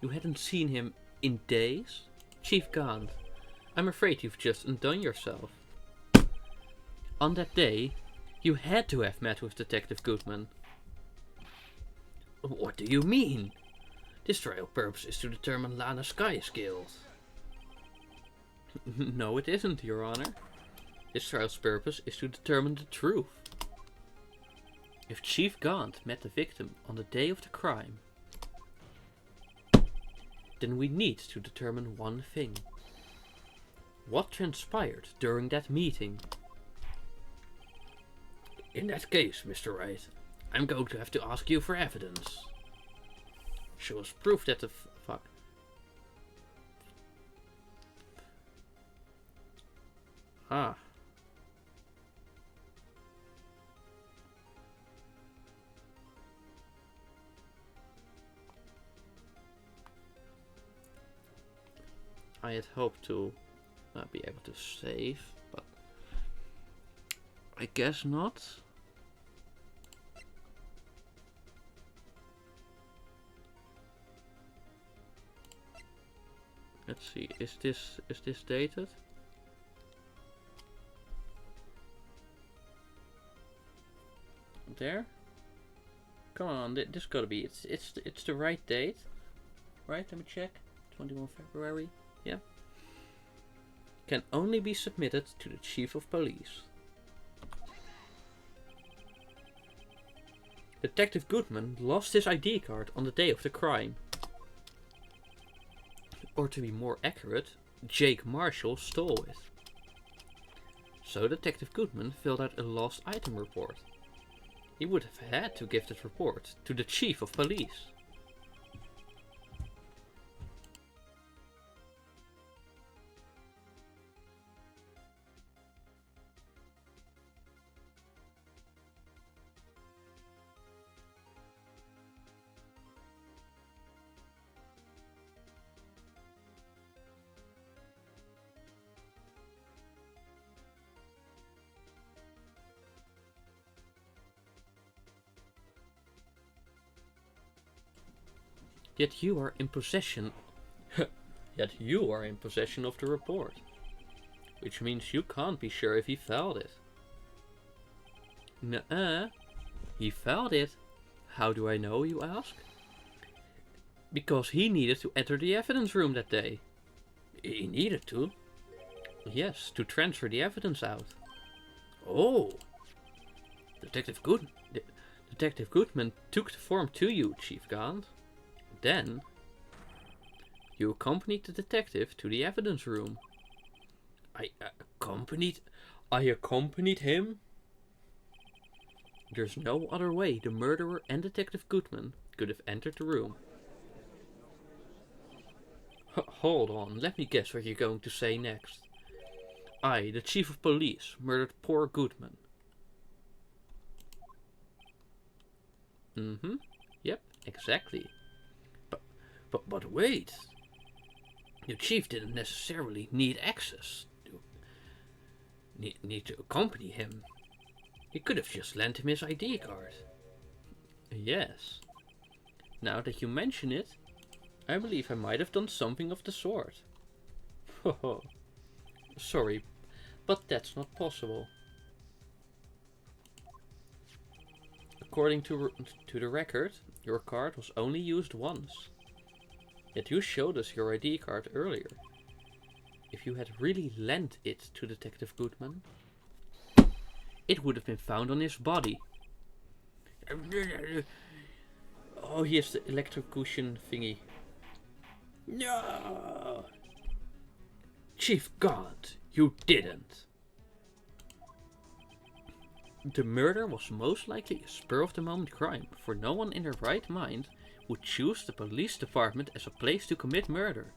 You hadn't seen him in days? Chief Gaunt, I'm afraid you've just undone yourself. On that day, you had to have met with Detective Goodman. What do you mean? This trial purpose is to determine Lana's Sky skills. No, it isn't, Your Honor. This trial's purpose is to determine the truth. If Chief Gaunt met the victim on the day of the crime, then we need to determine one thing. What transpired during that meeting? In that case, Mr. Wright, I'm going to have to ask you for evidence. Show us proof that the fuck. Ah. I had hoped to be able to save, but I guess not. Let's see, is this dated? There? Come on, this gotta be it's the right date. Right, let me check. 21 February. Yeah. Can only be submitted to the Chief of Police. Detective Goodman lost his ID card on the day of the crime. Or to be more accurate, Jake Marshall stole it. So Detective Goodman filled out a lost item report. He would have had to give that report to the Chief of Police. Yet you are in possession of the report. Which means you can't be sure if he filed it. Nuh-uh. He filed it. How do I know, you ask? Because he needed to enter the evidence room that day. He needed to? Yes, to transfer the evidence out. Oh! Detective Goodman took the form to you, Chief Gaunt. Then, you accompanied the detective to the evidence room. I accompanied him? There's no other way the murderer and Detective Goodman could have entered the room. Hold on, let me guess what you're going to say next. I, the Chief of Police, murdered poor Goodman. Yep, exactly. But wait. The chief didn't necessarily need access to need to accompany him. He could have just lent him his ID card. Yes. Now that you mention it, I believe I might have done something of the sort. Sorry, but that's not possible. According to the record, your card was only used once. Yet you showed us your ID card earlier. If you had really lent it to Detective Goodman, it would have been found on his body. Oh, he has the electrocution thingy. No! Chief Gaunt, you didn't. The murder was most likely a spur-of-the-moment crime, for no one in their right mind would choose the police department as a place to commit murder.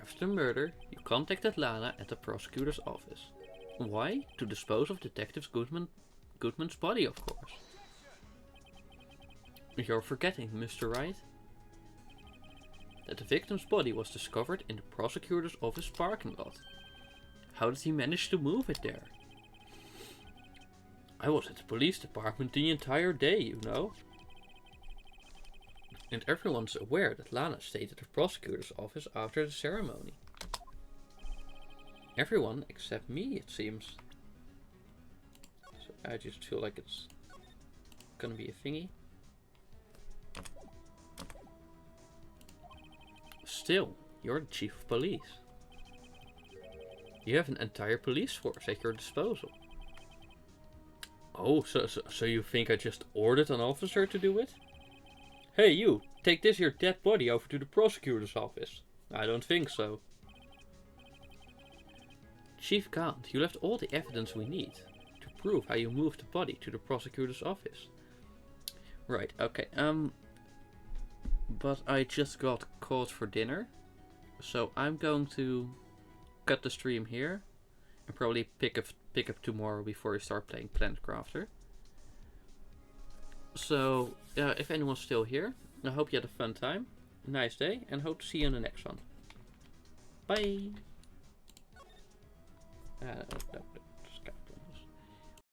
After the murder, you contacted Lana at the prosecutor's office. Why? To dispose of Detective Goodman's body, of course. You're forgetting, Mr. Wright, that the victim's body was discovered in the prosecutor's office parking lot. How did he manage to move it there? I was at the police department the entire day, you know. And everyone's aware that Lana stayed at the prosecutor's office after the ceremony. Everyone except me, it seems. So I just feel like it's gonna be a thingy. Still, you're the chief of police. You have an entire police force at your disposal. Oh, so you think I just ordered an officer to do it? Hey you, take this here dead body over to the prosecutor's office. I don't think so. Chief Gaunt, you left all the evidence we need to prove how you moved the body to the prosecutor's office. Right, okay, but I just got called for dinner, so I'm going to cut the stream here and probably pick up tomorrow before we start playing Planet Crafter. So, if anyone's still here, I hope you had a fun time, a nice day, and hope to see you in the next one. Bye! No.